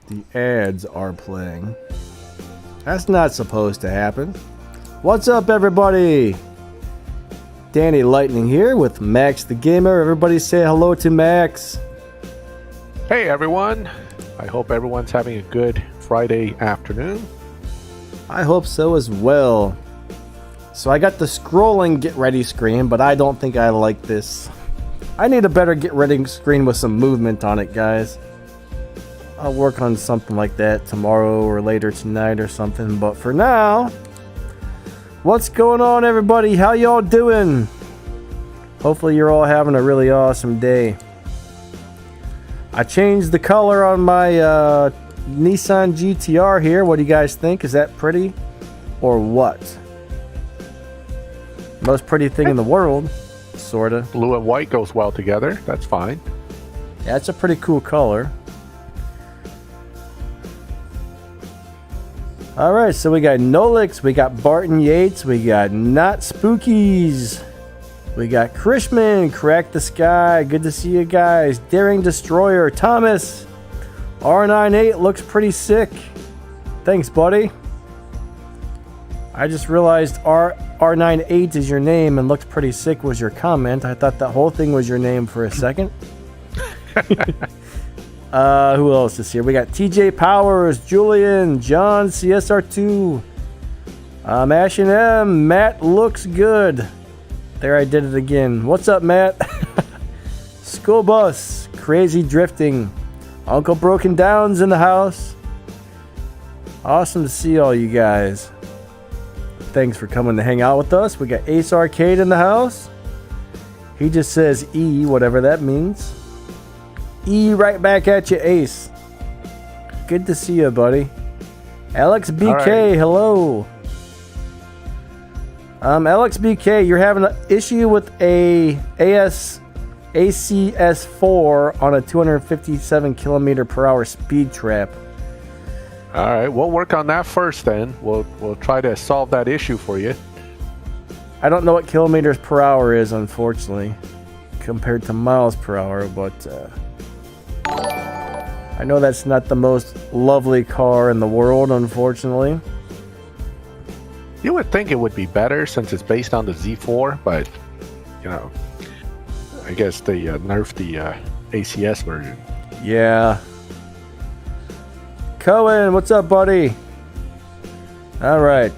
The ads are playing. That's not supposed to happen. What's up, everybody? Danny Lightning here with Maxthegamer. Everybody say hello to Max. Hey, everyone. I hope everyone's having a good Friday afternoon. I hope so as well. So I got the scrolling get ready screen, but I don't think I like this. I need a better get ready screen with some movement on it, guys. I'll work on something like that tomorrow or later tonight or something. But for now, what's going on, everybody? How y'all doing? Hopefully you're all having a really awesome day. I changed the color on my Nissan GTR here. What do you guys think? Is that pretty or what? Most pretty thing in the world, sorta. Blue and white goes well together. That's fine. Yeah, it's a pretty cool color. Alright, so we got Nolix, we got Barton Yates, we got Not Spookies, we got Krishman, Crack the Sky, good to see you guys, Daring Destroyer, Thomas, R98 looks pretty sick. Thanks, buddy. I just realized R98 is your name and looked pretty sick was your comment. I thought that whole thing was your name for a second. Who else is here? We got TJ Powers, Julian, John, CSR2, Ash and M, Matt looks good. There, I did it again. What's up, Matt? School Bus, Crazy Drifting, Uncle Broken Down's in the house. Awesome to see all you guys. Thanks for coming to hang out with us. We got Ace Arcade in the house. He just says E, whatever that means. E right back at you, Ace. Good to see you, buddy. Alex BK, right. Hello. Alex BK, you're having an issue with a ACS4 on a 257 kilometer per hour speed trap. All right, we'll work on that first then. We'll try to solve that issue for you. I don't know what kilometers per hour is, unfortunately, compared to miles per hour, but I know that's not the most lovely car in the world, unfortunately. You would think it would be better since it's based on the Z4, but, you know, I guess they nerfed the ACS version. Yeah. Cohen, what's up, buddy? All right.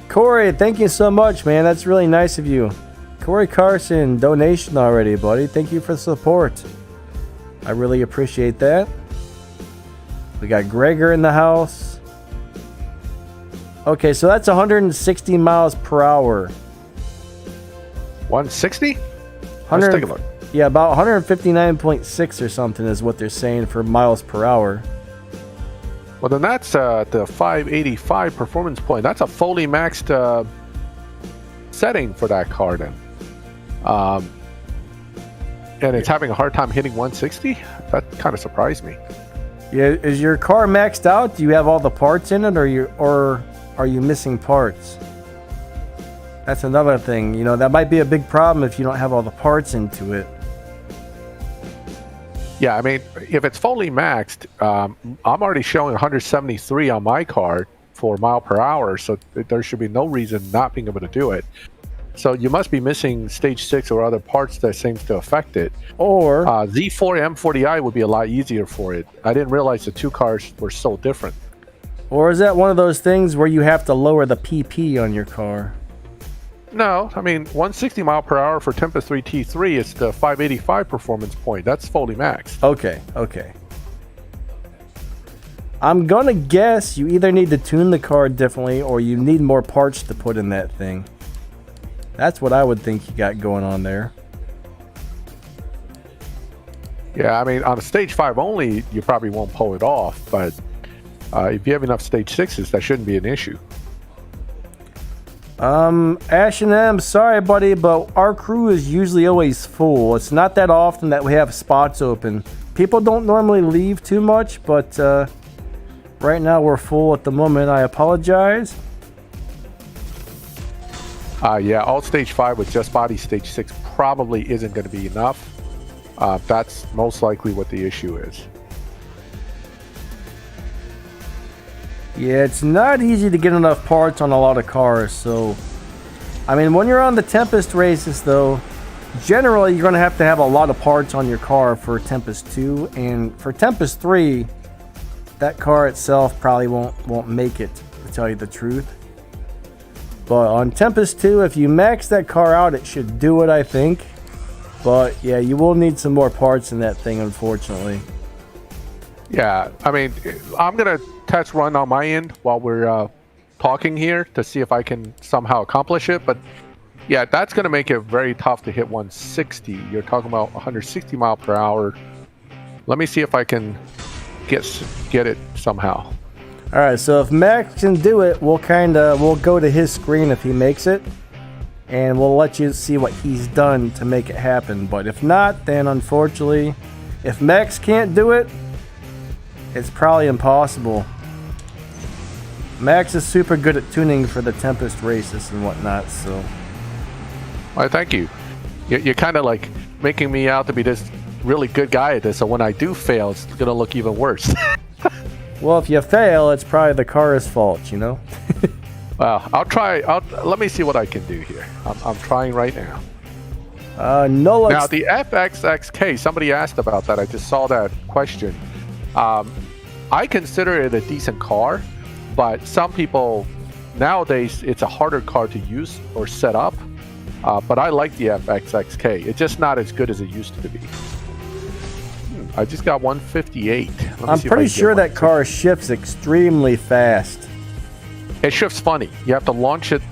Corey, thank you so much, man. That's really nice of you. Corey Carson, donation already, buddy. Thank you for the support. I really appreciate that. We got Gregor in the house. Okay, so that's 160 miles per hour. 160? Let's take a look. Yeah, about 159.6 or something is what they're saying for miles per hour. Well, then that's the 585 performance point. That's a fully maxed setting for that car then. And it's having a hard time hitting 160? That kind of surprised me. Yeah, is your car maxed out? Do you have all the parts in it, or are you missing parts? That's another thing. You know, that might be a big problem if you don't have all the parts into it. Yeah, I mean, if it's fully maxed, I'm already showing 173 on my car for mile per hour, so there should be no reason not being able to do it. So you must be missing stage 6 or other parts that seems to affect it. Or Z4 M40i would be a lot easier for it. I didn't realize the two cars were so different. Or is that one of those things where you have to lower the PP on your car? No, I mean, 160 mile per hour for Tempest 3 T3 is the 585 performance point. That's fully maxed. Okay. I'm gonna guess you either need to tune the car differently or you need more parts to put in that thing. That's what I would think you got going on there. Yeah, I mean, on a stage 5 only, you probably won't pull it off, but if you have enough stage 6s, that shouldn't be an issue. Ash and M, sorry buddy, but our crew is usually always full. It's not that often that we have spots open. People don't normally leave too much, but right now we're full at the moment. I apologize. Yeah, all stage 5 with just body stage 6 probably isn't going to be enough. That's most likely what the issue is. Yeah, it's not easy to get enough parts on a lot of cars, so... I mean, when you're on the Tempest races, though, generally you're going to have a lot of parts on your car for Tempest 2, and for Tempest 3, that car itself probably won't make it, to tell you the truth. But on Tempest 2, if you max that car out, it should do it, I think. But yeah, you will need some more parts in that thing, unfortunately. Yeah, I mean, I'm going to test run on my end while we're talking here to see if I can somehow accomplish it. But yeah, that's going to make it very tough to hit 160. You're talking about 160 mile per hour. Let me see if I can get it somehow. All right, so if Max can do it, we'll go to his screen if he makes it, and we'll let you see what he's done to make it happen. But if not, then unfortunately, if Max can't do it, it's probably impossible. Max is super good at tuning for the Tempest races and whatnot, so... Well, thank you. You're kind of like making me out to be this really good guy at this, so when I do fail, it's going to look even worse. Well, if you fail, it's probably the car's fault, you know? Well, I'll try. Let me see what I can do here. I'm trying right now. Now, the FXXK, somebody asked about that. I just saw that question. I consider it a decent car, but some people nowadays it's a harder car to use or set up. But I like the FXXK. It's just not as good as it used to be. I just got 158. I'm pretty sure that car shifts extremely fast. It shifts funny. You have to launch it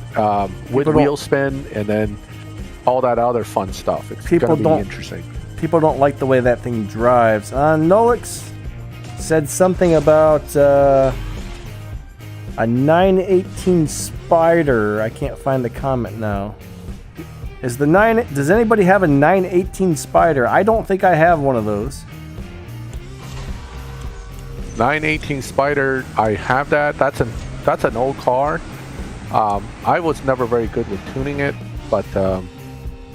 with wheel spin and then all that other fun stuff. It's going to be interesting. People don't like the way that thing drives. Nolix said something about a 918 Spider. I can't find the comment now. Does anybody have a 918 Spider? I don't think I have one of those. 918 Spider, I have that. That's an old car. I was never very good with tuning it, but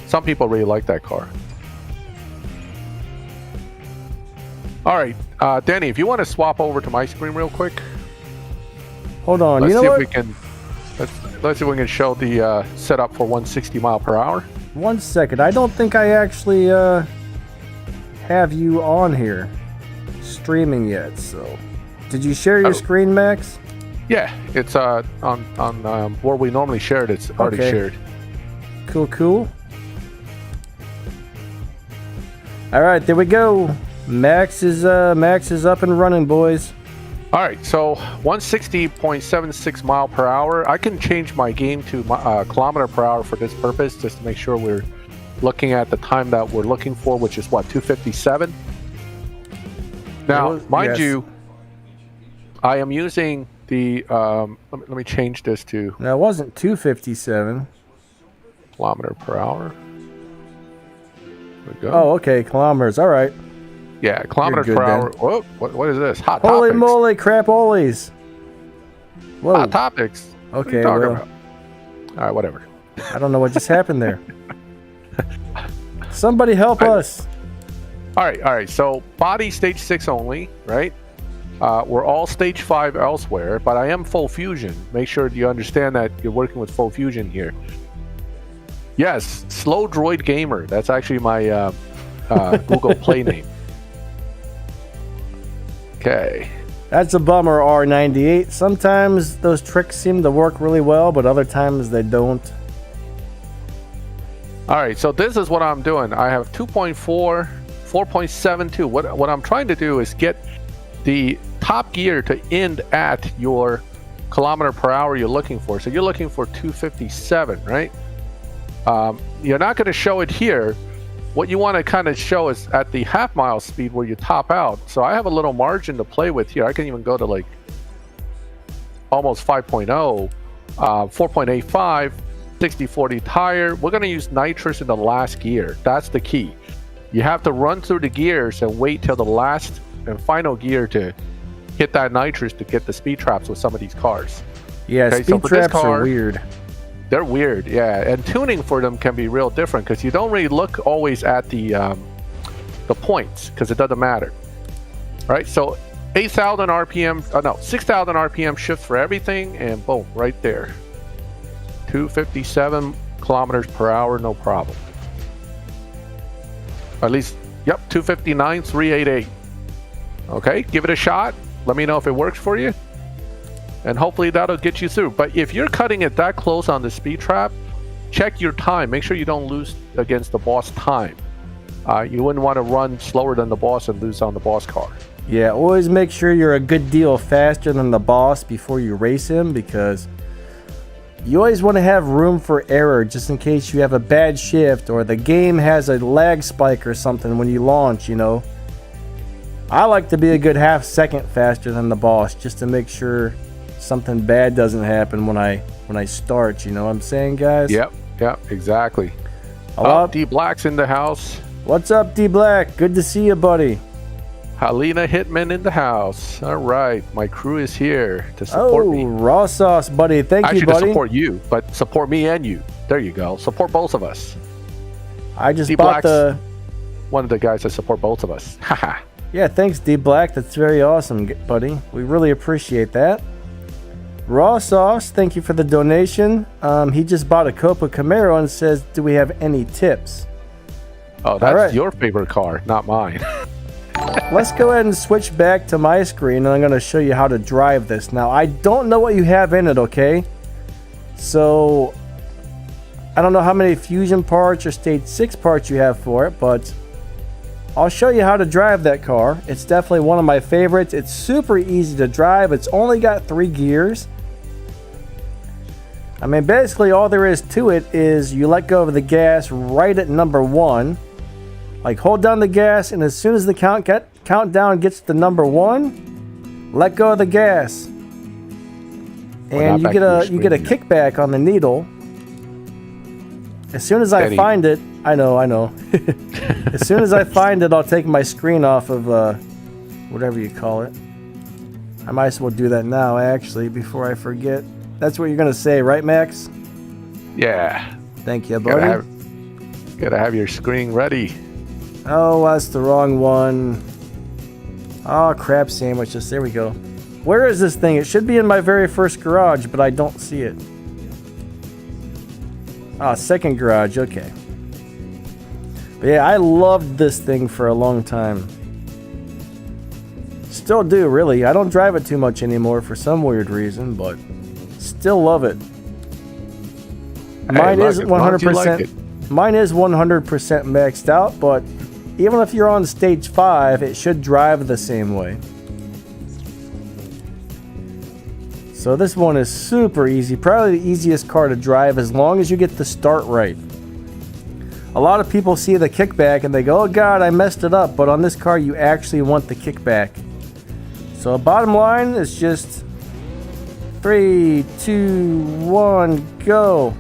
some people really like that car. All right, Danny, if you want to swap over to my screen real quick. Hold on. Let's see if we can. Let's see if we can show the setup for 160 mile per hour. 1 second. I don't think I actually have you on here streaming yet. So, did you share your screen, Max? Yeah, it's on where we normally share it. It's already shared. Cool. All right, there we go. Max is up and running, boys. All right, so 160.76 mile per hour. I can change my game to kilometer per hour for this purpose, just to make sure we're looking at the time that we're looking for, which is what, 257. Now, mind you, I am using the. Let me change this to. Now, it wasn't 257. Kilometer per hour. There we go. Oh, okay, kilometers. All right. Yeah, kilometers per hour. Whoa, what is this? Hot Holy topics. moly, crap-olies. Whoa. Hot topics. Okay, what are you well. talking about? All right, whatever. I don't know what just happened there. Somebody help us. All right. So body stage 6 only, right? We're all stage 5 elsewhere, but I am full fusion. Make sure you understand that you're working with full fusion here. Yes, Slow Droid Gamer. That's actually my Google Play name. Okay. That's a bummer, R98. Sometimes those tricks seem to work really well, but other times they don't. All right, so this is what I'm doing. I have 2.4, 4.72. What I'm trying to do is get the top gear to end at your kilometer per hour you're looking for. So you're looking for 257, right? You're not going to show it here. What you want to kind of show is at the half mile speed where you top out. So I have a little margin to play with here. I can even go to like almost 5.0, 4.85, 60/40 tire. We're going to use nitrous in the last gear. That's the key. You have to run through the gears and wait till the last and final gear to hit that nitrous to get the speed traps with some of these cars. Yeah, okay, speed traps are weird. They're weird, yeah, and tuning for them can be real different because you don't really look always at the points because it doesn't matter, right? So 8,000 RPM, no, 6,000 RPM shift for everything, and boom, right there. 257 kilometers per hour, no problem. At least, yep, 259, 388. Okay, give it a shot. Let me know if it works for you. And hopefully that'll get you through. But if you're cutting it that close on the speed trap, check your time. Make sure you don't lose against the boss time. You wouldn't want to run slower than the boss and lose on the boss car. Yeah, always make sure you're a good deal faster than the boss before you race him, because you always want to have room for error just in case you have a bad shift or the game has a lag spike or something when you launch, you know. I like to be a good half second faster than the boss just to make sure something bad doesn't happen when I start, you know what I'm saying, guys? Yep, exactly. D Black's in the house. What's up, D Black? Good to see you, buddy. Helena Hitman in the house. All right, my crew is here to support me. Raw sauce, buddy. Thank you, buddy. Actually, to support you, but support me and you. There you go. Support both of us. I just bought the... one of the guys that support both of us. Haha. Yeah, thanks, D Black. That's very awesome, buddy. We really appreciate that. Raw sauce, thank you for the donation. He just bought a Copa Camaro and says, do we have any tips? Oh, that's your favorite car, not mine. Let's go ahead and switch back to my screen, and I'm going to show you how to drive this. Now, I don't know what you have in it, okay? So, I don't know how many fusion parts or stage 6 parts you have for it, but I'll show you how to drive that car. It's definitely one of my favorites. It's super easy to drive. It's only got 3 gears. I mean, basically all there is to it is you let go of the gas right at number 1. Like, hold down the gas, and as soon as the countdown gets to number 1, let go of the gas. And you get a kickback on the needle. As soon as I find it, I know. As soon as I find it, I'll take my screen off of whatever you call it. I might as well do that now, actually, before I forget. That's what you're gonna say, right, Max? Yeah. Thank you, buddy. Gotta have your screen ready. Oh, that's the wrong one. Oh, crab sandwiches. There we go. Where is this thing? It should be in my very first garage, but I don't see it. Ah, second garage. Okay. But yeah, I loved this thing for a long time. Still do, really. I don't drive it too much anymore for some weird reason, but still love it. Mine is 100%. Mine is 100% maxed out, but even if you're on stage 5, it should drive the same way. So this one is super easy. Probably the easiest car to drive as long as you get the start right. A lot of people see the kickback and they go, oh God, I messed it up. But on this car, you actually want the kickback. So bottom line is just 3, 2, 1, go.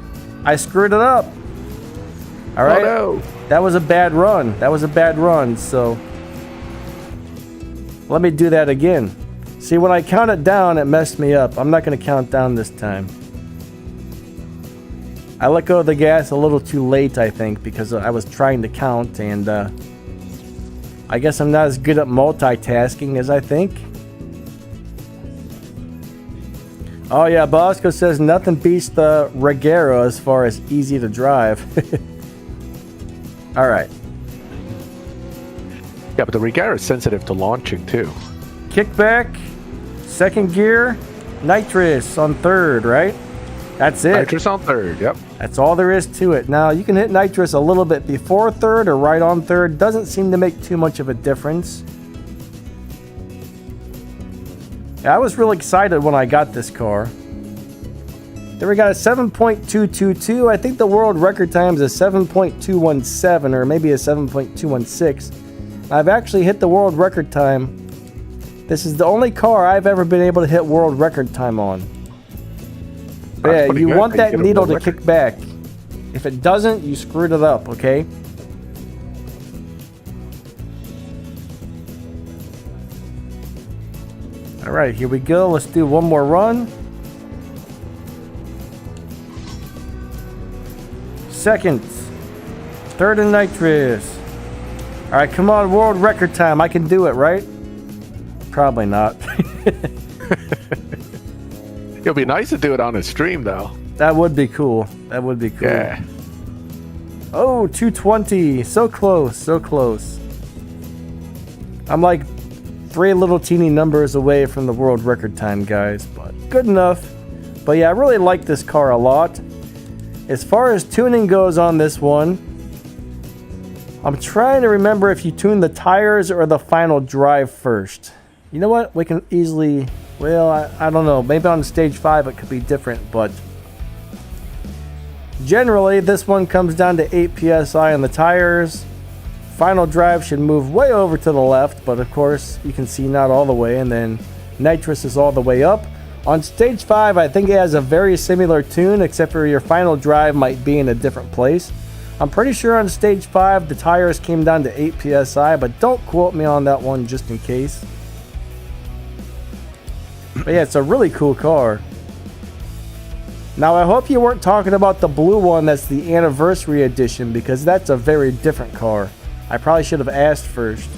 I screwed it up. All right. Oh, no. That was a bad run. So let me do that again. See, when I count it down, it messed me up. I'm not going to count down this time. I let go of the gas a little too late, I think, because I was trying to count, and I guess I'm not as good at multitasking as I think. Oh yeah, Bosco says nothing beats the Regera as far as easy to drive. All right. Yeah, but the Regera is sensitive to launching too. Kickback, second gear, nitrous on third, right? That's it. Nitrous on third, yep. That's all there is to it. Now, you can hit nitrous a little bit before third or right on third. Doesn't seem to make too much of a difference. Yeah, I was really excited when I got this car. Then we got a 7.222. I think the world record time is a 7.217 or maybe a 7.216. I've actually hit the world record time. This is the only car I've ever been able to hit world record time on. Yeah, you want that needle to kick back. If it doesn't, you screwed it up, okay? Alright, here we go. Let's do one more run. Second. Third and nitrous. Alright, come on, world record time. I can do it, right? Probably not. It'll be nice to do it on a stream, though. That would be cool. That would be cool. Yeah. Oh, 220. So close. So close. I'm like 3 little teeny numbers away from the world record time, guys. But good enough. But yeah, I really like this car a lot. As far as tuning goes on this one, I'm trying to remember if you tune the tires or the final drive first. You know what? We can easily... Well, I don't know. Maybe on stage 5 it could be different, but... Generally, this one comes down to 8 PSI on the tires. Final drive should move way over to the left, but of course, you can see not all the way, and then nitrous is all the way up. On stage 5, I think it has a very similar tune, except for your final drive might be in a different place. I'm pretty sure on stage 5, the tires came down to 8 PSI, but don't quote me on that one just in case. But yeah, it's a really cool car. Now, I hope you weren't talking about the blue one that's the anniversary edition, because that's a very different car. I probably should have asked first.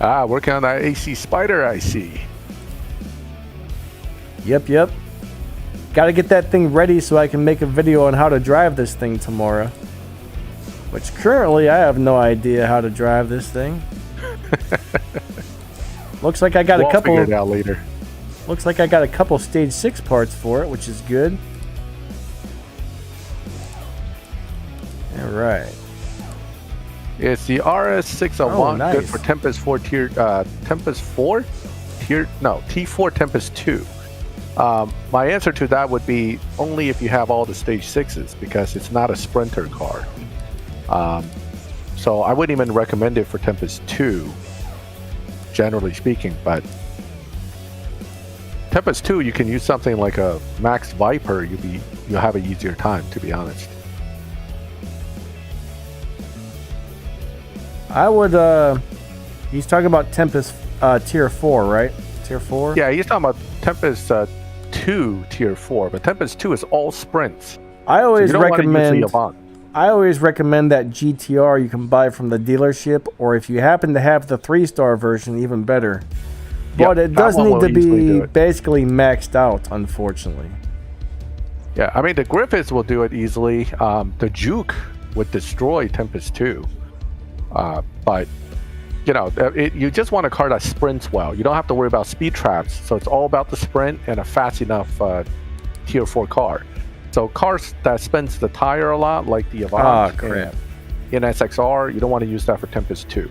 Working on that AC Spider, I see. Yep. Gotta get that thing ready so I can make a video on how to drive this thing tomorrow. Which currently, I have no idea how to drive this thing. Looks like I got a couple... We'll figure it out later. Looks like I got a couple stage 6 parts for it, which is good. Alright. It's the RS601, nice. good for Tempest 4 tier, Tempest 4? T4 Tempest 2. My answer to that would be only if you have all the stage 6s, because it's not a sprinter car. So I wouldn't even recommend it for Tempest 2, generally speaking, but Tempest 2, you can use something like a Max Viper, you'll have an easier time, to be honest. I would, he's talking about Tempest tier 4, right? Tier 4? Yeah, he's talking about Tempest 2 tier 4, but Tempest 2 is all sprints. I always recommend that GTR you can buy from the dealership, or if you happen to have the 3-star version, even better. But it does need to be basically maxed out, unfortunately. Yeah, I mean, the Griffiths will do it easily. The Juke would destroy Tempest 2. But, you know, you just want a car that sprints well. You don't have to worry about speed traps. So it's all about the sprint and a fast enough tier 4 car. So cars that spins the tire a lot, like the Avant and NSXR, you don't want to use that for Tempest 2.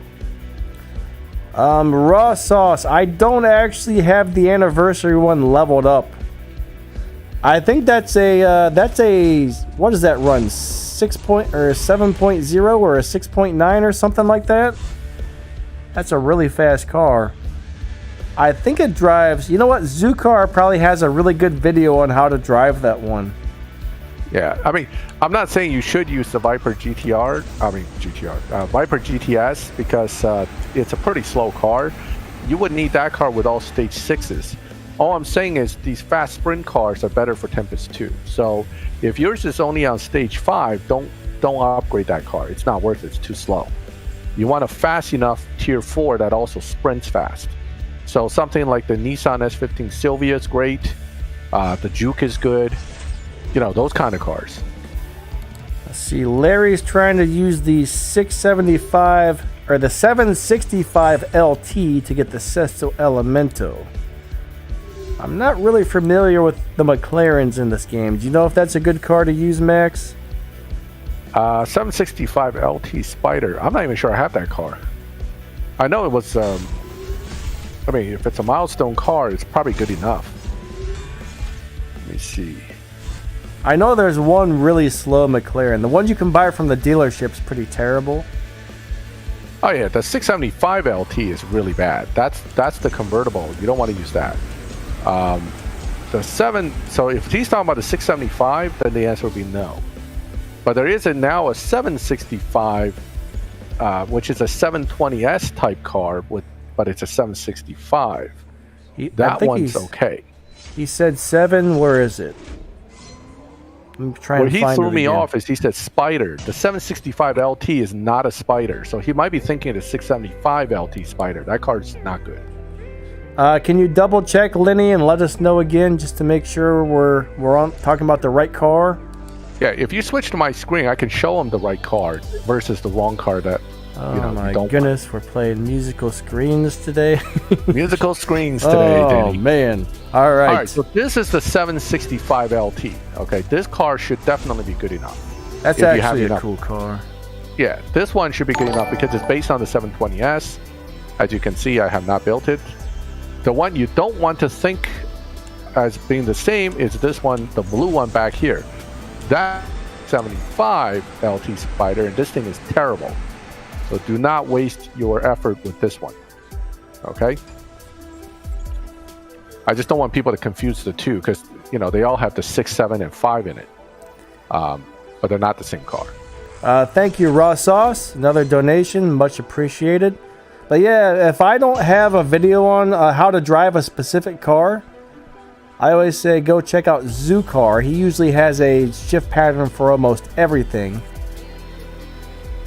Raw sauce. I don't actually have the anniversary one leveled up. I think that's a what does that run? 7.0 or a 6.9 or something like that. That's a really fast car. I think it drives. You know what? Zoocar probably has a really good video on how to drive that one. Yeah, I mean, I'm not saying you should use the Viper Viper GTS, because it's a pretty slow car. You wouldn't need that car with all stage 6s. All I'm saying is these fast sprint cars are better for Tempest 2. So if yours is only on stage 5, don't upgrade that car. It's not worth it. It's too slow. You want a fast enough tier 4 that also sprints fast. So something like the Nissan S15 Silvia is great. The Juke is good. You know, those kind of cars. Let's see. Larry's trying to use the 675 or the 765 LT to get the Sesto Elemento. I'm not really familiar with the McLarens in this game. Do you know if that's a good car to use, Max? 765 LT Spider. I'm not even sure I have that car. I know it was. I mean, if it's a milestone car, it's probably good enough. Let me see. I know there's one really slow McLaren. The one you can buy from the dealership's pretty terrible. Oh yeah, the 675 LT is really bad. That's the convertible. You don't want to use that. The 7. So if he's talking about the 675, then the answer would be no. But there is now a 765, which is a 720S type car but it's a 765. That one's okay. He said 7. Where is it? I'm trying Where to he find threw it me again. off is he said Spider. The 765 LT is not a Spider, so he might be thinking of the 675 LT Spider. That card's not good. Can you double check, Lenny, and let us know again just to make sure we're on talking about the right car? Yeah, if you switch to my screen, I can show him the right card versus the wrong card that Oh my goodness, we're playing musical screens today. Musical screens today, oh Danny. Man. All right. All right, so this is the 765 LT. Okay, this car should definitely be good enough. That's actually a cool car. Yeah, this one should be good enough because it's based on the 720S. As you can see, I have not built it. The one you don't want to think as being the same is this one, the blue one back here. That 75 LT Spider, and this thing is terrible. So do not waste your effort with this one. Okay? I just don't want people to confuse the two because, you know, they all have the 6, 7, and 5 in it. But they're not the same car. Thank you, Raw Sauce. Another donation. Much appreciated. But yeah, if I don't have a video on how to drive a specific car, I always say go check out Zoocar. He usually has a shift pattern for almost everything.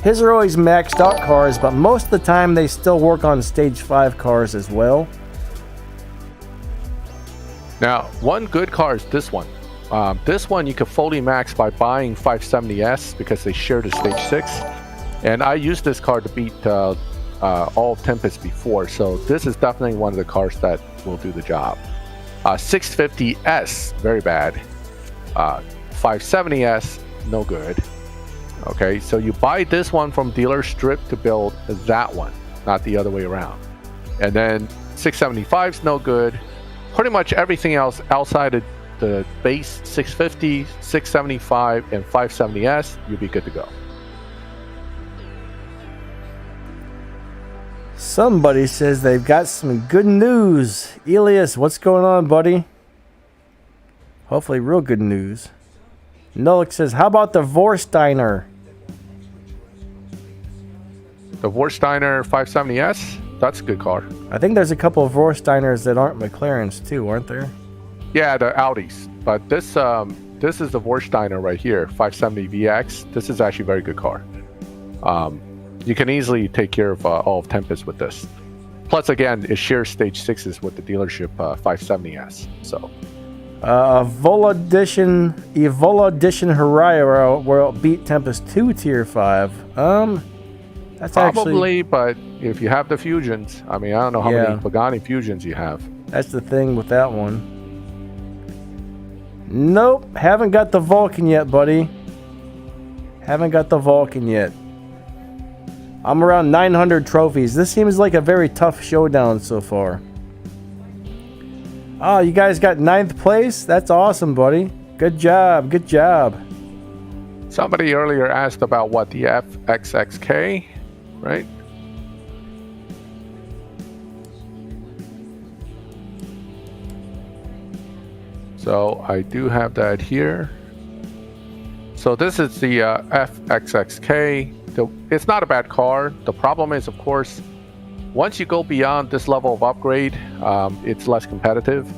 His are always maxed out cars, but most of the time they still work on stage 5 cars as well. Now, one good car is this one. This one you can fully max by buying 570S because they share the stage 6. And I used this car to beat all Tempest before, so this is definitely one of the cars that will do the job. 650S, very bad. 570S, no good. Okay, so you buy this one from dealer strip to build that one, not the other way around. And then 675's no good. Pretty much everything else outside of the base 650, 675, and 570S, you'll be good to go. Somebody says they've got some good news. Elias, what's going on, buddy? Hopefully real good news. Nolik says, how about the Vorsteiner? The Vorsteiner 570S, that's a good car. I think there's a couple of Vorsteiners that aren't McLarens too, aren't there? Yeah, the Audis. But this is the Vorsteiner right here, 570 VX. This is actually a very good car. You can easily take care of all of Tempest with this. Plus, again, it shares stage 6s with the dealership 570S. So, Evola Edition Haraya will beat Tempest 2 Tier 5. That's probably, but if you have the Fusions, I mean, I don't know how many Pagani Fusions you have. That's the thing with that one. Nope, haven't got the Vulcan yet, buddy. Haven't got the Vulcan yet. I'm around 900 trophies. This seems like a very tough showdown so far. Oh, you guys got 9th place? That's awesome, buddy. Good job, good job. Somebody earlier asked about what the FXXK, right? So I do have that here. So this is the FXXK. It's not a bad car. The problem is, of course, once you go beyond this level of upgrade, it's less competitive,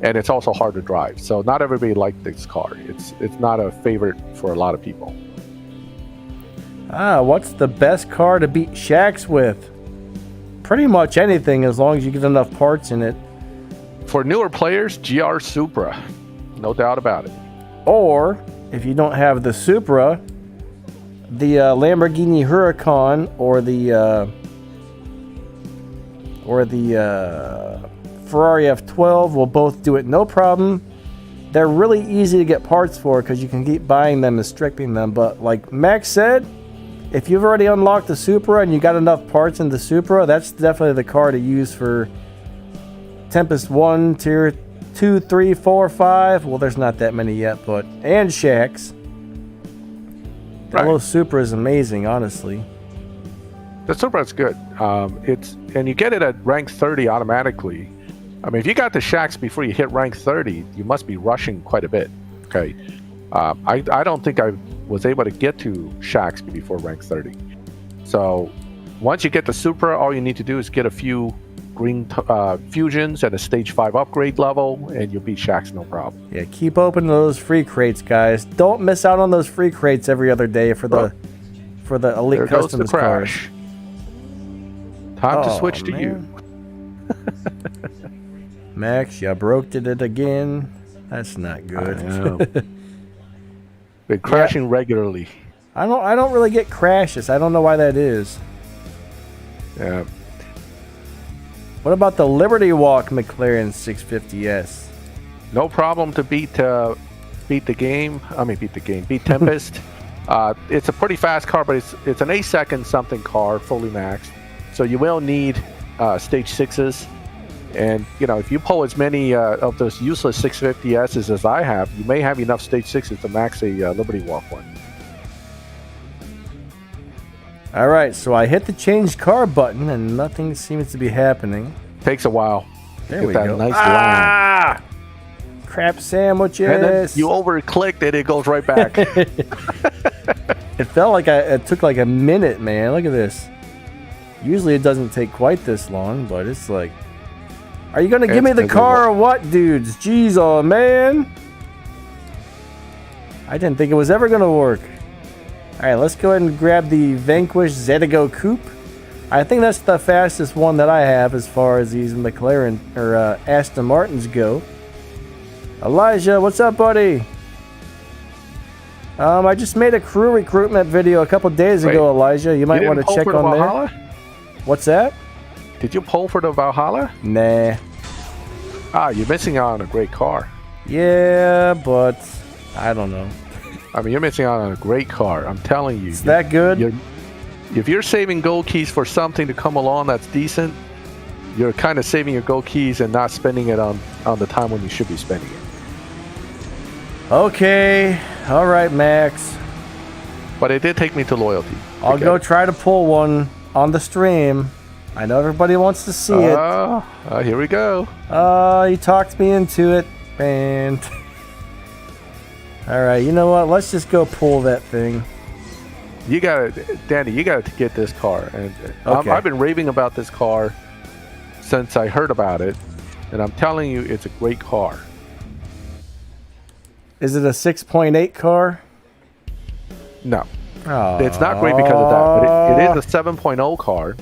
and it's also hard to drive. So not everybody likes this car. It's not a favorite for a lot of people. What's the best car to beat Shax with? Pretty much anything, as long as you get enough parts in it. For newer players, GR Supra, no doubt about it. Or if you don't have the Supra, the Lamborghini Huracan or the Ferrari F12 will both do it no problem. They're really easy to get parts for because you can keep buying them and stripping them. But like Max said, if you've already unlocked the Supra and you got enough parts in the Supra, that's definitely the car to use for Tempest 1, Tier 2, 3, 4, 5. Well, there's not that many yet, but and Shax. That little Supra is amazing, honestly. The Supra is good. And you get it at rank 30 automatically. I mean, if you got the Shax before you hit rank 30, you must be rushing quite a bit. Okay. I don't think I was able to get to Shax before rank 30. So once you get the Supra, all you need to do is get a few green fusions at a stage 5 upgrade level, and you'll beat Shax no problem. Yeah, keep opening those free crates, guys. Don't miss out on those free crates every other day for the elite There goes customs the cars. crash. Time to switch to you. Max, you broke it again. That's not good. I know. Been crashing regularly. I don't really get crashes. I don't know why that is. Yeah. What about the Liberty Walk McLaren 650S? No problem to beat the game. Beat Tempest. It's a pretty fast car, but it's an 8-second something car, fully maxed. So you will need stage 6s. And, you know, if you pull as many of those useless 650Ss as I have, you may have enough stage 6s to max a Liberty Walk one. All right, so I hit the change car button and nothing seems to be happening. Takes a while. There Get we that go. nice line. Crap sandwiches. And then you over-clicked and it goes right back. It felt like it took like a minute, man. Look at this. Usually it doesn't take quite this long, but it's like... Are you going to give me the car or what, dudes? Jeez, oh, man. I didn't think it was ever going to work. All right, let's go ahead and grab the Vanquish Zedigo Coupe. I think that's the fastest one that I have as far as these McLaren or Aston Martins go. Elijah, what's up, buddy? I just made a crew recruitment video a couple days ago, Elijah. You might want to check on there. What's that? Did you pull for the Valhalla? Nah. You're missing out on a great car. Yeah, but I don't know. I mean, you're missing out on a great car. I'm telling you. It's that good? If you're saving gold keys for something to come along that's decent, you're kind of saving your gold keys and not spending it on the time when you should be spending it. Okay. All right, Max. But it did take me to loyalty. I'll go try to pull one on the stream. I know everybody wants to see it. Here we go. You talked me into it, and... All right, you know what? Let's just go pull that thing. Danny, you got to get this car. And okay. I've been raving about this car since I heard about it, and I'm telling you, it's a great car. Is it a 6.8 car? No. It's not great because of that, but it is a 7.0 car.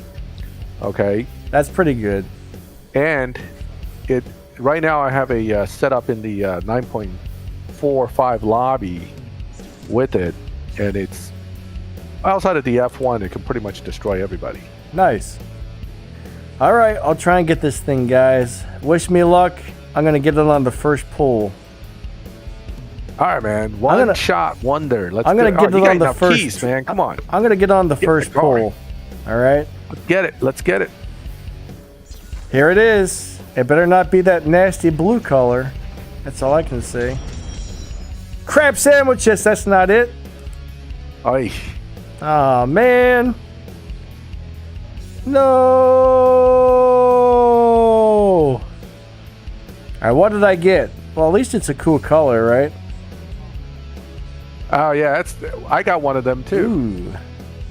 Okay. That's pretty good. And right now I have a setup in the 9.45 lobby with it, and it's outside of the F1. It can pretty much destroy everybody. Nice. All right, I'll try and get this thing, guys. Wish me luck. I'm gonna get it on the first pull. All right, man. One shot wonder. I'm gonna get it on the first. Keys, man. Come on. I'm gonna get on the first pull. All right. Let's get it. Let's get it. Here it is. It better not be that nasty blue color. That's all I can say. Crab sandwiches. That's not it. Oy. Oh man. No. All right. What did I get? Well, at least it's a cool color, right? Oh yeah, I got one of them too. Ooh.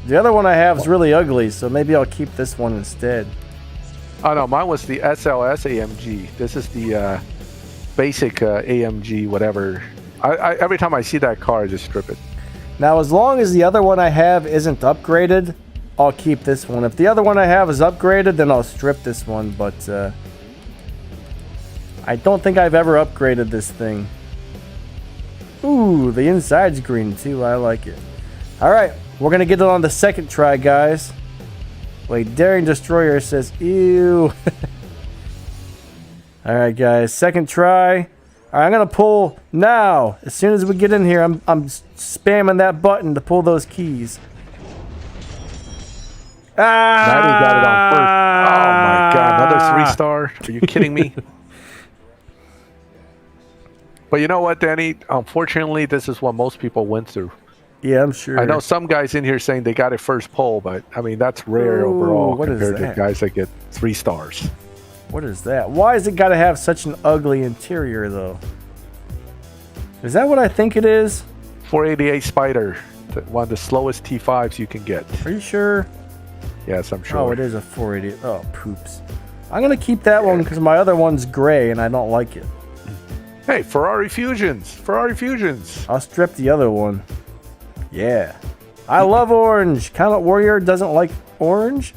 The other one I have is really ugly, so maybe I'll keep this one instead. Oh no, mine was the SLS AMG. This is the basic AMG, whatever. I every time I see that car, I just strip it. Now, as long as the other one I have isn't upgraded, I'll keep this one. If the other one I have is upgraded, then I'll strip this one, but I don't think I've ever upgraded this thing. Ooh, the inside's green too. I like it. All right, we're going to get it on the second try, guys. Wait, Daring Destroyer says, ew. All right, guys, second try. All right, I'm going to pull now. As soon as we get in here, I'm spamming that button to pull those keys. Maddie got it on first. Oh, my God. Another 3-star? Are you kidding me? But you know what, Danny? Unfortunately, this is what most people went through. Yeah, I'm sure. I know some guys in here saying they got it first pull, but I mean that's rare overall compared to guys that get 3 stars. What is that? Why has it got to have such an ugly interior, though? Is that what I think it is? 488 Spider, one of the slowest T5s you can get. Are you sure? Yes, I'm sure. Oh, it is a 488. Oh, poops. I'm going to keep that one because my other one's gray and I don't like it. Hey, Ferrari Fusions. Ferrari Fusions. I'll strip the other one. Yeah. I love orange. Comet Warrior doesn't like orange.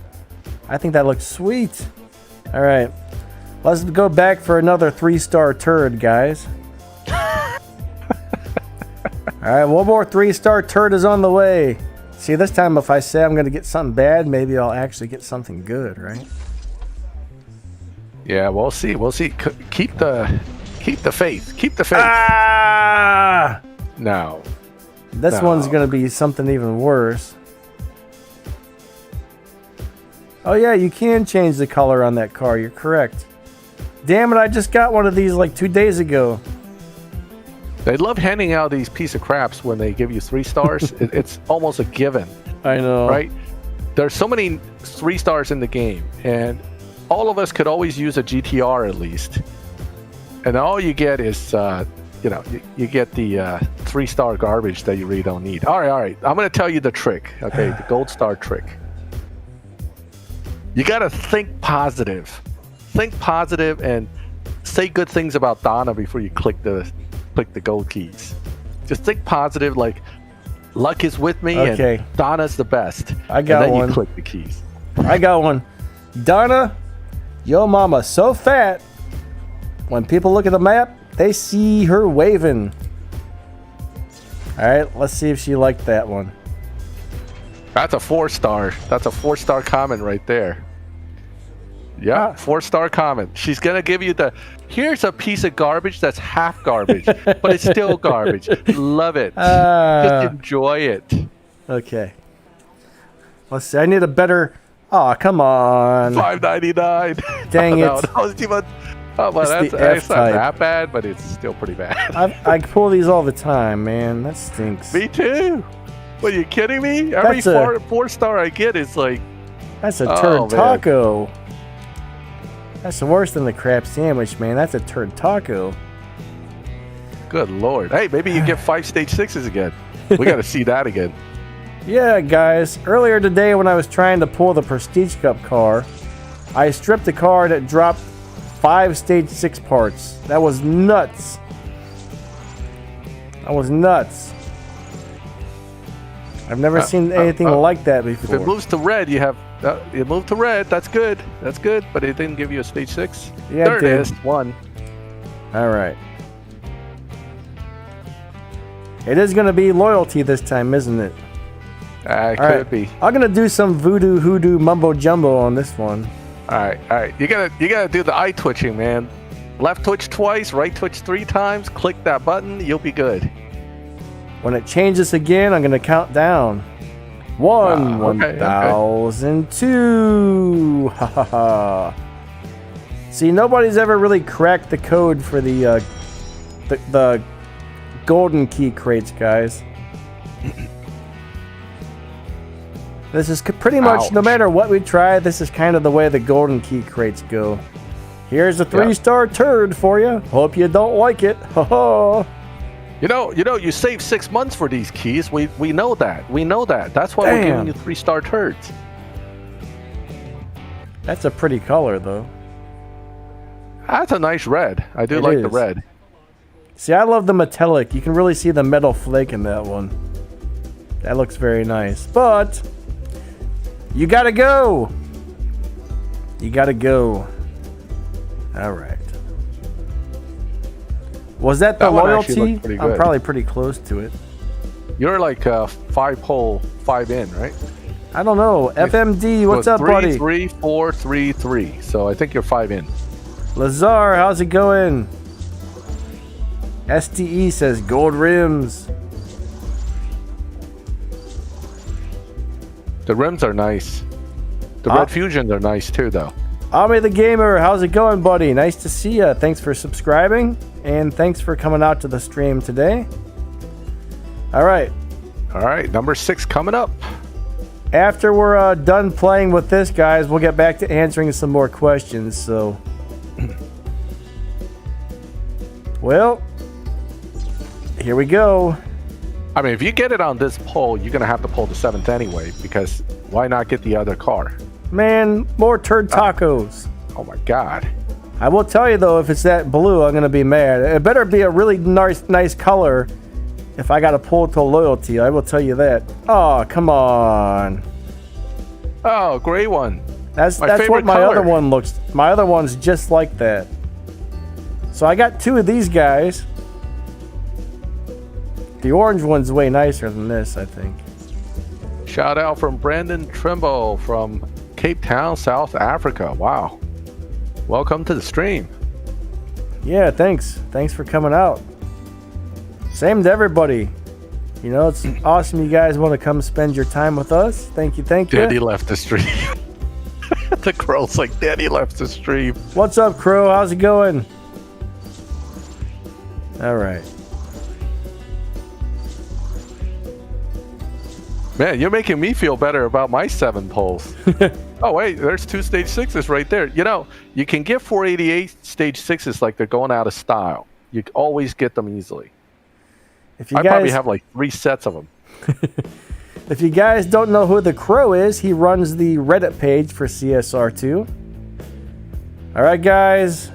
I think that looks sweet. All right. Let's go back for another 3-star turd, guys. All right, one more 3-star turd is on the way. See, this time if I say I'm going to get something bad, maybe I'll actually get something good, right? Yeah, we'll see. We'll see. Keep the faith. Keep the faith. Ah! No. This one's going to be something even worse. Oh, yeah, you can change the color on that car. You're correct. Damn it, I just got one of these like 2 days ago. They love handing out these piece of craps when they give you 3 stars. It's almost a given. I know. Right? There's so many 3 stars in the game, and all of us could always use a GTR at least. And all you get is, you get the 3-star garbage that you really don't need. All right. I'm going to tell you the trick, okay? The gold star trick. You got to think positive. Think positive and say good things about Donna before you click the gold keys. Just think positive, like luck is with me and Donna's the best. I got and then one. You click the keys. I got one. Donna, your mama's so fat. When people look at the map, they see her waving. All right, let's see if she liked that one. That's a 4-star. That's a 4-star comment right there. Yeah, 4-star comment. She's gonna give you here's a piece of garbage that's half garbage, but it's still garbage. Love it. Just enjoy it. Okay. Let's see. I need a better. Oh, come on. $5.99. Dang it. That's not that bad, but it's still pretty bad. I pull these all the time, man. That stinks. Me too. What, are you kidding me? Every 4-star I get is like. That's a turd taco. That's worse than the crab sandwich, man. That's a turd taco. Good Lord. Hey, maybe you get 5 stage 6s again. We got to see that again. Yeah, guys. Earlier today when I was trying to pull the Prestige Cup car, I stripped a car that dropped 5 stage 6 parts. That was nuts. I've never seen anything like that before. If it moves to red, you have... it moved to red. That's good. That's good. But it didn't give you a stage 6. Yeah, there it is. 1. All right. It is going to be loyalty this time, isn't it? Could be. I'm going to do some voodoo hoodoo mumbo jumbo on this one. All right. You gotta do the eye twitching, man. Left twitch twice, right twitch 3 times. Click that button. You'll be good. When it changes again, I'm going to count down. 1, 1,002. Ha ha ha. See, nobody's ever really cracked the code for the golden key crates, guys. This is pretty much, no matter what we try, this is kind of the way the golden key crates go. Here's a 3-star turd for you. Hope you don't like it. Ha ha. You save 6 months for these keys. We know that. That's why we're giving you 3-star turds. That's a pretty color, though. That's a nice red. I do like the red. See, I love the metallic. You can really see the metal flake in that one. That looks very nice. But you gotta go. All right. Was that the loyalty? I'm probably pretty close to it. You're like 5 pole, 5 in, right? I don't know. FMD, what's up, buddy? 3, 4, 3, 3. So I think you're 5 in. Lazar, how's it going? STE says gold rims. The rims are nice. The red fusions are nice too, though. Ami the Gamer, how's it going, buddy? Nice to see ya. Thanks for subscribing, and thanks for coming out to the stream today. All right, number 6 coming up. After we're done playing with this, guys, we'll get back to answering some more questions. So, well, here we go. I mean, if you get it on this pole, you're gonna have to pull the 7th anyway, because why not get the other car? Man, more turd tacos. Oh my God. I will tell you though, if it's that blue, I'm gonna be mad. It better be a really nice color. If I gotta pull it to loyalty, I will tell you that. Oh, come on. Oh, gray one. That's what my color. other one looks. My other one's just like that. So I got 2 of these guys. The orange one's way nicer than this, I think. Shout out from Brandon Trimble from Cape Town, South Africa. Wow. Welcome to the stream. Yeah, thanks. Thanks for coming out. Same to everybody. You know, it's awesome you guys want to come spend your time with us. Thank you. Daddy left the stream. The crow's like, Daddy left the stream. What's up, Crow? How's it going? All right. Man, you're making me feel better about my 7 polls. Oh, wait, there's 2 stage 6s right there. You know, you can get 488 stage 6s like they're going out of style. You always get them easily. I probably have like 3 sets of them. If you guys don't know who the Crow is, he runs the Reddit page for CSR2. All right, guys,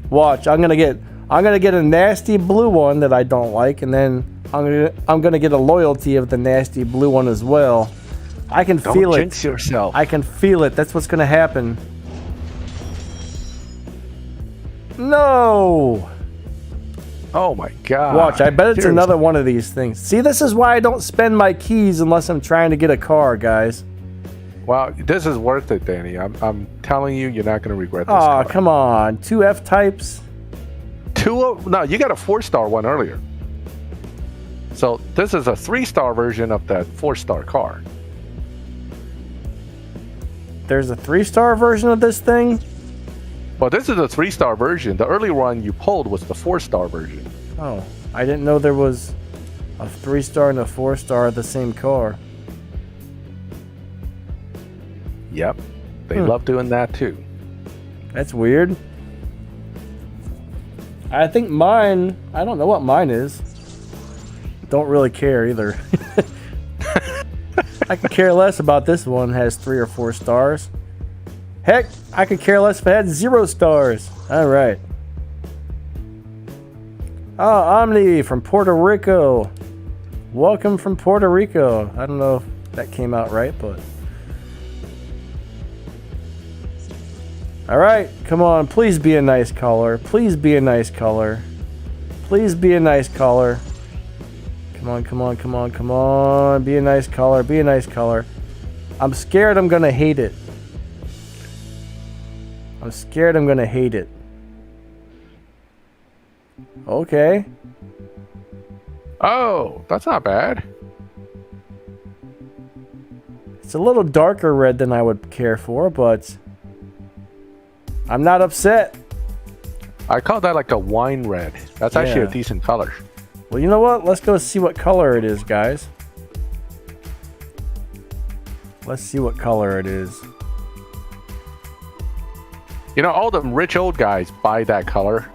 watch. I'm gonna get a nasty blue one that I don't like, and then I'm gonna get a loyalty of the nasty blue one as well. I can feel it. Don't jinx yourself. I can feel it. That's what's gonna happen. No. Oh my God. Watch, I bet it's another one of these things. See, this is why I don't spend my keys unless I'm trying to get a car, guys. Wow, this is worth it, Danny. I'm telling you, you're not going to regret this car. Come on. 2 F-types. No, you got a 4-star one earlier. So this is a 3-star version of that 4-star car. There's a 3-star version of this thing? Well, this is a 3-star version. The earlier one you pulled was the 4-star version. Oh, I didn't know there was a 3-star and a 4-star of the same car. Yep. They love doing that too. That's weird. I think mine, I don't know what mine is. Don't really care either. I could care less about this one has 3 or 4 stars. Heck, I could care less if it had 0 stars. All right. Oh, Omni from Puerto Rico. Welcome from Puerto Rico. I don't know if that came out right, but... All right, come on. Please be a nice color. Please be a nice color. Please be a nice color. Come on, come on, come on, come on. Be a nice color. Be a nice color. I'm scared I'm going to hate it. I'm scared I'm going to hate it. Okay. Oh, that's not bad. It's a little darker red than I would care for, but I'm not upset. I call that like a wine red. That's actually a decent color. Well, you know what? Let's go see what color it is, guys. Let's see what color it is. You know, all the rich old guys buy that color.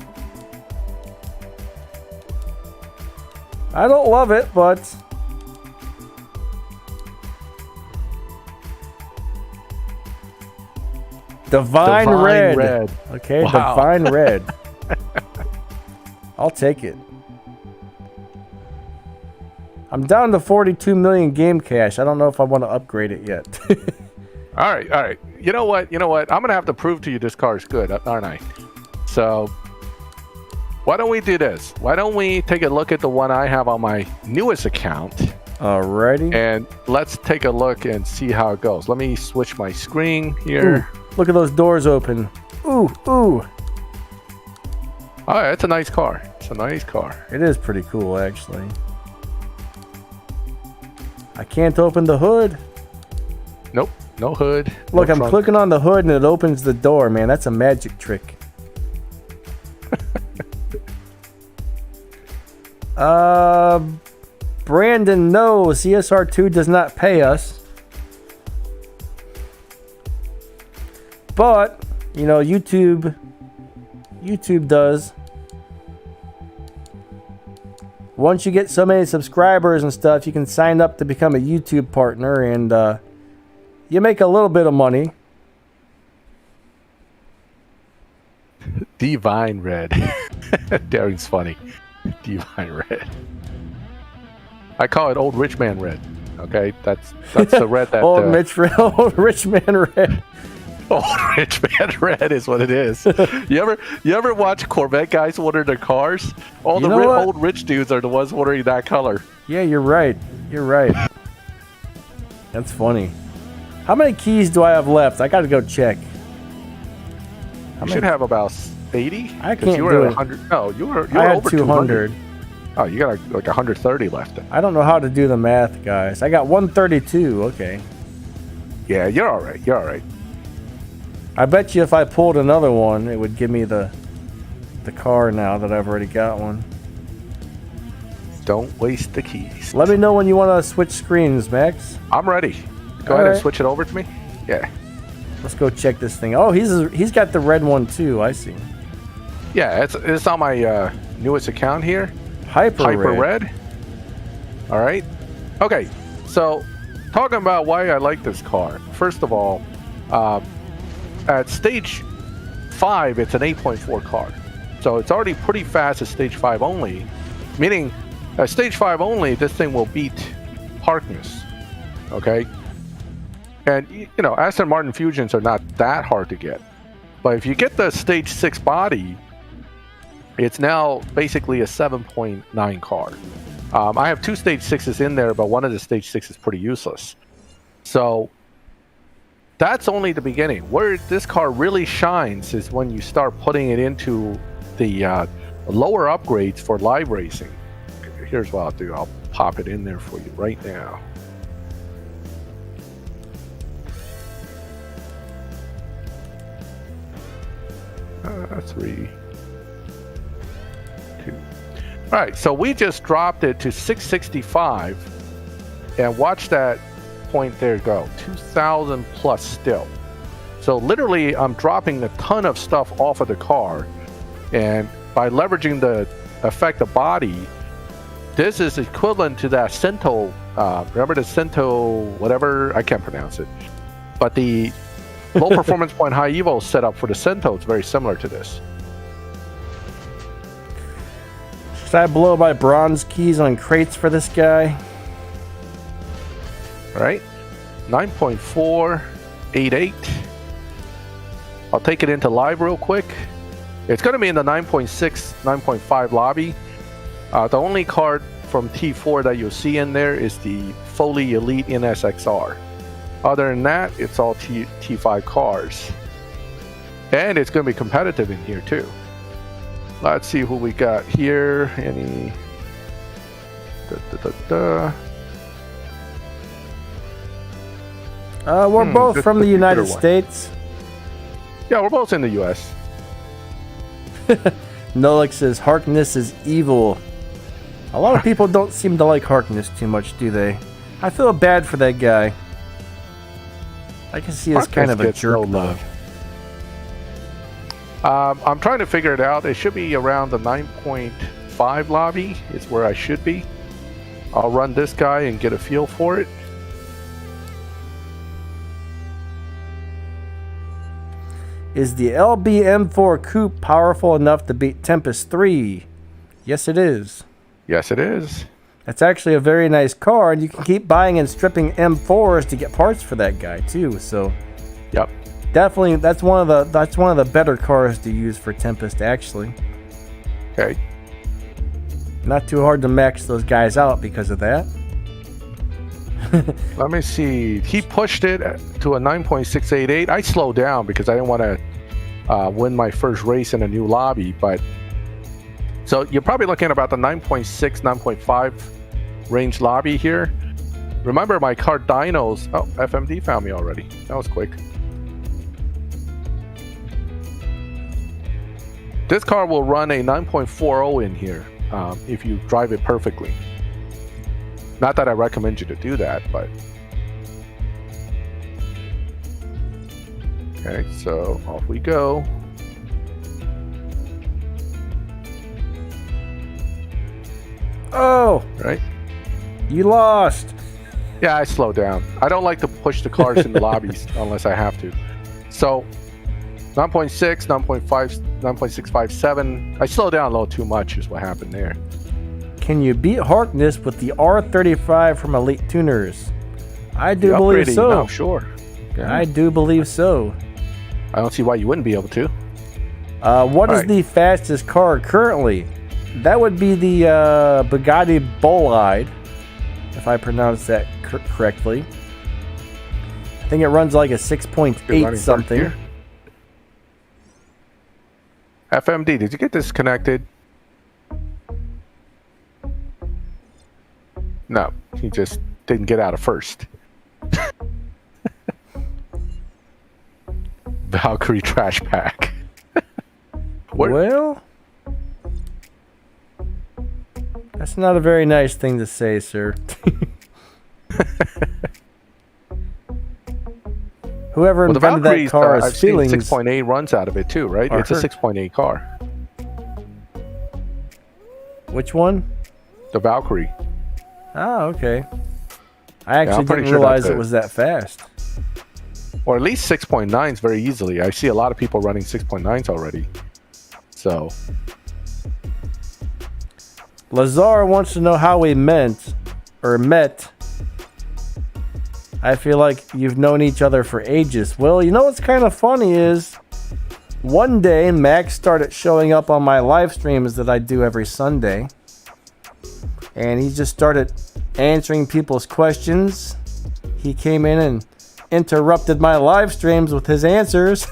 I don't love it, but... Divine red. Okay, wow. Divine red. I'll take it. I'm down to 42 million game cash. I don't know if I want to upgrade it yet. All right. You know what? I'm going to have to prove to you this car is good, aren't I? So, why don't we do this? Why don't we take a look at the one I have on my newest account? Alrighty. And let's take a look and see how it goes. Let me switch my screen here. Ooh, look at those doors open. Ooh. Oh, it's a nice car. It's a nice car. It is pretty cool, actually. I can't open the hood. Nope. No hood. Look, no I'm clicking on the hood and it opens the door, man. That's a magic trick. Brandon, no. CSR2 does not pay us. But, you know, YouTube does. Once you get so many subscribers and stuff, you can sign up to become a YouTube partner and you make a little bit of money. Divine red. Daring's funny. Divine red. I call it old rich man red. Okay, that's the red that old rich man red. Old rich man red is what it is. You ever watch Corvette guys order their cars? All the old rich dudes are the ones ordering that color. Yeah, you're right. You're right. That's funny. How many keys do I have left? I got to go check. You should have about 80. I can't you were do at it. 100. No, you were I had over 200. Oh, you got like 130 left. Then. I don't know how to do the math, guys. I got 132. Okay. Yeah, you're all right. You're all right. I bet you if I pulled another one, it would give me the car now that I've already got one. Don't waste the keys. Let me know when you want to switch screens, Max. I'm ready. Go ahead and switch it over to me. Yeah. Let's go check this thing. Oh, he's got the red one too. I see. Yeah, it's on my newest account here. Hyper red. All right. Okay. So, talking about why I like this car. First of all, at stage 5, it's an 8.4 car. So it's already pretty fast at stage 5 only. Meaning, at stage 5 only, this thing will beat Harkness. Okay. And you know, Aston Martin Fusions are not that hard to get. But if you get the stage 6 body, it's now basically a 7.9 car. I have 2 stage 6s in there, but one of the stage 6 is pretty useless. So that's only the beginning. Where this car really shines is when you start putting it into the lower upgrades for live racing. Here's what I'll do. I'll pop it in there for you right now. Three, two. All right, so we just dropped it to 665, and watch that point there go. 2,000 plus still. So literally, I'm dropping a ton of stuff off of the car, and by leveraging the effect of body, this is equivalent to that Cento. Remember the Cento, whatever, I can't pronounce it, but the low performance point high evo setup for the Cento is very similar to this. Should I blow my bronze keys on crates for this guy? All right, 9.488. I'll take it into live real quick. It's going to be in the 9.6, 9.5 lobby. The only card from T4 that you'll see in there is the Foley Elite NSXR. Other than that, it's all T5 cars. And it's going to be competitive in here too. Let's see who we got here. Any... We're both from the United States. Yeah, we're both in the US. Nolik says Harkness is evil. A lot of people don't seem to like Harkness too much, do they? I feel bad for that guy. I can see as kind of a jerk though. I'm trying to figure it out. It should be around the 9.5 lobby is where I should be. I'll run this guy and get a feel for it. Is the LBM4 Coupe powerful enough to beat Tempest 3? Yes, it is. Yes, it is. That's actually a very nice car, and you can keep buying and stripping M4s to get parts for that guy too. So, yep, definitely that's one of the better cars to use for Tempest actually. Okay. Not too hard to max those guys out because of that. Let me see. He pushed it to a 9.688. I slowed down because I didn't want to win my first race in a new lobby. But so you're probably looking at about the 9.6, 9.5 range lobby here. Remember my car dynos. Oh, FMD found me already. That was quick. This car will run a 9.40 in here if you drive it perfectly. Not that I recommend you to do that, but... Okay, so off we go. Oh! Right? You lost! Yeah, I slowed down. I don't like to push the cars in the lobbies unless I have to. So, 9.6, 9.5, 9.657. I slowed down a little too much is what happened there. Can you beat Harkness with the R35 from Elite Tuners? I do believe so. No, sure. Yeah. I do believe so. I don't see why you wouldn't be able to. What is the fastest car currently? That would be the Bugatti Bolide, if I pronounce that correctly. I think it runs like a 6.8 something. FMD, did you get disconnected? No, he just didn't get out of first. Valkyrie trash pack. Well, that's not a very nice thing to say, sir. Whoever invented that car has feelings. 6.8 runs out of it too, right? It's a 6.8 car. Which one? The Valkyrie. Oh, okay. I actually didn't realize it was that fast. Or at least 6.9s very easily. I see a lot of people running 6.9s already. So. Lazar wants to know how we met. I feel like you've known each other for ages. Well, you know what's kind of funny is one day Max started showing up on my live streams that I do every Sunday. And he just started answering people's questions. He came in and interrupted my live streams with his answers.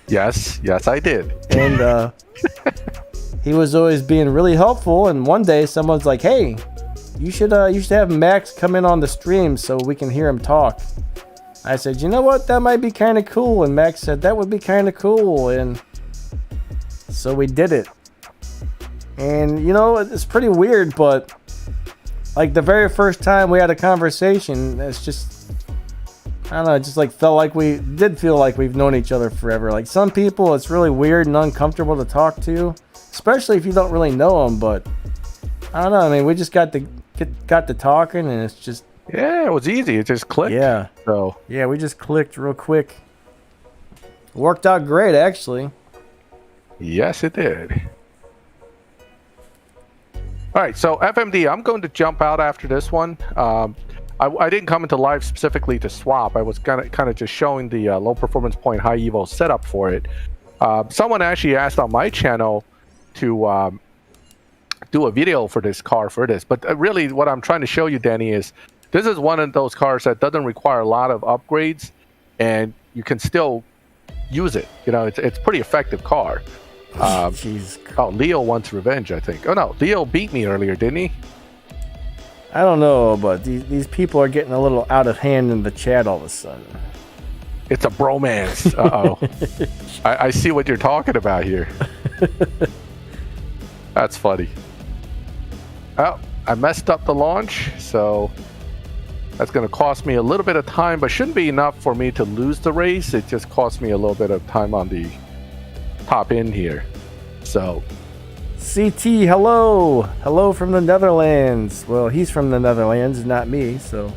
Yes, I did. And he was always being really helpful. And one day someone's like, "Hey, you should have Max come in on the stream so we can hear him talk." I said, "You know what? That might be kind of cool." And Max said, "That would be kind of cool." And so we did it. And you know, it's pretty weird, but like the very first time we had a conversation, it's just, I don't know, it just like feel like we've known each other forever. Like some people, it's really weird and uncomfortable to talk to, especially if you don't really know them. But I don't know. I mean, we just got to talking, and it's just, yeah, it was easy. It just clicked. Yeah. So yeah, we just clicked real quick. Worked out great, actually. Yes, it did. All right, so FMD, I'm going to jump out after this one. I didn't come into live specifically to swap. I was kind of just showing the low performance point high evo setup for it. Someone actually asked on my channel to do a video for this car but really what I'm trying to show you, Danny, is this is one of those cars that doesn't require a lot of upgrades, and you can still use it. You know, it's a pretty effective car. Jeez. Oh, Leo wants revenge, I think. Oh no, Leo beat me earlier, didn't he? I don't know, but these people are getting a little out of hand in the chat all of a sudden. It's a bromance. Uh-oh. I see what you're talking about here. That's funny. Oh, I messed up the launch, so that's going to cost me a little bit of time, but shouldn't be enough for me to lose the race. It just cost me a little bit of time on the top end here. So CT, hello from the Netherlands. Well, he's from the Netherlands, not me, so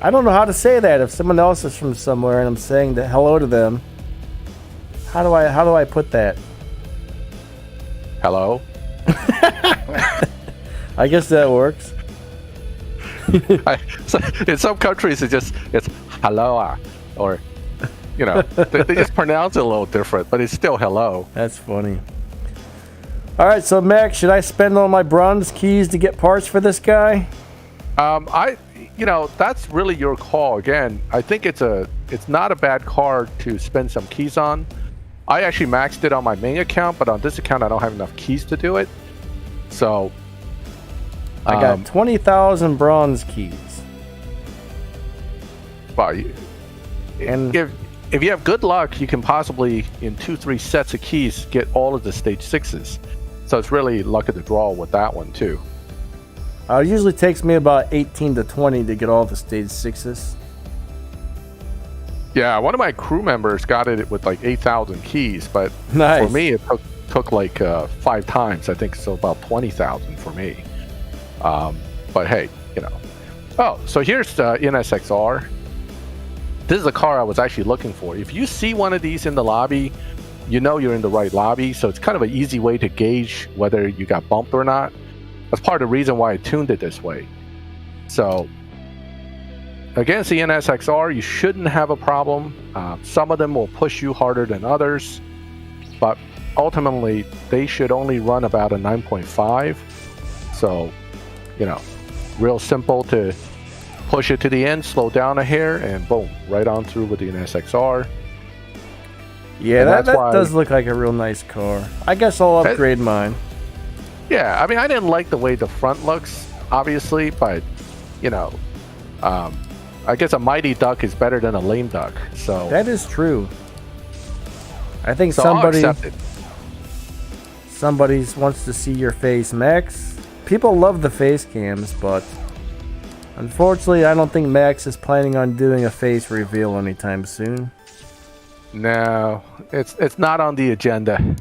I don't know how to say that. If someone else is from somewhere and I'm saying that hello to them, how do I put that? Hello. I guess that works. So in some countries it's hello, or you know, they just pronounce it a little different, but it's still hello. That's funny. All right, so Max, should I spend all my bronze keys to get parts for this guy? That's really your call. Again, I think it's not a bad car to spend some keys on. I actually maxed it on my main account, but on this account I don't have enough keys to do it. So I got 20,000 bronze keys. Wow. And if you have good luck, you can possibly, in 2-3 sets of keys, get all of the stage 6s. So it's really luck of the draw with that one too. It usually takes me about 18 to 20 to get all the stage 6s. Yeah, one of my crew members got it with like 8,000 keys, but nice. For me it took like 5 times. I think so, about 20,000 for me. But hey, you know. Oh, so here's the NSXR. this is a car I was actually looking for. If you see one of these in the lobby, you know you're in the right lobby. So it's kind of an easy way to gauge whether you got bumped or not. That's part of the reason why I tuned it this way. So against the NSXR, you shouldn't have a problem. Some of them will push you harder than others, but ultimately they should only run about a 9.5. So, you know, real simple to push it to the end, slow down a hair, and boom, right on through with the NSXR. Yeah, that does look like a real nice car. I guess I'll upgrade mine. Yeah, I mean, I didn't like the way the front looks, obviously, but, you know, I guess a mighty duck is better than a lame duck. So that is true. I think so somebody wants to see your face, Max. People love the face cams, but unfortunately, I don't think Max is planning on doing a face reveal anytime soon. No, it's not on the agenda.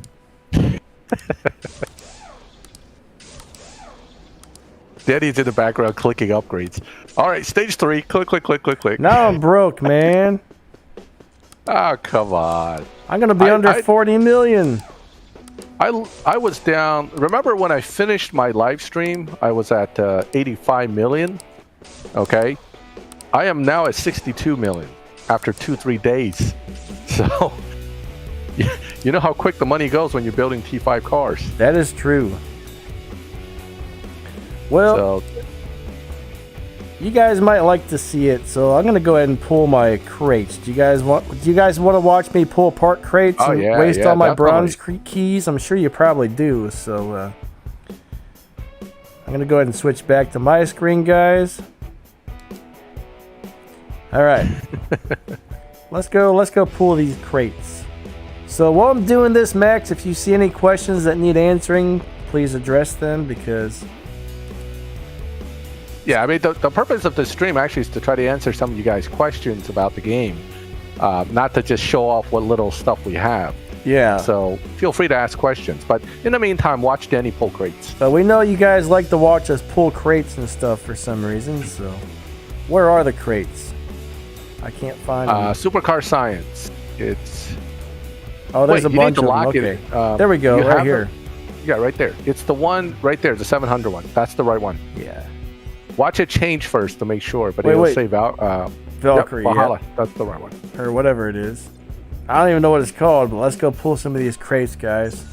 Daddy's in the background clicking upgrades. All right, stage 3. Click, click, click, click, click. Now I'm broke, man. Oh, come on. I'm going to be under 40 million. I was down. Remember when I finished my live stream, I was at 85 million. Okay. I am now at 62 million after 2-3 days. So, you know how quick the money goes when you're building T5 cars. That is true. Well, you guys might like to see it, so I'm gonna go ahead and pull my crates. Do you guys want to watch me pull apart crates and waste all my bronze keys? I'm sure you probably do. So I'm gonna go ahead and switch back to my screen, guys. All right, let's go pull these crates. So while I'm doing this, Max, if you see any questions that need answering, please address them, because yeah, I mean, the purpose of the stream actually is to try to answer some of you guys' questions about the game, not to just show off what little stuff we have. Yeah. So feel free to ask questions. But in the meantime, watch Danny pull crates. So we know you guys like to watch us pull crates and stuff for some reason. So where are the crates? I can't find them. Supercar Science. It's... Oh, there's a bunch of them. Okay. There we go, right here. Yeah, right there. It's the one right there, the 700 one. That's the right one. Yeah. Watch it change first to make sure, but it'll say Valkyrie. Yep, Valhalla. Yeah. That's the right one. Or whatever it is. I don't even know what it's called, but let's go pull some of these crates, guys.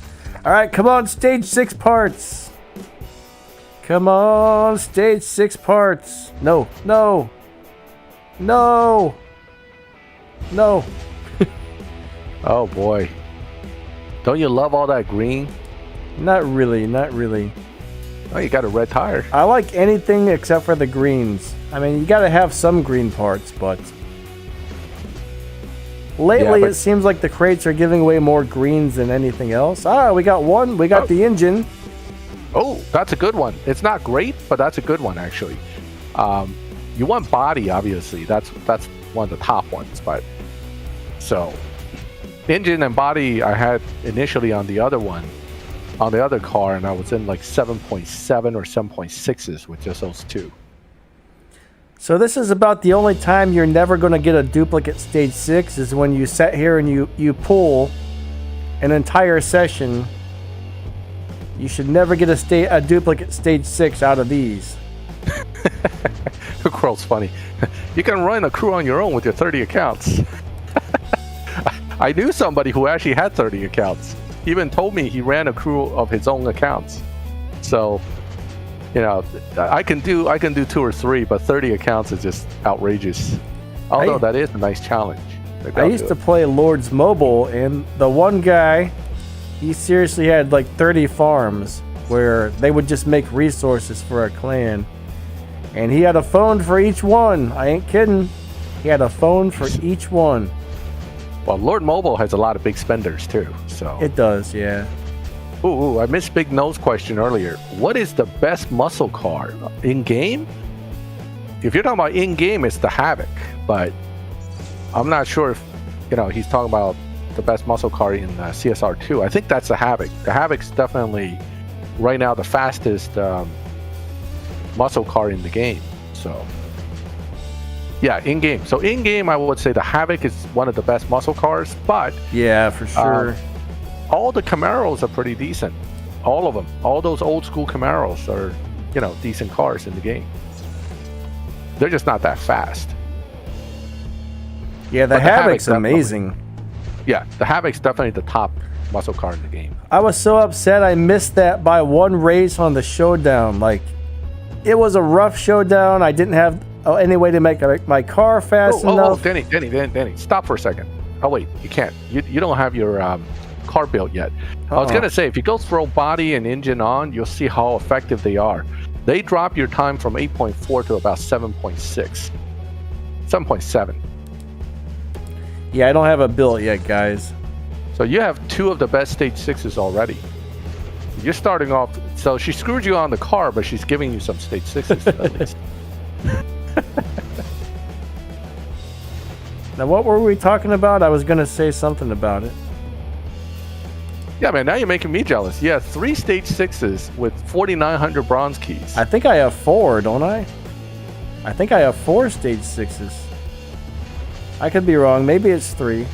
All right, come on, stage 6 parts. Come on, stage 6 parts. No, no, no, no. Oh boy. Don't you love all that green? Not really, not really. Oh, you got a red tire. I like anything except for the greens. I mean, you gotta have some green parts, but lately it seems like the crates are giving away more greens than anything else. Ah, we got one. We got the engine. Oh, that's a good one. It's not great, but that's a good one, actually. You want body, obviously. That's one of the top ones, but so engine and body I had initially on the other one. On the other car, and I was in like 7.7 or 7.6s with just those two. So this is about the only time you're never going to get a duplicate stage 6 is when you sit here and you pull an entire session. You should never get a duplicate stage 6 out of these. The crow's funny. You can run a crew on your own with your 30 accounts. I knew somebody who actually had 30 accounts. He even told me he ran a crew of his own accounts. So, you know, I can do 2 or 3, but 30 accounts is just outrageous. Although that is a nice challenge. I used to play Lords Mobile, and the one guy, he seriously had like 30 farms where they would just make resources for a clan. And he had a phone for each one. I ain't kidding. He had a phone for each one. Well, Lord Mobile has a lot of big spenders too, so... It does, yeah. Ooh, I missed Big No's question earlier. What is the best muscle car? In-game? If you're talking about in-game, it's the Havoc, but I'm not sure if, you know, he's talking about the best muscle car in CSR2. I think that's the Havoc. The Havoc's definitely, right now, the fastest muscle car in the game, so... Yeah, in game. So in game, I would say the Havoc is one of the best muscle cars, but Yeah, for sure. all the Camaros are pretty decent. All of them. All those old school Camaros are, decent cars in the game. They're just not that fast. Yeah, the Havoc's amazing. Yeah, the Havoc's definitely the top muscle car in the game. I was so upset I missed that by one race on the Showdown. Like, it was a rough Showdown. I didn't have any way to make my car fast enough. Oh, Denny, stop for a second. Oh, wait, you can't. You don't have your car built yet. I was going to say, if you go throw body and engine on, you'll see how effective they are. They drop your time from 8.4 to about 7.6. 7.7. Yeah, I don't have a built yet, guys. So you have 2 of the best stage 6s already. You're starting off. So she screwed you on the car, but she's giving you some stage 6s at least. Now, what were we talking about? I was going to say something about it. Yeah, man, now you're making me jealous. Yeah, 3 stage 6s with 4,900 bronze keys. I think I have 4, don't I? I think I have 4 stage 6s. I could be wrong. Maybe it's 3.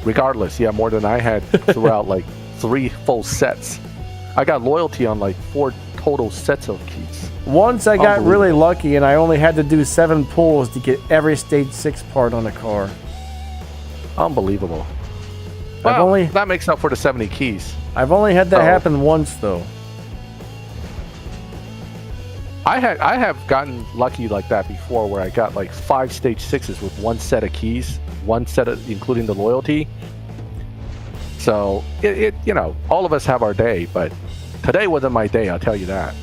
Regardless, yeah, more than I had throughout like 3 full sets. I got loyalty on like 4 total sets of keys. Once I got really lucky and I only had to do 7 pulls to get every stage 6 part on a car. Unbelievable. Well, that makes up for the 70 keys. I've only had that happen once though. I have gotten lucky like that before, where I got like 5 stage 6s with 1 set of keys, 1 set of, including the loyalty. So it all of us have our day, but today wasn't my day, I'll tell you that.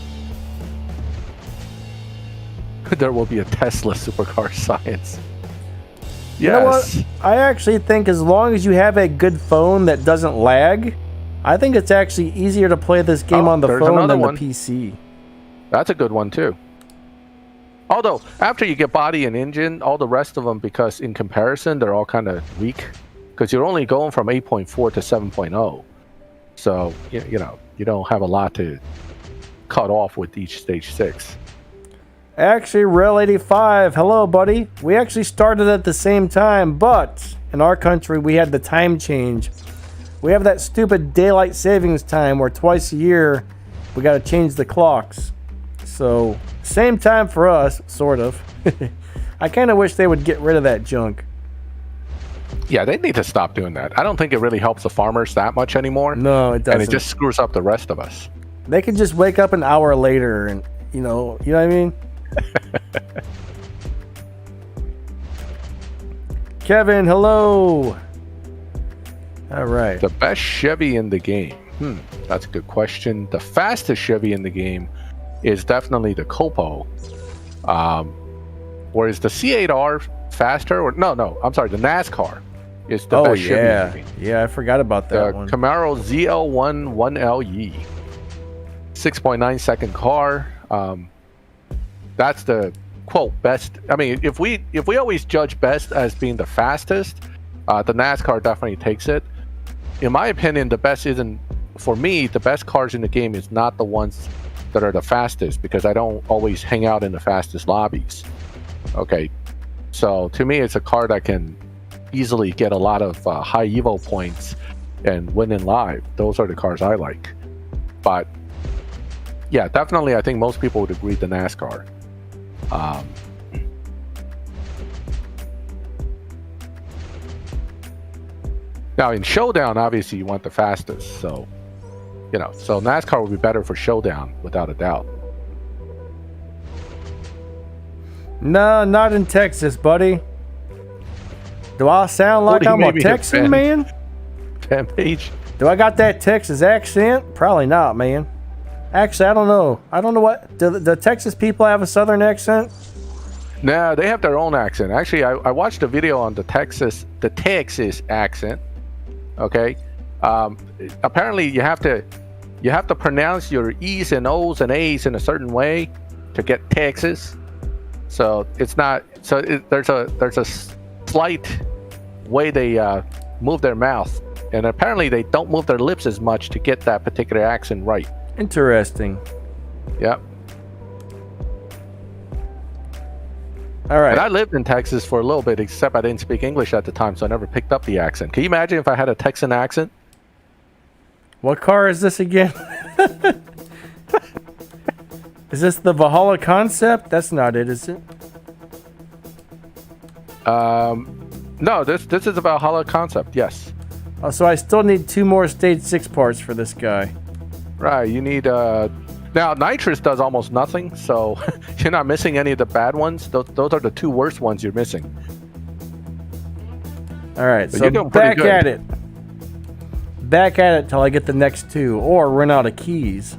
There will be a Tesla supercar science. Yes. You know what? I actually think as long as you have a good phone that doesn't lag, I think it's actually easier to play this game on the phone than the PC. That's a good one too. Although, after you get body and engine, all the rest of them, because in comparison, they're all kind of weak. Because you're only going from 8.4 to 7.0. So, you don't have a lot to cut off with each stage 6. Actually, Rel85, hello, buddy. We actually started at the same time, but in our country, we had the time change. We have that stupid daylight savings time where twice a year, we got to change the clocks. So, same time for us, sort of. I kind of wish they would get rid of that junk. Yeah, they need to stop doing that. I don't think it really helps the farmers that much anymore. No, it doesn't. And it just screws up the rest of us. They could just wake up an hour later and, you know what I mean? Kevin, hello. All right. The best Chevy in the game. That's a good question. The fastest Chevy in the game is definitely the Copa. Whereas the C8R faster, or no, I'm sorry, the NASCAR is the best Chevy in the game. Yeah, I forgot about that one. Camaro ZL1 1LE. 6.9 second car. That's the quote best. I mean, if we always judge best as being the fastest, the NASCAR definitely takes it. In my opinion, the best isn't, for me, the best cars in the game is not the ones that are the fastest, because I don't always hang out in the fastest lobbies. Okay, so to me, it's a car that can easily get a lot of high Evo points and win in live. Those are the cars I like. But yeah, definitely, I think most people would agree the NASCAR. Now in Showdown, obviously you want the fastest, so so NASCAR would be better for Showdown without a doubt. No, not in Texas, buddy. Do I sound like I'm a Texan, man? Fan page. Do I got that Texas accent? Probably not, man. Actually, I don't know. I don't know what. Do the Texas people have a southern accent? No, they have their own accent. Actually, I watched a video on the Texas accent. Okay, apparently you have to pronounce your E's and O's and A's in a certain way to get Texas. So it's not. So there's a slight way they move their mouth, and apparently they don't move their lips as much to get that particular accent right. Interesting. Yep. All right. And I lived in Texas for a little bit, except I didn't speak English at the time, so I never picked up the accent. Can you imagine if I had a Texan accent? What car is this again? Is this the Valhalla Concept? That's not it, is it? No, this is a Valhalla Concept, yes. Oh, so I still need 2 more Stage 6 parts for this guy. Right, you need... Now, nitrous does almost nothing, so you're not missing any of the bad ones. Those are the 2 worst ones you're missing. All right, But so you're doing pretty back good. at it. Back at it till I get the next 2, or run out of keys.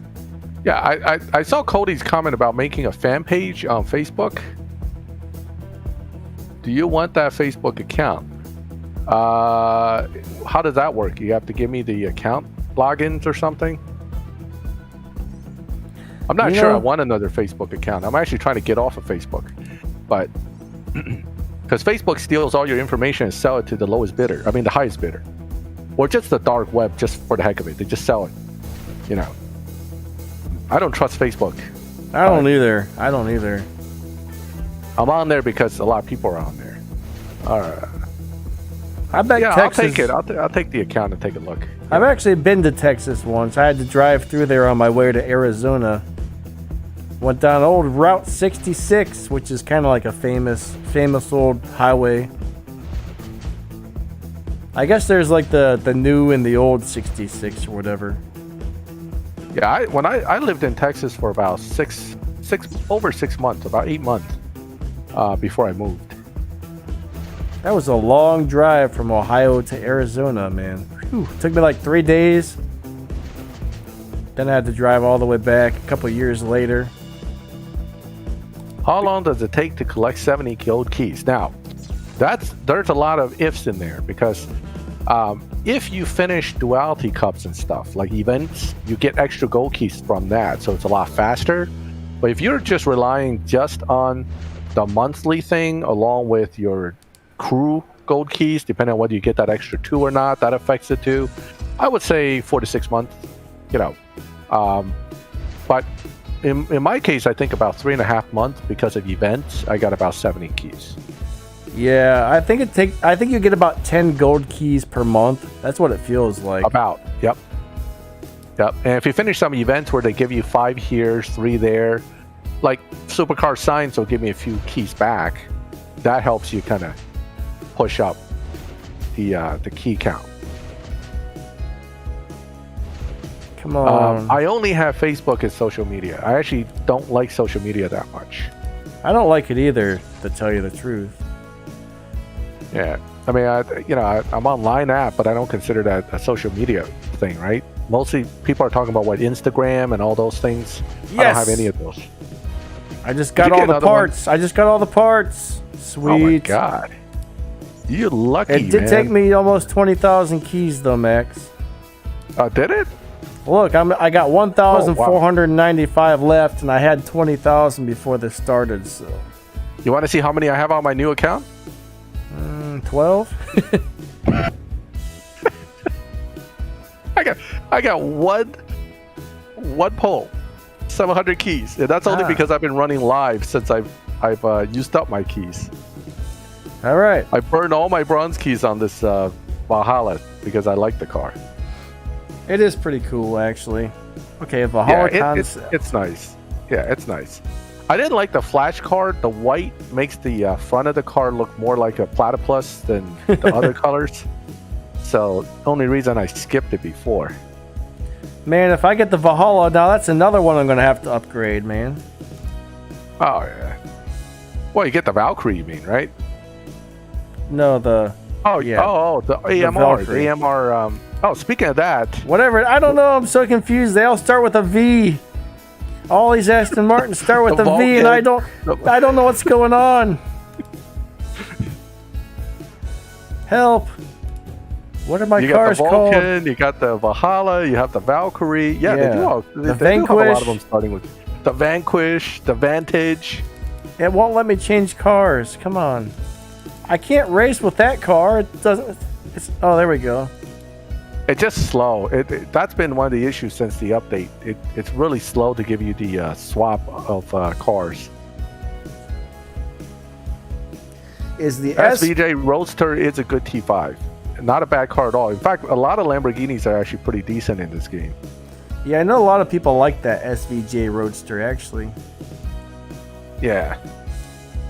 Yeah, I saw Cody's comment about making a fan page on Facebook. Do you want that Facebook account? How does that work? You have to give me the account logins or something? I'm not sure I want another Facebook account. I'm actually trying to get off of Facebook. But because Facebook steals all your information and sell it to the lowest bidder. I mean, the highest bidder. Or just the dark web, just for the heck of it. They just sell it. You know. I don't trust Facebook. I don't either. I don't either. I'm on there because a lot of people are on there. All right. I bet Yeah, Texas... I'll take it. I'll take the account and take a look. I've actually been to Texas once. I had to drive through there on my way to Arizona. Went down old Route 66, which is kind of like a famous old highway. I guess there's like the new and the old 66 or whatever. Yeah, when I lived in Texas for about over 6 months, about 8 months before I moved. That was a long drive from Ohio to Arizona, man. Whew, took me like 3 days. Then I had to drive all the way back a couple years later. How long does it take to collect 70 gold keys? Now, there's a lot of ifs in there because if you finish duality cups and stuff like events, you get extra gold keys from that, so it's a lot faster. But if you're just relying just on the monthly thing along with your crew gold keys, depending on whether you get that extra 2 or not, that affects it too. I would say 4 to 6 months, you know. But in my case, I think about 3.5 months because of events. I got about 70 keys. Yeah, I think you get about 10 gold keys per month. That's what it feels like. About, yep. And if you finish some events where they give you 5 here, 3 there, like Supercar Science will give me a few keys back. That helps you kind of push up the key count. Come on. I only have Facebook as social media. I actually don't like social media that much. I don't like it either, to tell you the truth. Yeah, I mean, I'm online app, but I don't consider that a social media thing, right? Mostly people are talking about Instagram and all those things. Yes. I don't have any of those. I just got all the parts. I just got all the parts. Sweet. Oh my god, you're lucky. It did take me almost 20,000 keys though, Max. Did it? Look, I got 1,495 left, and I had 20,000 before this started. So. You want to see how many I have on my new account? 12. I got one poll, 700 keys, and that's only because I've been running live since I've used up my keys. All right. I burned all my bronze keys on this Valhalla because I like the car. It is pretty cool, actually. Okay, Valhalla Concept. It's nice. Yeah, it's nice. I didn't like the flash car. The white makes the front of the car look more like a platypus than the other colors. So, only reason I skipped it before. Man, if I get the Valhalla, now that's another one I'm going to have to upgrade, man. Oh, yeah. Well, you get the Valkyrie, you mean, right? No, the... Oh, yeah. Oh, the AMR. The AMR... Oh, speaking of that... Whatever. I don't know. I'm so confused. They all start with a V. All these Aston Martins start with a V, and I don't know what's going on. Help. What are my cars called? You got the Vulcan, you got the Valhalla, you have the Valkyrie. Yeah. They do all... The Vanquish. Vanquish. Do have a lot of them starting with... The Vanquish, the Vantage. It won't let me change cars. Come on. I can't race with that car. It doesn't... oh, there we go. It's just slow. That's been one of the issues since the update. It's really slow to give you the swap of cars. is the SVJ Roadster is a good T5. Not a bad car at all. In fact, a lot of Lamborghinis are actually pretty decent in this game. Yeah, I know a lot of people like that SVJ Roadster actually. Yeah.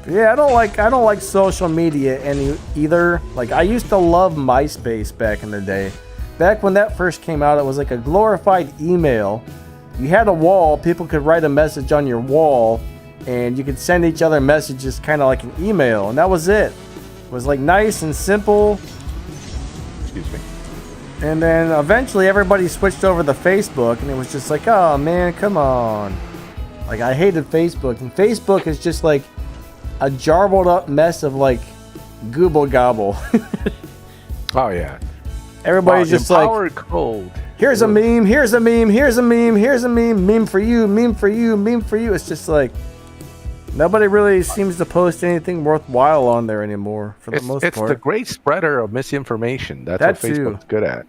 Yeah, I don't like social media either. Like, I used to love MySpace back in the day. Back when that first came out, it was like a glorified email. You had a wall, people could write a message on your wall, and you could send each other messages kind of like an email, and that was it. It was like nice and simple. Excuse me. And then eventually everybody switched over to Facebook, and it was just like, oh man, come on. Like, I hated Facebook, and Facebook is just like a jarbled up mess of like gooble gobble. Oh yeah. Everybody's just like, cold. Here's a meme, here's a meme, here's a meme, here's a meme, meme for you, meme for you, meme for you. It's just like nobody really seems to post anything worthwhile on there anymore for the most part. It's the great spreader of misinformation. That's what Facebook's good at.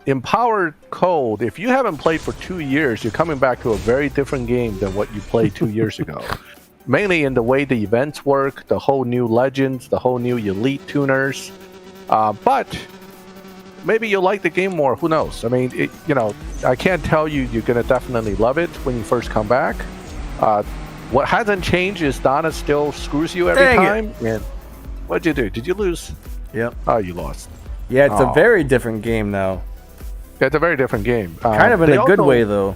Empowered Cold, if you haven't played for 2 years, you're coming back to a very different game than what you played 2 years ago. Mainly in the way the events work, the whole new legends, the whole new elite tuners. But maybe you'll like the game more. Who knows? I mean, I can't tell you you're going to definitely love it when you first come back. What hasn't changed is Donna still screws you every time. And what'd you do? Did you lose? Yep. Oh, you lost. Yeah, it's a very different game now. It's a very different game. Kind of in a good way, though.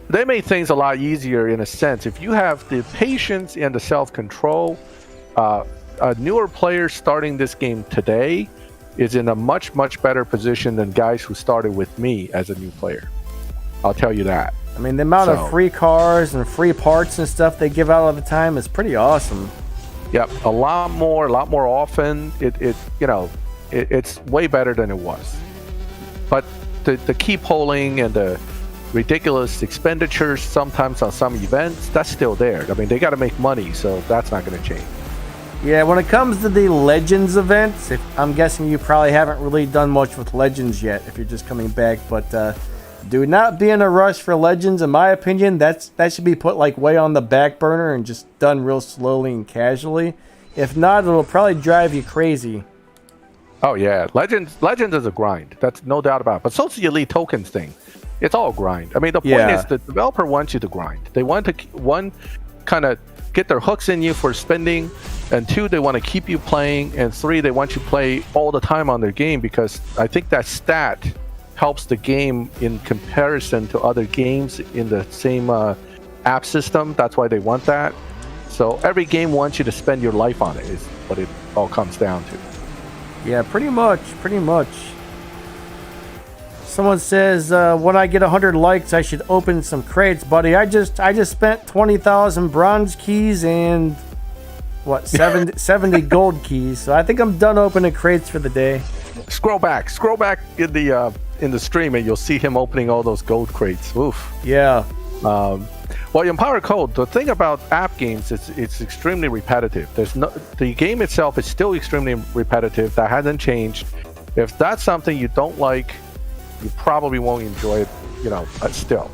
They made things a lot easier in a sense. If you have the patience and the self-control, a newer player starting this game today is in a much, much better position than guys who started with me as a new player. I'll tell you that. I mean, the amount of free cars and free parts and stuff they give out all the time is pretty awesome. Yep, a lot more often. It's way better than it was. But the keep polling and the ridiculous expenditures sometimes on some events, that's still there. I mean, they got to make money, so that's not going to change. Yeah, when it comes to the Legends events, I'm guessing you probably haven't really done much with Legends yet if you're just coming back, but do not be in a rush for Legends. In my opinion, that should be put like way on the back burner and just done real slowly and casually. If not, it'll probably drive you crazy. Oh yeah, Legends is a grind. That's no doubt about it. But so's the Elite Tokens thing. It's all grind. I mean, the point is the developer wants you to grind. They want to, one, kind of get their hooks in you for spending, and two, they want to keep you playing, and three, they want you to play all the time on their game, because I think that stat helps the game in comparison to other games in the same app system. That's why they want that. So every game wants you to spend your life on it, is what it all comes down to. Yeah, pretty much. Someone says, when I get 100 likes, I should open some crates, buddy. I just spent 20,000 bronze keys and, 70 gold keys. So I think I'm done opening crates for the day. Scroll back in the stream, and you'll see him opening all those gold crates. Oof. Yeah. Well, Empower Code, the thing about app games is it's extremely repetitive. The game itself is still extremely repetitive. That hasn't changed. If that's something you don't like, you probably won't enjoy it, still.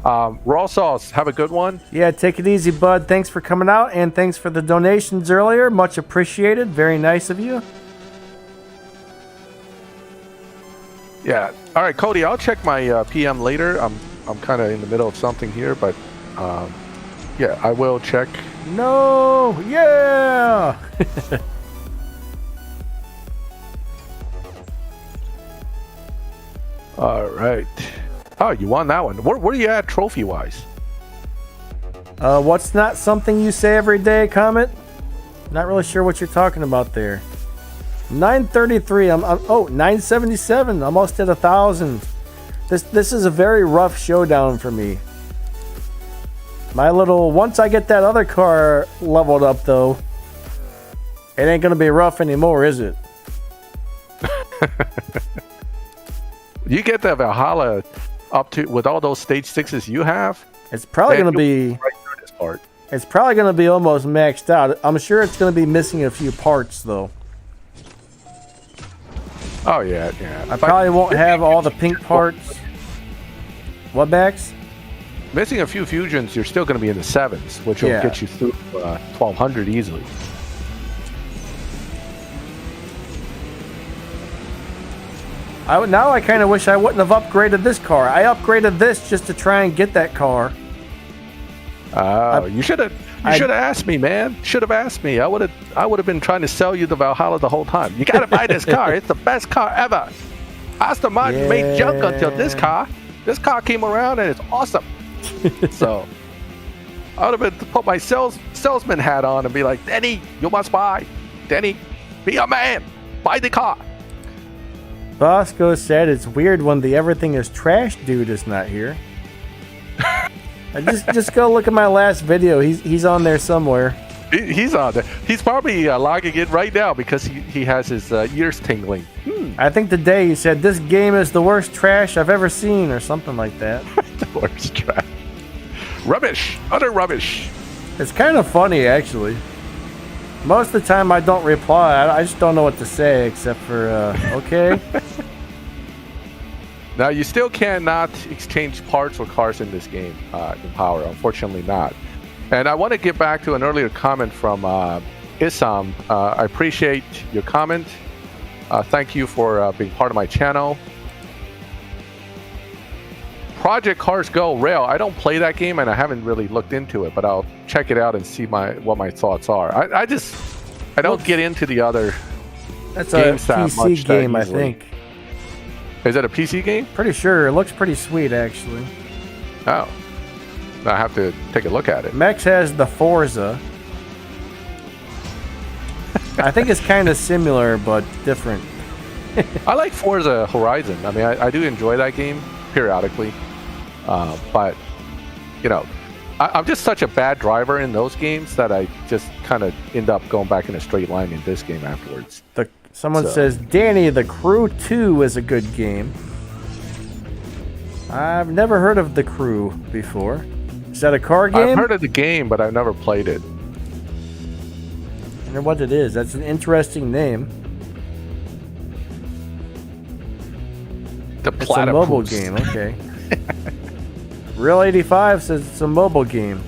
Raw Sauce, have a good one. Yeah, take it easy, bud. Thanks for coming out, and thanks for the donations earlier. Much appreciated. Very nice of you. Yeah. All right, Cody, I'll check my PM later. I'm kind of in the middle of something here, but yeah, I will check. No, yeah. All right. Oh, you won that one. Where are you at trophy-wise? What's not something you say every day, Comet? Not really sure what you're talking about there. 933. I'm 977. Almost at 1,000. This is a very rough showdown for me. Once I get that other car leveled up, though, it ain't gonna be rough anymore, is it? You get that Valhalla up to with all those stage 6s you have. It's probably gonna be right through this part. It's probably gonna be almost maxed out. I'm sure it's gonna be missing a few parts, though. Oh yeah. I probably won't have all the pink parts. What, Max? missing a few fusions, you're still going to be in the 7s, which will get you through 1200 easily. Now I kind of wish I wouldn't have upgraded this car. I upgraded this just to try and get that car. You should have asked me, man. Should have asked me. I would have been trying to sell you the Valhalla the whole time. You got to buy this car. It's the best car ever. Aston Martin made junk until this car. This car came around and it's awesome. So I would have been put my salesman hat on and be like, Denny, you must buy. Denny, be a man. Buy the car. Bosco said it's weird when the everything is trash dude is not here. Just go look at my last video. He's on there somewhere. He's on there. He's probably logging in right now because he has his ears tingling. I think today he said this game is the worst trash I've ever seen or something like that. The worst trash. Rubbish. Utter rubbish. It's kind of funny, actually. Most of the time I don't reply. I just don't know what to say except for, okay. Now, you still cannot exchange parts or cars in this game, in Power. Unfortunately not. And I want to get back to an earlier comment from Isam. I appreciate your comment. Thank you for being part of my channel. Project Cars Go Rail. I don't play that game and I haven't really looked into it, but I'll check it out and see what my thoughts are. I don't get into the other games that much. That's a PC game, I think. Is it a PC game? Pretty sure. It looks pretty sweet, actually. Oh. I have to take a look at it. Max has the Forza. I think it's kind of similar, but different. I like Forza Horizon. I mean, I do enjoy that game periodically. But, you know, I'm just such a bad driver in those games that I just kind of end up going back in a straight line in this game afterwards. Someone says, Danny, The Crew 2 is a good game. I've never heard of The Crew before. Is that a car game? I've heard of the game, but I've never played it. I wonder what it is. That's an interesting name. It's a mobile game, okay. Real 85 says it's a mobile game.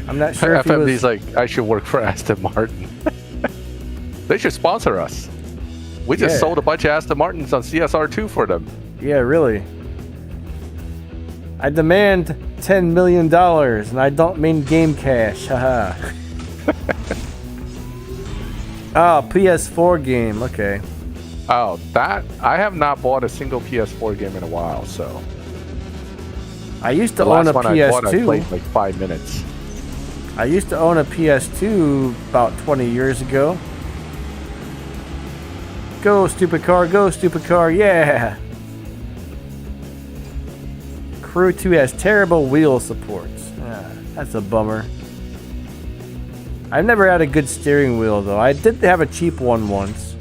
I'm not sure if FMD's like, I should work for Aston Martin. They should sponsor us. We just sold a bunch of Aston Martins on CSR2 for them. Yeah, really. I demand $10 million, and I don't mean game cash. Haha. Oh, PS4 game. Okay. Oh, that I have not bought a single PS4 game in a while. So I used to own a PS2. I played like 5 minutes. I used to own a PS2 about 20 years ago. Go, stupid car. Go, stupid car. Yeah. Crew 2 has terrible wheel supports. That's a bummer. I've never had a good steering wheel, though. I did have a cheap one once.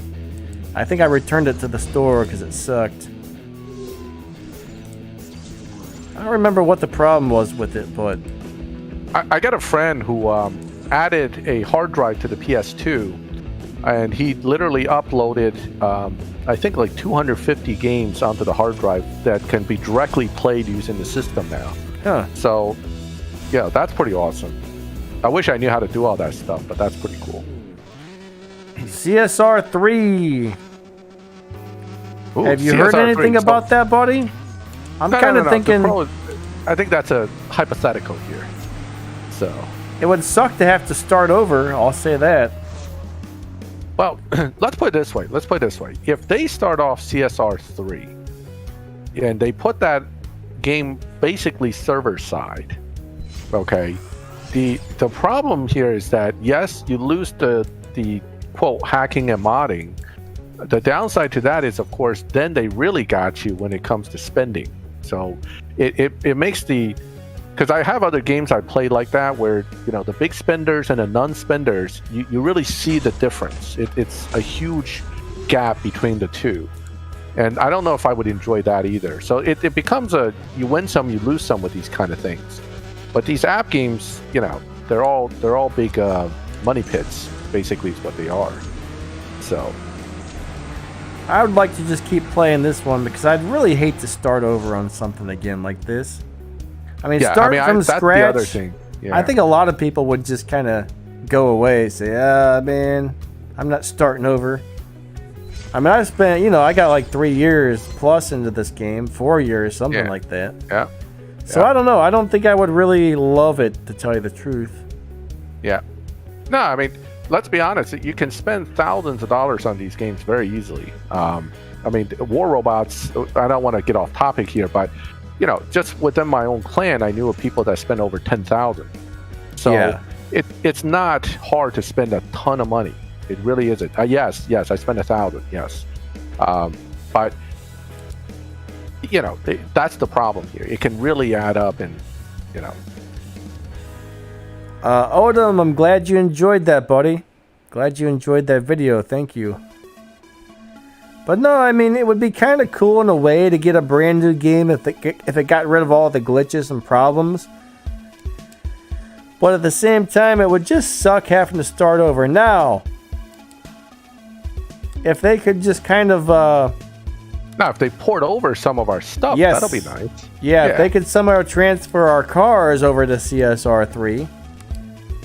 I think I returned it to the store because it sucked. I don't remember what the problem was with it, but... I got a friend who added a hard drive to the PS2, and he literally uploaded, I think, like 250 games onto the hard drive that can be directly played using the system now. Huh. So, yeah, that's pretty awesome. I wish I knew how to do all that stuff, but that's pretty cool. CSR2. Ooh, Have you heard anything about that, buddy? I'm kind of thinking... I think that's a hypothetical here. So it would suck to have to start over, I'll say that. Well, let's put it this way. If they start off CSR3 and they put that game basically server side, okay, the problem here is that, yes, you lose the quote hacking and modding. The downside to that is, of course, then they really got you when it comes to spending. So it makes because I have other games I played like that where, you know, the big spenders and the non-spenders, you really see the difference. It's a huge gap between the two. And I don't know if I would enjoy that either. So it becomes you win some, you lose some with these kind of things. But these app games, you know, they're all big money pits, basically is what they are. So I would like to just keep playing this one because I'd really hate to start over on something again like this. I mean, starting from that's scratch. the other thing. Yeah. I think a lot of people would just kind of go away, say, man, I'm not starting over. I mean, I spent, I got like 3 years plus into this game, 4 years, something like that. Yeah. So I don't know. I don't think I would really love it, to tell you the truth. Yeah. No, I mean, let's be honest. You can spend thousands of dollars on these games very easily. I mean, War Robots, I don't want to get off topic here, but, just within my own clan, I knew of people that spent over 10,000. So it's not hard to spend a ton of money. It really isn't. Yes, I spent 1,000. Yes, but that's the problem here. It can really add up, and Odom, I'm glad you enjoyed that, buddy. Glad you enjoyed that video. Thank you. But no, I mean, it would be kind of cool in a way to get a brand new game if it got rid of all the glitches and problems. But at the same time, it would just suck having to start over. Now, if they could just kind of... now, if they port over some of our stuff, that'll be nice. Yeah, if they could somehow transfer our cars over to CSR3.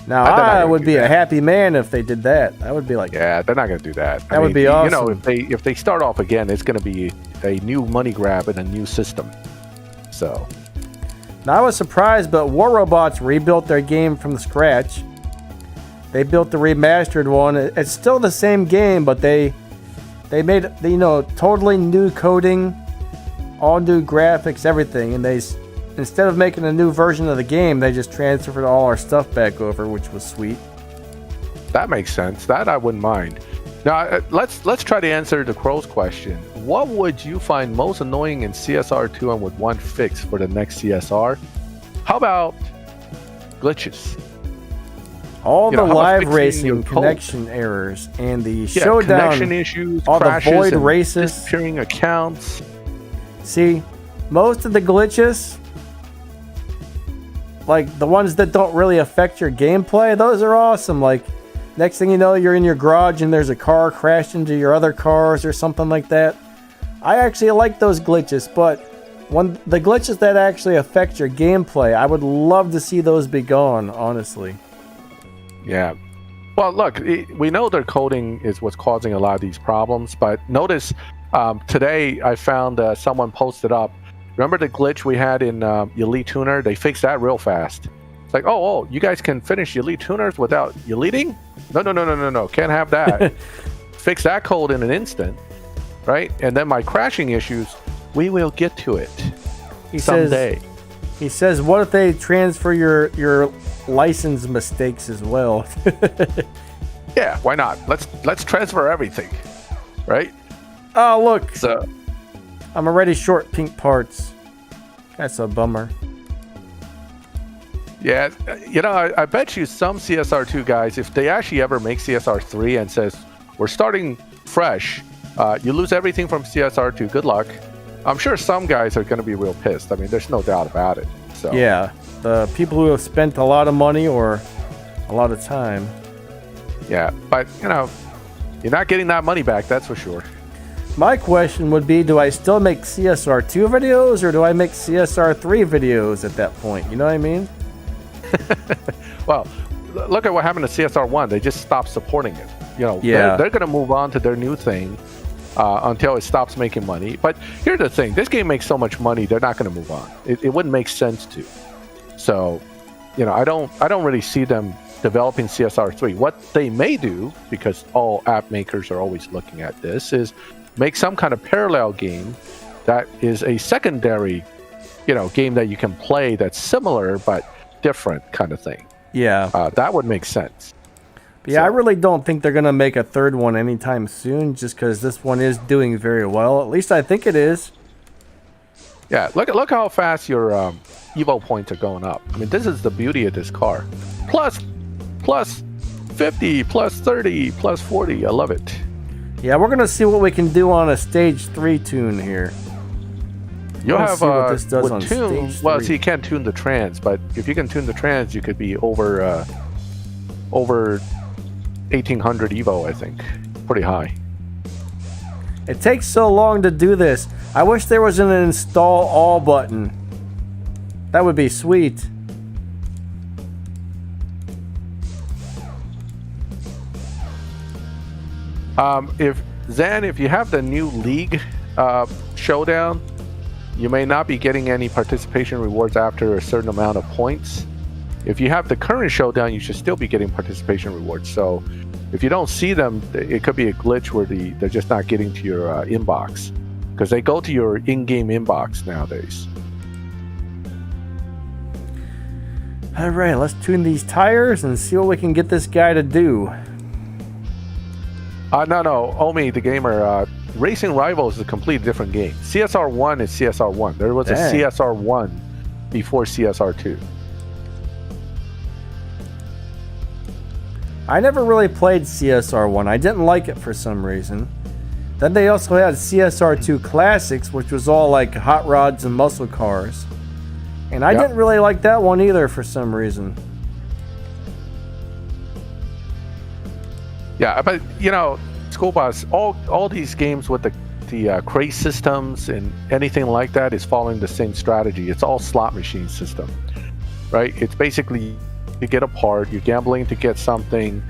Now, I would be a happy man if they did that. I would be like... Yeah, they're not going to do that. That would be awesome. If they start off again, it's going to be a new money grab and a new system. So... Now, I was surprised, but War Robots rebuilt their game from scratch. They built the remastered one. It's still the same game, but they made, totally new coding, all new graphics, everything. And instead of making a new version of the game, they just transferred all our stuff back over, which was sweet. That makes sense. That I wouldn't mind. Now, let's try to answer the Crow's question. What would you find most annoying in CSR2 and would want fixed for the next CSR? How about glitches? All the live racing connection errors and the Showdown connection issues, all crashes, the void and races, disappearing accounts. See, most of the glitches, like the ones that don't really affect your gameplay, those are awesome. Like, next thing you know, you're in your garage and there's a car crashed into your other cars or something like that. I actually like those glitches, but when the glitches that actually affect your gameplay, I would love to see those be gone, honestly. Yeah. Well, look, we know their coding is what's causing a lot of these problems, but notice today I found someone posted up. Remember the glitch we had in Elite Tuner? They fixed that real fast. It's like, oh, you guys can finish Elite Tuners without Eliting? No. Can't have that. Fix that code in an instant, right? And then my crashing issues, we will get to it someday. He says, what if they transfer your license mistakes as well? Yeah, why not? Let's transfer everything, right? Oh, look. So I'm already short pink parts. That's a bummer. Yeah, I bet you some CSR2 guys, if they actually ever make CSR3 and says, we're starting fresh, you lose everything from CSR2, good luck. I'm sure some guys are going to be real pissed. I mean, there's no doubt about it. So yeah, the people who have spent a lot of money or a lot of time. Yeah, but, you're not getting that money back, that's for sure. My question would be, do I still make CSR2 videos or do I make CSR3 videos at that point? You know what I mean? Well, look at what happened to CSR1. They just stopped supporting it. Yeah. They're going to move on to their new thing until it stops making money. But here's the thing: this game makes so much money, they're not going to move on. It wouldn't make sense to. So, I don't really see them developing CSR3. What they may do, because all app makers are always looking at this, is make some kind of parallel game that is a secondary, game that you can play that's similar but different kind of thing. Yeah. That would make sense. Yeah, I really don't think they're going to make a third one anytime soon, just because this one is doing very well. At least I think it is. Yeah, look how fast your Evo points are going up. I mean, this is the beauty of this car. Plus 50, plus 30, plus 40. I love it. Yeah, we're going to see what we can do on a Stage 3 tune here. You'll have what this does on tune. Stage Well, 3. see, you can't tune the trans, but if you can tune the trans, you could be over 1800 Evo, I think. Pretty high. It takes so long to do this. I wish there was an install all button. That would be sweet. If you have the new league Showdown, you may not be getting any participation rewards after a certain amount of points. If you have the current Showdown, you should still be getting participation rewards. So if you don't see them, it could be a glitch where they're just not getting to your inbox, because they go to your in-game inbox nowadays. All right, let's tune these tires and see what we can get this guy to do. No, Omi, the gamer. Racing Rivals is a completely different game. CSR1 is CSR1. There was a CSR1 before CSR2. I never really played CSR1. I didn't like it for some reason. Then they also had CSR2 Classics, which was all like hot rods and muscle cars. And I didn't really like that one either for some reason. Yeah, but you know, School Boss, all these games with the crate systems and anything like that is following the same strategy. It's all slot machine system, right? It's basically you get a part, you're gambling to get something,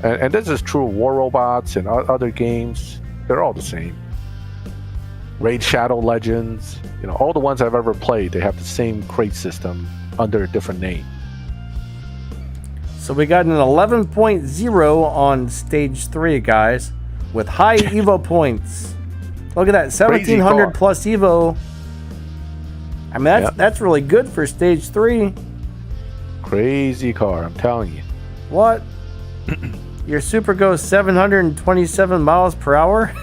and this is true of War Robots and other games. They're all the same. Raid Shadow Legends, you know, all the ones I've ever played, they have the same crate system under a different name. So we got an 11.0 on stage 3, guys, with high Evo points. Look at that, 1700 plus Evo. I mean, that's really good for stage 3. Crazy car, I'm telling you. What? Your Super goes 727 miles per hour?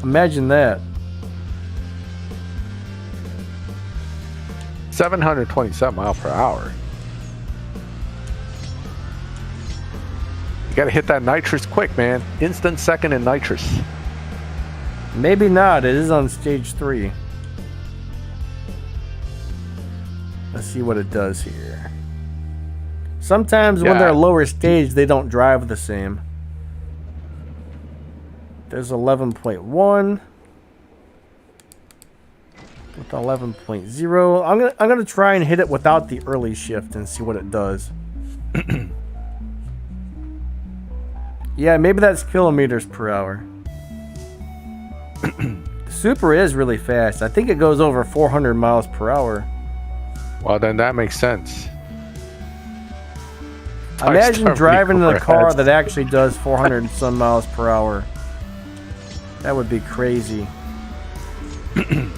Imagine that. 727 miles per hour. You gotta hit that nitrous quick, man. Instant second in nitrous. Maybe not. It is on stage 3. Let's see what it does here. Sometimes when they're lower stage, they don't drive the same. There's 11.1 with 11.0. I'm gonna try and hit it without the early shift and see what it does. Yeah, maybe that's kilometers per hour. The Super is really fast. I think it goes over 400 miles per hour. Well, then that makes sense. Imagine driving in a car that actually does 400 and some miles per hour. That would be crazy. It'd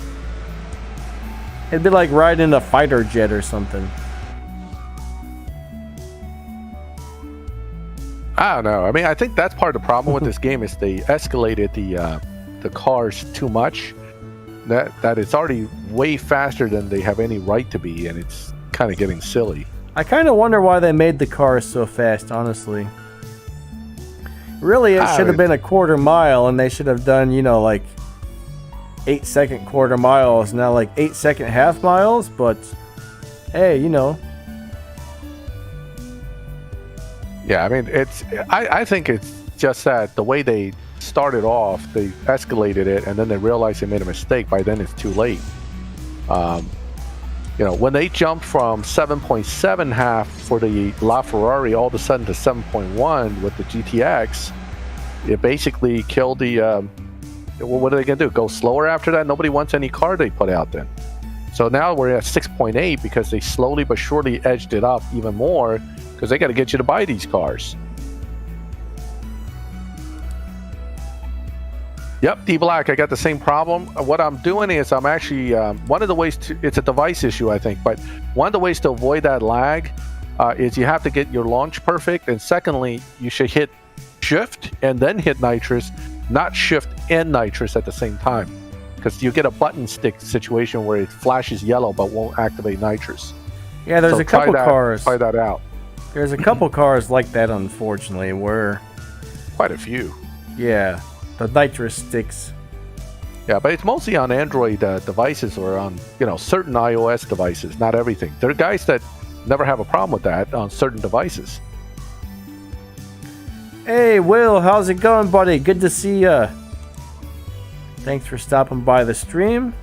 be like riding a fighter jet or something. I don't know. I mean, I think that's part of the problem with this game is they escalated the cars too much. That it's already way faster than they have any right to be, and it's kind of getting silly. I kind of wonder why they made the cars so fast, honestly. Really, it should have been a quarter mile, and they should have done, you know, like 8-second quarter miles, now like 8-second half miles, but hey, you know. Yeah, I mean, I think it's just that the way they started off, they escalated it, and then they realized they made a mistake. By then, it's too late. You know, when they jumped from 7.7 half for the LaFerrari all of a sudden to 7.1 with the GTX, it basically killed the. What are they going to do? Go slower after that? Nobody wants any car they put out then. So now we're at 6.8 because they slowly but surely edged it up even more because they got to get you to buy these cars. Yep, D-Black, I got the same problem. What I'm doing is I'm actually, one of the ways to, it's a device issue, I think, but one of the ways to avoid that lag is you have to get your launch perfect. And secondly, you should hit shift and then hit nitrous, not shift and nitrous at the same time. Because you get a button stick situation where it flashes yellow but won't activate nitrous. Yeah, there's a couple cars. Try that out. There's a couple cars like that, unfortunately, where... Quite a few. Yeah. The nitrous sticks. Yeah, but it's mostly on Android devices or on, you know, certain iOS devices, not everything. There are guys that never have a problem with that on certain devices. Hey, Will, how's it going, buddy? Good to see ya. Thanks for stopping by the stream.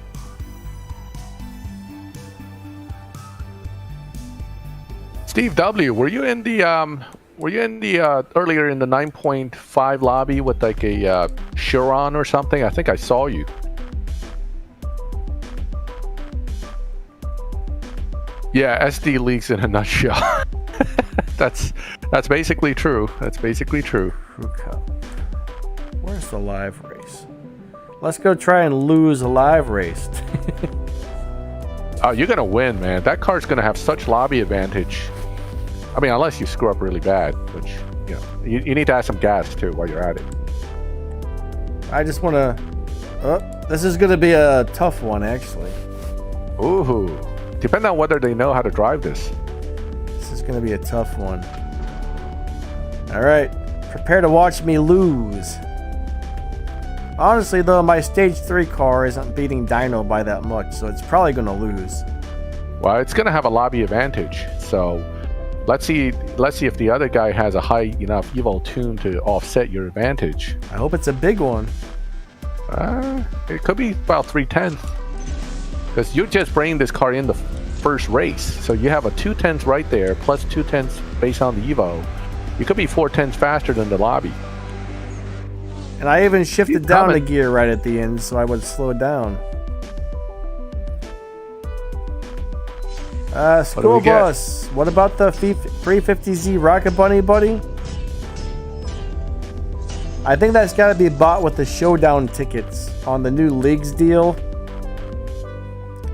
Steve W, were you in the earlier in the 9.5 lobby with like a Chiron or something? I think I saw you. Yeah, SD leaks in a nutshell. That's basically true. That's basically true. Where's the live race? Let's go try and lose a live race. Oh, you're gonna win, man. That car's gonna have such lobby advantage. I mean, unless you screw up really bad, which, you know, you need to add some gas too while you're at it. I just want to... Oh, this is going to be a tough one, actually. Ooh. Depending on whether they know how to drive this. This is going to be a tough one. All right. Prepare to watch me lose. Honestly, though, my Stage 3 car isn't beating Dino by that much, so it's probably going to lose. Well, it's going to have a lobby advantage, so... Let's see if the other guy has a high enough Evo tune to offset your advantage. I hope it's a big one. It could be about 3/10. Because you're just bringing this car in the first race. So you have a 2/10 right there, plus 2/10 based on the Evo. You could be 4/10 faster than the lobby. And I even shifted down the gear right at the end, so I would slow down. School bus. What about the 350Z Rocket Bunny, buddy? I think that's got to be bought with the Showdown tickets on the new leagues deal.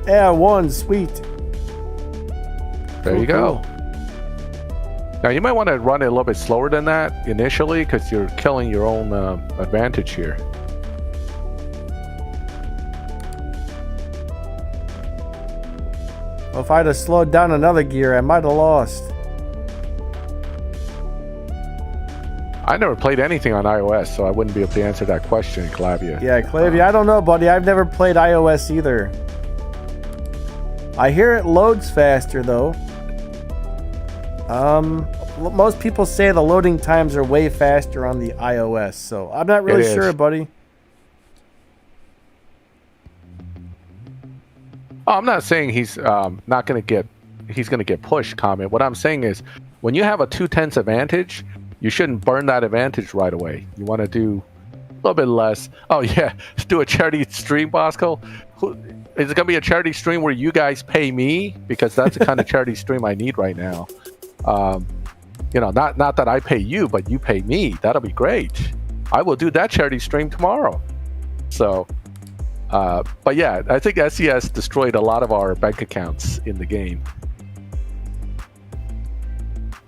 Yeah, one, sweet. There you go. Now you might want to run it a little bit slower than that initially, because you're killing your own advantage here. Well, if I'd have slowed down another gear, I might have lost. I never played anything on iOS, so I wouldn't be able to answer that question, Clavia. Yeah, Clavia, I don't know, buddy. I've never played iOS either. I hear it loads faster, though. Most people say the loading times are way faster on the iOS, so I'm not really sure, buddy. Oh, I'm not saying he's not going to get pushed, comment. What I'm saying is, when you have a 2/10 advantage, you shouldn't burn that advantage right away. You want to do a little bit less. Oh yeah, let's do a charity stream, Bosco. Is it going to be a charity stream where you guys pay me? Because that's the kind of charity stream I need right now. You know, not that I pay you, but you pay me. That'll be great. I will do that charity stream tomorrow. So... but yeah, I think SES destroyed a lot of our bank accounts in the game.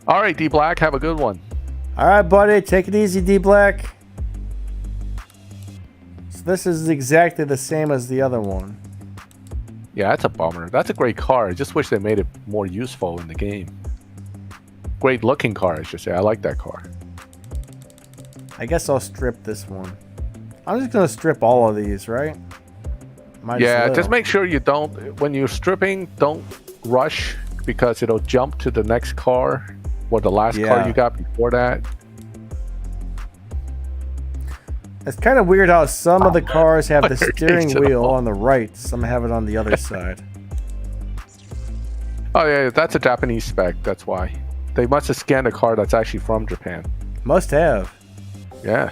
All right, D Black, have a good one. All right, buddy, take it easy, D Black. So this is exactly the same as the other one. Yeah, that's a bummer. That's a great car. I just wish they made it more useful in the game. Great looking car, I should say. I like that car. I guess I'll strip this one. I'm just gonna strip all of these, right? Yeah, just make sure you don't, when you're stripping, don't rush, because it'll jump to the next car or the last car you got before that. It's kind of weird how some of the cars have the steering wheel on the right, some have it on the other side. Oh yeah, that's a Japanese spec, that's why. They must have scanned a car that's actually from Japan. Must have. Yeah.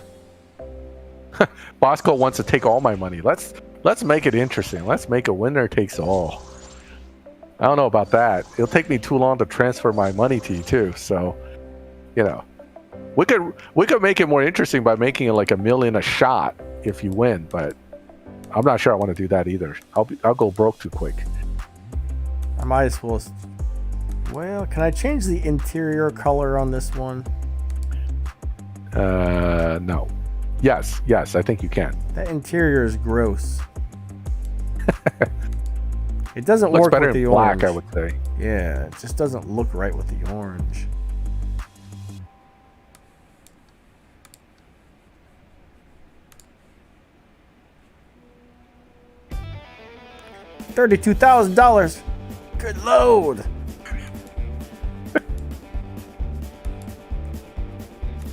Bosco wants to take all my money. Let's make it interesting. Let's make a winner takes all. I don't know about that. It'll take me too long to transfer my money to you too. So, you know, we could make it more interesting by making it like $1 million a shot if you win. But I'm not sure I want to do that either. I'll go broke too quick. I might as well. Well, can I change the interior color on this one? No. Yes, I think you can. That interior is gross. It doesn't Looks work better with the in black, orange. I would say. Yeah, it just doesn't look right with the orange. $32,000. Good load.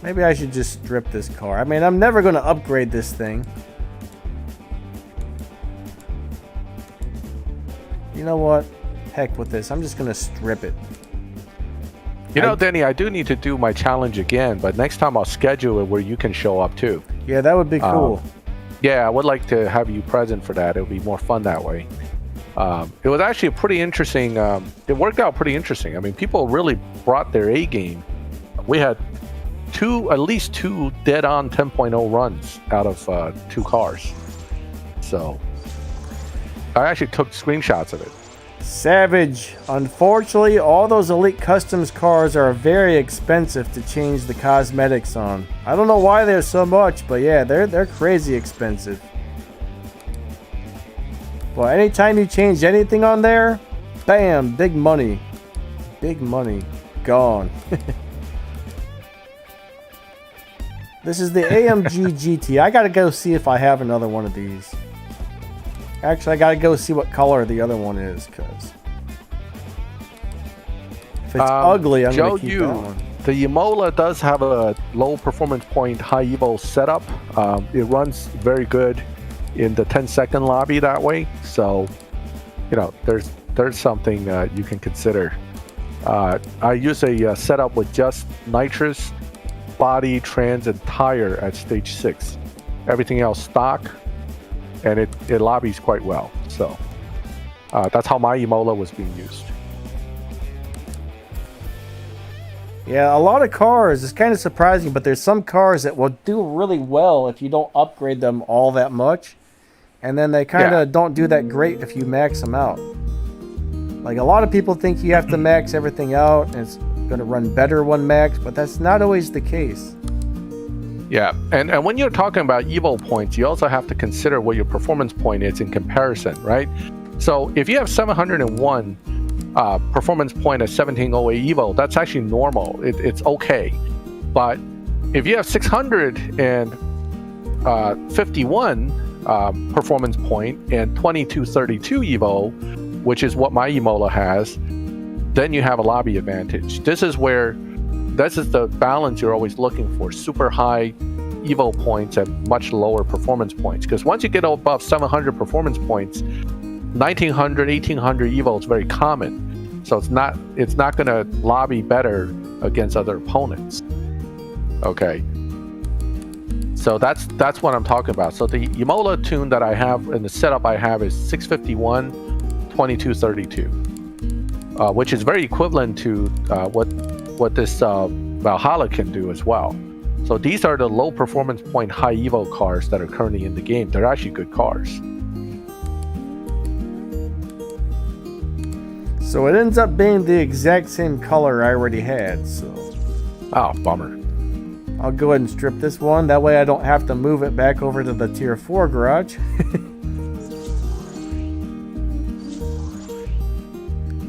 Maybe I should just strip this car. I mean, I'm never going to upgrade this thing. you know what? Heck with this. I'm just going to strip it. You know, Denny, I do need to do my challenge again, but next time I'll schedule it where you can show up too. Yeah, that would be cool. Yeah, I would like to have you present for that. It would be more fun that way. It was actually a pretty interesting. It worked out pretty interesting. I mean, people really brought their A game. We had at least two dead-on 10.0 runs out of 2 cars. So I actually took screenshots of it. Savage. Unfortunately, all those Elite Customs cars are very expensive to change the cosmetics on. I don't know why they're so much, but yeah, they're crazy expensive. Well, anytime you change anything on there, bam, big money. Big money. Gone. This is the AMG GT. I gotta go see if I have another one of these. Actually, I gotta go see what color the other one is, because if it's ugly, I'm gonna keep that one. The Imola does have a low performance point high evo setup. It runs very good in the 10-second lobby that way. So, you know, there's something you can consider. I use a setup with just nitrous, body, trans, and tire at stage 6. Everything else stock. And it lobbies quite well. So that's how my Imola was being used. Yeah, a lot of cars, it's kind of surprising, but there's some cars that will do really well if you don't upgrade them all that much. And then they kind of don't do that great if you max them out. Like, a lot of people think you have to max everything out and it's going to run better when max, but that's not always the case. Yeah, and when you're talking about Evo points, you also have to consider what your performance point is in comparison, right? So if you have 701 performance point at 1708 Evo, that's actually normal. It's okay. But if you have 651 performance point and 2232 Evo, which is what my Imola has, then you have a lobby advantage. This is the balance you're always looking for. Super high Evo points at much lower performance points. Because once you get above 700 performance points, 1900, 1800 Evo is very common. So it's not going to lobby better against other opponents. Okay. So that's what I'm talking about. So the Imola tune that I have in the setup I have is 651, 2232, which is very equivalent to what this Valhalla can do as well. So these are the low performance point high evo cars that are currently in the game. They're actually good cars. So it ends up being the exact same color I already had, so. Oh, bummer. I'll go ahead and strip this one. That way I don't have to move it back over to the tier 4 garage.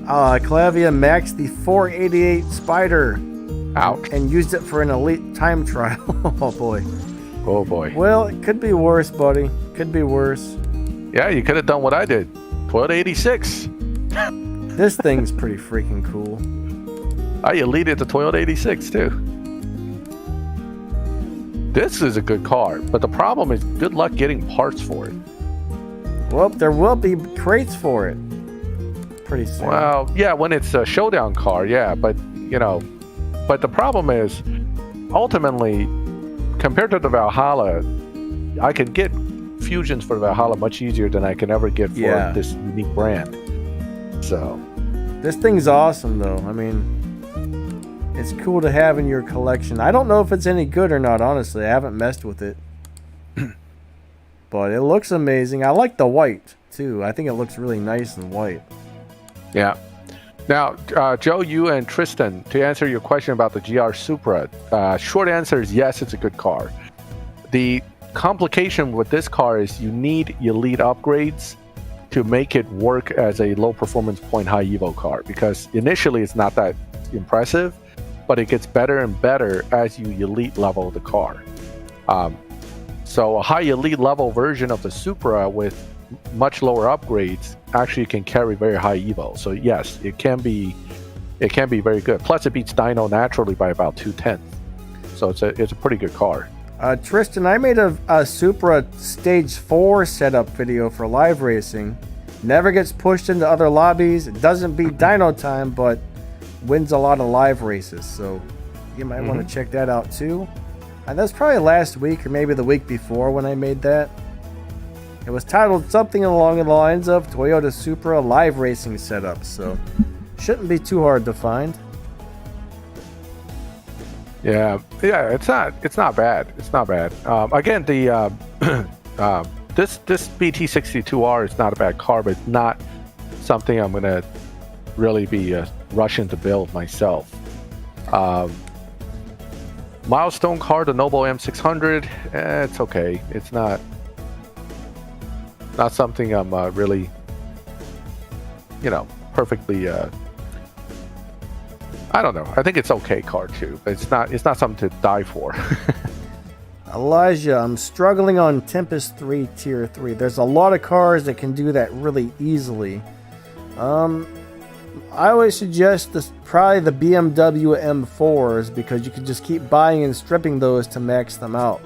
Clavia maxed the 488 Spider. Out. And used it for an elite time trial. Oh boy. Oh boy. Well, it could be worse, buddy. Could be worse. Yeah, you could have done what I did. Toyota 86. This thing's pretty freaking cool. I eliteed the Toyota 86 too. This is a good car, but the problem is good luck getting parts for it. Well, there will be crates for it pretty soon. Well, yeah, when it's a Showdown car, yeah, but you know, but the problem is, ultimately, compared to the Valhalla, I can get fusions for the Valhalla much easier than I can ever get for this unique brand. So, this thing's awesome, though. I mean, it's cool to have in your collection. I don't know if it's any good or not, honestly. I haven't messed with it. But it looks amazing. I like the white, too. I think it looks really nice and white. Yeah. Now, Joe, you and Tristan, to answer your question about the GR Supra, short answer is yes, it's a good car. The complication with this car is you need elite upgrades to make it work as a low performance point high evo car, because initially it's not that impressive, but it gets better and better as you elite level the car. So a high elite level version of the Supra with much lower upgrades actually can carry very high evo. So yes, it can be very good. Plus it beats Dyno naturally by about 2/10. So it's a pretty good car. Tristan, I made a Supra Stage 4 setup video for live racing, Never gets pushed into other lobbies. It doesn't beat Dyno Time, but wins a lot of live races. So you might want to check that out too. And that's probably last week or maybe the week before when I made that. It was titled something along the lines of Toyota Supra live racing setup. So shouldn't be too hard to find. Yeah, it's not bad. It's not bad. Again, the this BT62R is not a bad car, but it's not something I'm gonna really be rushing to build myself. Milestone car, the Noble M600, it's okay. It's not something I'm really, perfectly. I don't know. I think it's okay car too, but it's not something to die for. Elijah, I'm struggling on Tempest 3 Tier 3. There's a lot of cars that can do that really easily. I always suggest probably the BMW M4s because you can just keep buying and stripping those to max them out.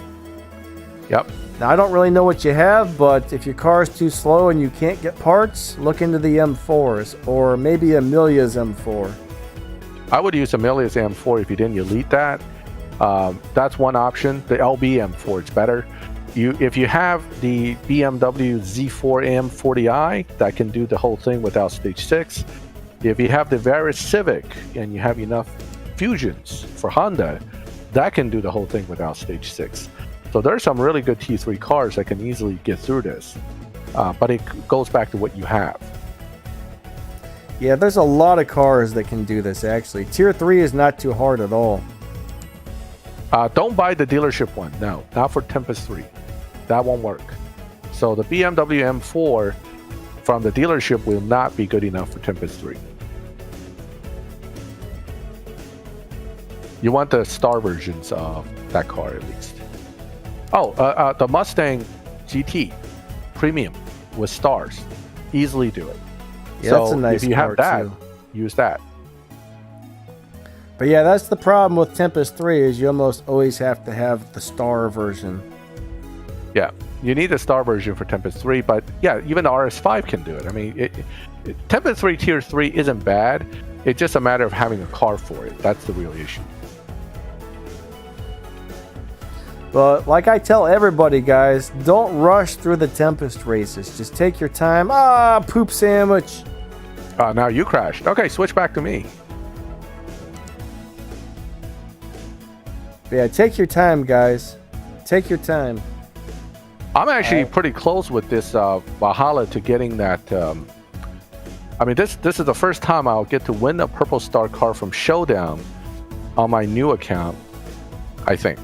Yep. Now, I don't really know what you have, but if your car is too slow and you can't get parts, look into the M4s or maybe Amelia's M4. I would use Amelia's M4 if you didn't elite that. That's one option. The LB M4 is better. If you have the BMW Z4 M40i, that can do the whole thing without stage 6. If you have the Veris Civic and you have enough fusions for Honda, that can do the whole thing without stage 6. So there's some really good T3 cars that can easily get through this. But it goes back to what you have. Yeah, there's a lot of cars that can do this, actually. Tier 3 is not too hard at all. Don't buy the dealership one. No, not for Tempest 3. That won't work. So the BMW M4 from the dealership will not be good enough for Tempest 3. You want the star versions of that car at least. Oh, the Mustang GT Premium with stars. Easily do it. Yeah, so that's a nice if you have that, too. Use that. But yeah, that's the problem with Tempest 3 is you almost always have to have the star version. Yeah, you need the star version for Tempest 3, but yeah, even the RS5 can do it. I mean, Tempest 3 Tier 3 isn't bad. It's just a matter of having a car for it. That's the real issue. But like I tell everybody, guys, don't rush through the Tempest races. Just take your time. Poop sandwich. Now you crashed. Okay, switch back to me. Yeah, take your time, guys. Take your time. I'm actually pretty close with this Valhalla to getting that. I mean, this is the first time I'll get to win a Purple Star car from Showdown on my new account, I think.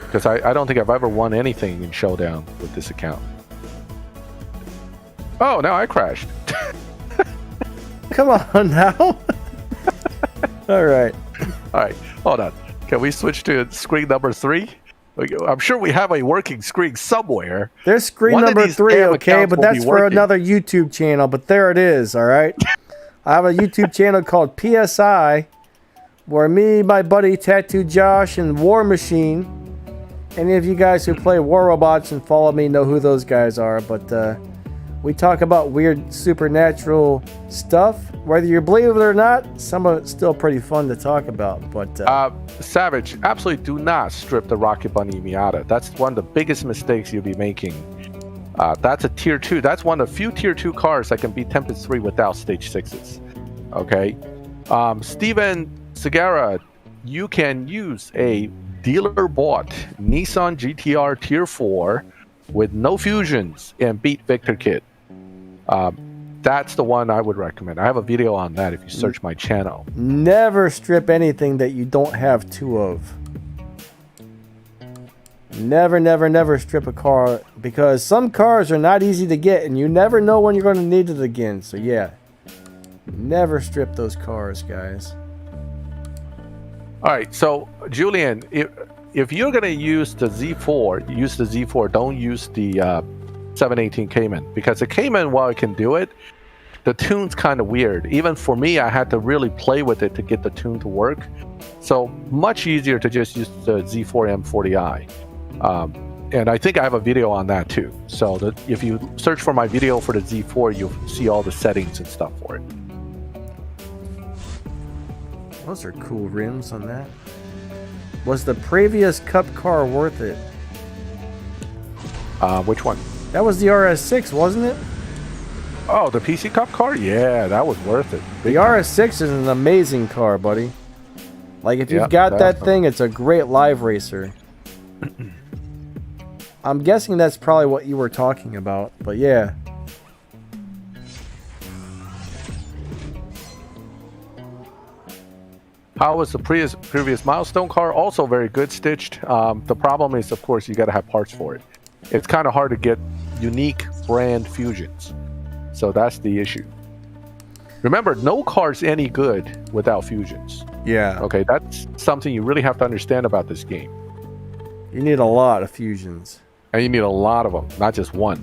Because I don't think I've ever won anything in Showdown with this account. Oh, now I crashed. Come on now. All right. All right, hold on. Can we switch to screen number 3? I'm sure we have a working screen somewhere. There's screen number 3, okay, but that's for another YouTube channel. But there it is, all right? I have a YouTube channel called PSI, where me, my buddy Tattoo Josh, and War Machine. Any of you guys who play War Robots and follow me know who those guys are, but we talk about weird supernatural stuff. Whether you believe it or not, some of it's still pretty fun to talk about. But Savage, absolutely do not strip the Rocket Bunny Miata. That's one of the biggest mistakes you'll be making. That's a Tier 2. That's one of the few Tier 2 cars that can beat Tempest 3 without Stage 6s. Okay? Steven Segura, you can use a dealer-bought Nissan GTR Tier 4 with no fusions and beat Victor Kid. That's the one I would recommend. I have a video on that if you search my channel. Never strip anything that you don't have 2 of. Never, never, never strip a car, because some cars are not easy to get and you never know when you're going to need it again. So yeah, never strip those cars, guys. All right, so Julian, if you're going to use the Z4, use the Z4. Don't use the 718 Cayman, because the Cayman, while it can do it, the tune's kind of weird. Even for me, I had to really play with it to get the tune to work. So much easier to just use the Z4 M40i. And I think I have a video on that too. So if you search for my video for the Z4, you'll see all the settings and stuff for it. Those are cool rims on that. Was the previous Cup car worth it? Which one? That was the RS6, wasn't it? Oh, the PC Cup car? Yeah, that was worth it. The RS6 is an amazing car, buddy. Like, if you've got that thing, it's a great live racer. I'm guessing that's probably what you were talking about, but yeah. How was the previous Milestone car? Also very good stitched. The problem is, of course, you got to have parts for it. It's kind of hard to get unique brand fusions. So that's the issue. Remember, no car's any good without fusions. Yeah. Okay, that's something you really have to understand about this game. You need a lot of fusions. And you need a lot of them, not just one.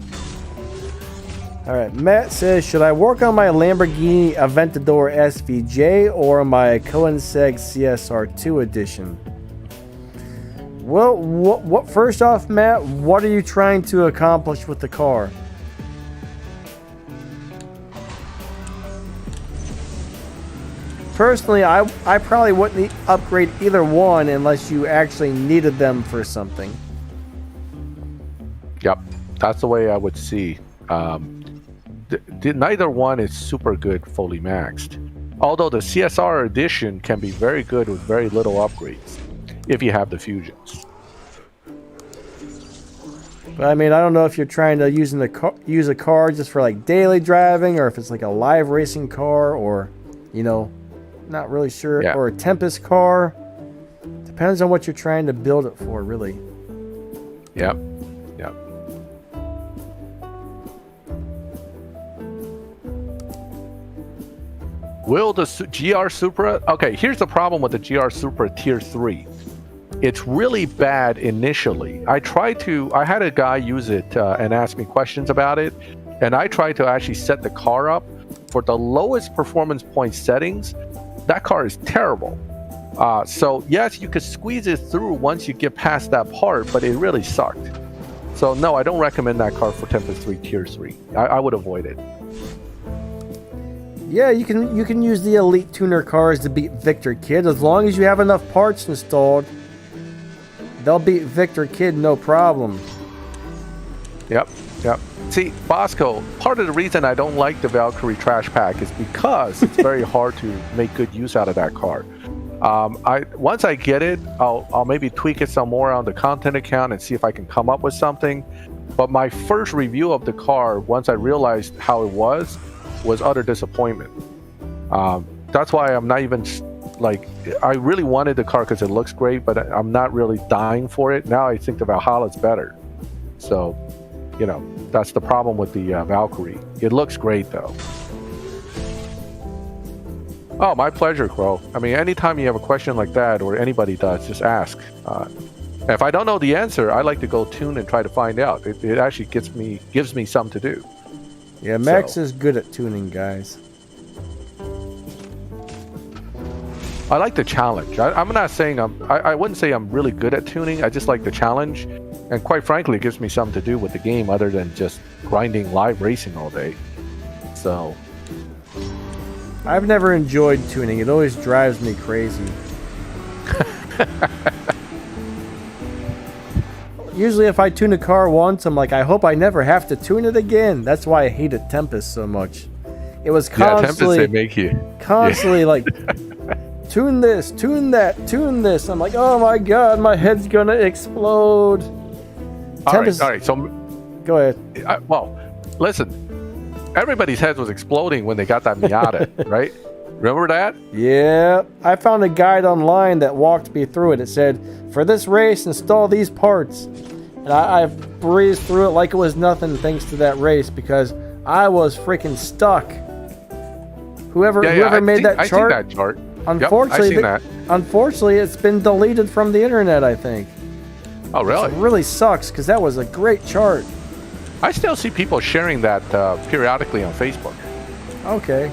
Alright, Matt says, should I work on my Lamborghini Aventador SVJ or my Koenigsegg CSR2 edition? Well, what first off, Matt, what are you trying to accomplish with the car? Personally, I probably wouldn't upgrade either one unless you actually needed them for something. Yep, that's the way I would see. Neither one is super good fully maxed. Although the CSR edition can be very good with very little upgrades if you have the fusions. But I mean, I don't know if you're trying to use a car just for like daily driving, or if it's like a live racing car, or, you know, not really sure, yeah. Or a Tempest car. Depends on what you're trying to build it for, really. Yep. Yep. Will the GR Supra... Okay, here's the problem with the GR Supra Tier 3. It's really bad initially. I had a guy use it and ask me questions about it, and I tried to actually set the car up for the lowest performance point settings. That car is terrible. So yes, you could squeeze it through once you get past that part, but it really sucked. So no, I don't recommend that car for Tempest 3 Tier 3. I would avoid it. Yeah, you can use the Elite Tuner cars to beat Victor Kid. As long as you have enough parts installed, they'll beat Victor Kid no problem. Yep. See, Bosco, part of the reason I don't like the Valkyrie Trash Pack is because it's very hard to make good use out of that car. Once I get it, I'll maybe tweak it some more on the content account and see if I can come up with something. But my first review of the car, once I realized how it was utter disappointment. That's why I'm not even like, I really wanted the car because it looks great, but I'm not really dying for it. Now I think the Valhalla's better. So, you know, that's the problem with the Valkyrie. It looks great though. Oh, my pleasure, Crow. I mean, anytime you have a question like that, or anybody does, just ask. If I don't know the answer, I like to go tune and try to find out. It actually gives me something to do. Yeah, Max is good at tuning, guys. I like the challenge. I'm not saying I wouldn't say I'm really good at tuning. I just like the challenge, and quite frankly, it gives me something to do with the game other than just grinding live racing all day. So, I've never enjoyed tuning. It always drives me crazy. Usually if I tune a car once, I'm like, I hope I never have to tune it again. That's why I hated Tempest so much. It was constantly, Tempest, they make you constantly like, tune this, tune that, tune this. I'm like, oh my god, my head's gonna explode. All right, so go ahead. Well, listen, everybody's head was exploding when they got that Miata, right? Remember that? Yeah, I found a guide online that walked me through it. It said, for this race, install these parts. And I breezed through it like it was nothing thanks to that race because I was freaking stuck. Whoever made that chart. I seen that chart. Unfortunately, yep, unfortunately, it's been deleted from the internet, I think. Oh, really? It really sucks because that was a great chart. I still see people sharing that periodically on Facebook. Okay.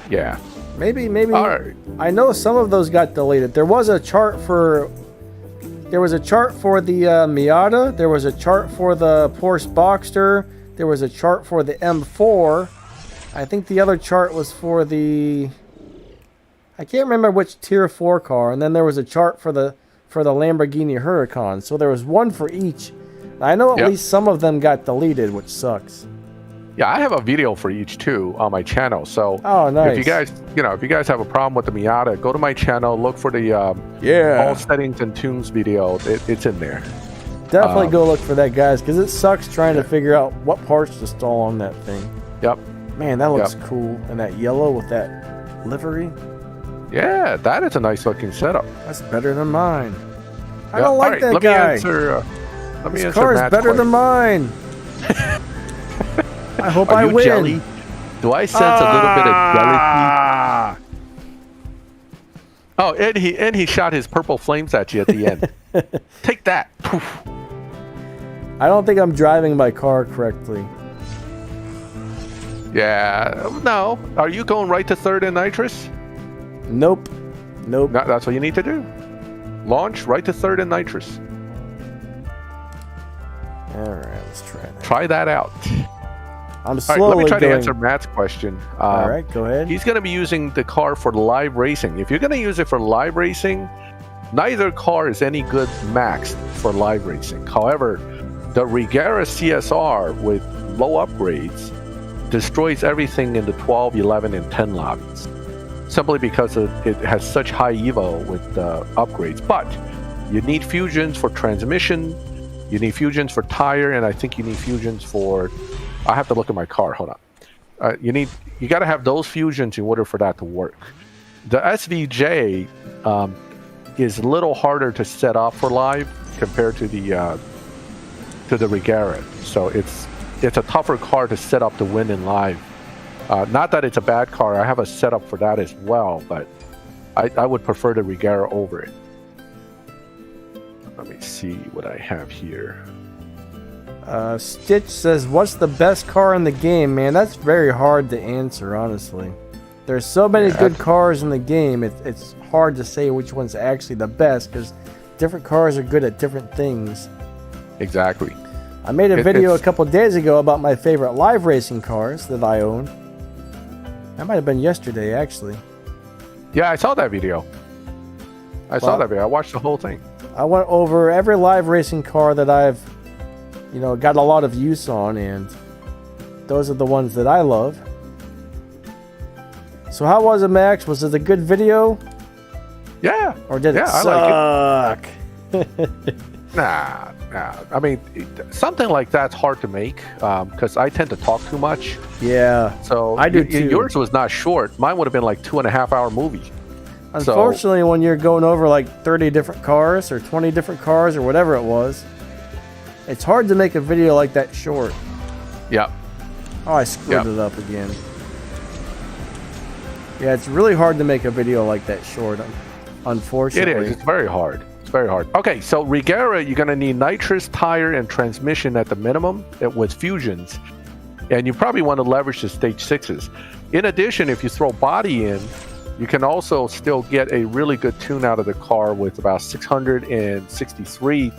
Yeah. Maybe. Right. I know some of those got deleted. There was a chart for There was a chart for the Miata. There was a chart for the Porsche Boxster. There was a chart for the M4. I think the other chart was for the... I can't remember which Tier 4 car. And then there was a chart for the Lamborghini Huracan. So there was one for each. I know at least some of them got deleted, which sucks. Yeah, I have a video for each too on my channel. So nice. If you guys have a problem with the Miata, go to my channel, look for the all settings and tunes video. It's in there. Definitely go look for that, guys, because it sucks trying to figure out what parts to install on that thing. Yep. Man, that looks cool. And that yellow with that livery. Yeah, that is a nice looking setup. That's better than mine. I don't like that let guy. Me answer, let me This answer car is Matt's better question. than mine. I hope Are I you win. jelly? Do I sense a little bit of jealousy? Oh, and he shot his purple flames at you at the end. Take that. Poof. I don't think I'm driving my car correctly. Yeah. No. Are you going right to third in nitrous? Nope. No, that's what you need to do. Launch right to third in nitrous. All right, let's try that. Try that out. I'm slowly All right, let me try going... to answer Matt's question. All right, go ahead. He's going to be using the car for live racing. If you're going to use it for live racing, neither car is any good maxed for live racing. However, the Regera CSR with low upgrades destroys everything in the 12, 11, and 10 lobbies. Simply because it has such high evo with upgrades. But you need fusions for transmission, you need fusions for tire, and I think you need fusions for... I have to look at my car. Hold on. You got to have those fusions in order for that to work. The SVJ is a little harder to set up for live compared to the Regera. So it's a tougher car to set up to win in live. Not that it's a bad car. I have a setup for that as well, but I would prefer the Regera over it. Let me see what I have here. Stitch says, what's the best car in the game? Man, that's very hard to answer, honestly. There's so many good cars in the game, it's hard to say which one's actually the best, because different cars are good at different things. Exactly. I made a video a couple days ago about my favorite live racing cars that I own. That might have been yesterday, actually. Yeah, I saw that video. I saw that video. I watched the whole thing. I went over every live racing car that I've got a lot of use on, and those are the ones that I love. So how was it, Max? Was it a good video? Yeah. Or did it suck? I like it. Nah. I mean, something like that's hard to make because I tend to talk too much. Yeah. So I do too. Yours was not short. Mine would have been like 2.5 hour movie. Unfortunately, when you're going over like 30 different cars or 20 different cars or whatever it was, it's hard to make a video like that short. Yep. Oh, I screwed it up again. Yeah, it's really hard to make a video like that short, unfortunately. It is. It's very hard. It's very hard. Okay, so Regera, you're going to need nitrous, tire, and transmission at the minimum with fusions. And you probably want to leverage the stage 6s. In addition, if you throw body in, you can also still get a really good tune out of the car with about 663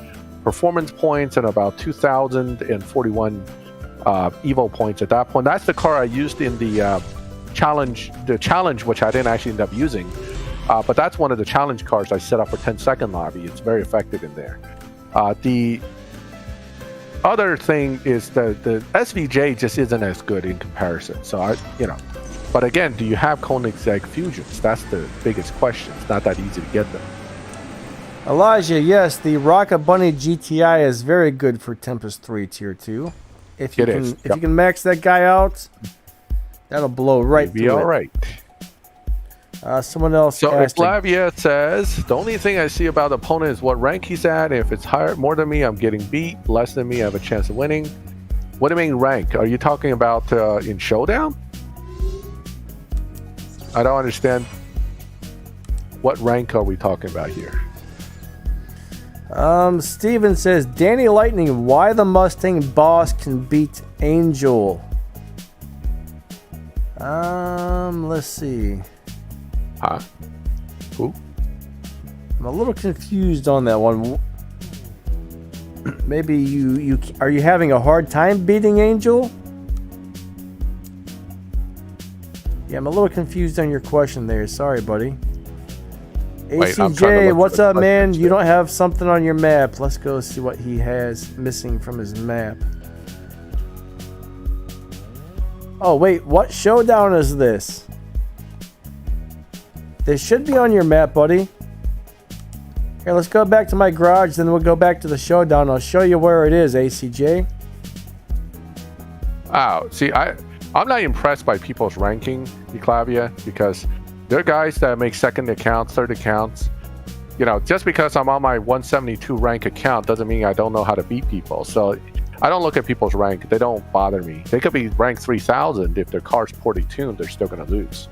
performance points and about 2,041 Evo points at that point. That's the car I used in the challenge, which I didn't actually end up using. But that's one of the challenge cars I set up for 10-second lobby. It's very effective in there. The other thing is the SVJ just isn't as good in comparison. So but again, do you have Koenigsegg fusions? That's the biggest question. It's not that easy to get them. Elijah, yes, the Rocket Bunny GTI is very good for Tempest 3 Tier 2. If you can max that guy out, that'll blow right through it. Be all right. Someone else. So Flavia says, the only thing I see about the opponent is what rank he's at. If it's higher, more than me, I'm getting beat. Less than me, I have a chance of winning. What do you mean rank? Are you talking about in Showdown? I don't understand. What rank are we talking about here? Steven says, Danny Lightning, why the Mustang boss can beat Angel? Let's see. Huh? Who? I'm a little confused on that one. maybe you are you having a hard time beating Angel? Yeah, I'm a little confused on your question there. Sorry, buddy. Wait, ACJ, what's up, man? You don't have something on your map. Let's go see what he has missing from his map. Oh, wait, what showdown is this? This should be on your map, buddy. Here, let's go back to my garage, then we'll go back to the showdown. I'll show you where it is, ACJ. Oh, see, I'm not impressed by people's ranking, Eclavia, because there are guys that make second accounts, third accounts. You know, just because I'm on my 172 rank account doesn't mean I don't know how to beat people. So I don't look at people's rank. They don't bother me. They could be ranked 3,000. If their car's poorly tuned, they're still going to lose.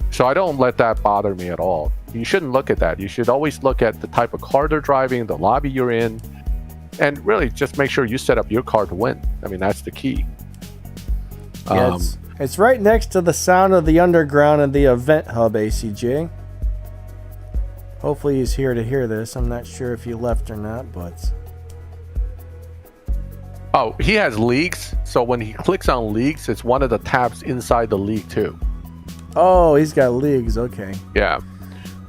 So I don't let that bother me at all. You shouldn't look at that. You should always look at the type of car they're driving, the lobby you're in, and really just make sure you set up your car to win. I mean, that's the key. Yeah, it's right next to the Sound of the Underground and the event hub, ACJ. Hopefully he's here to hear this. I'm not sure if he left or not, but... Oh, he has leagues. So when he clicks on leagues, it's one of the tabs inside the league too. Oh, he's got leagues. Okay. Yeah.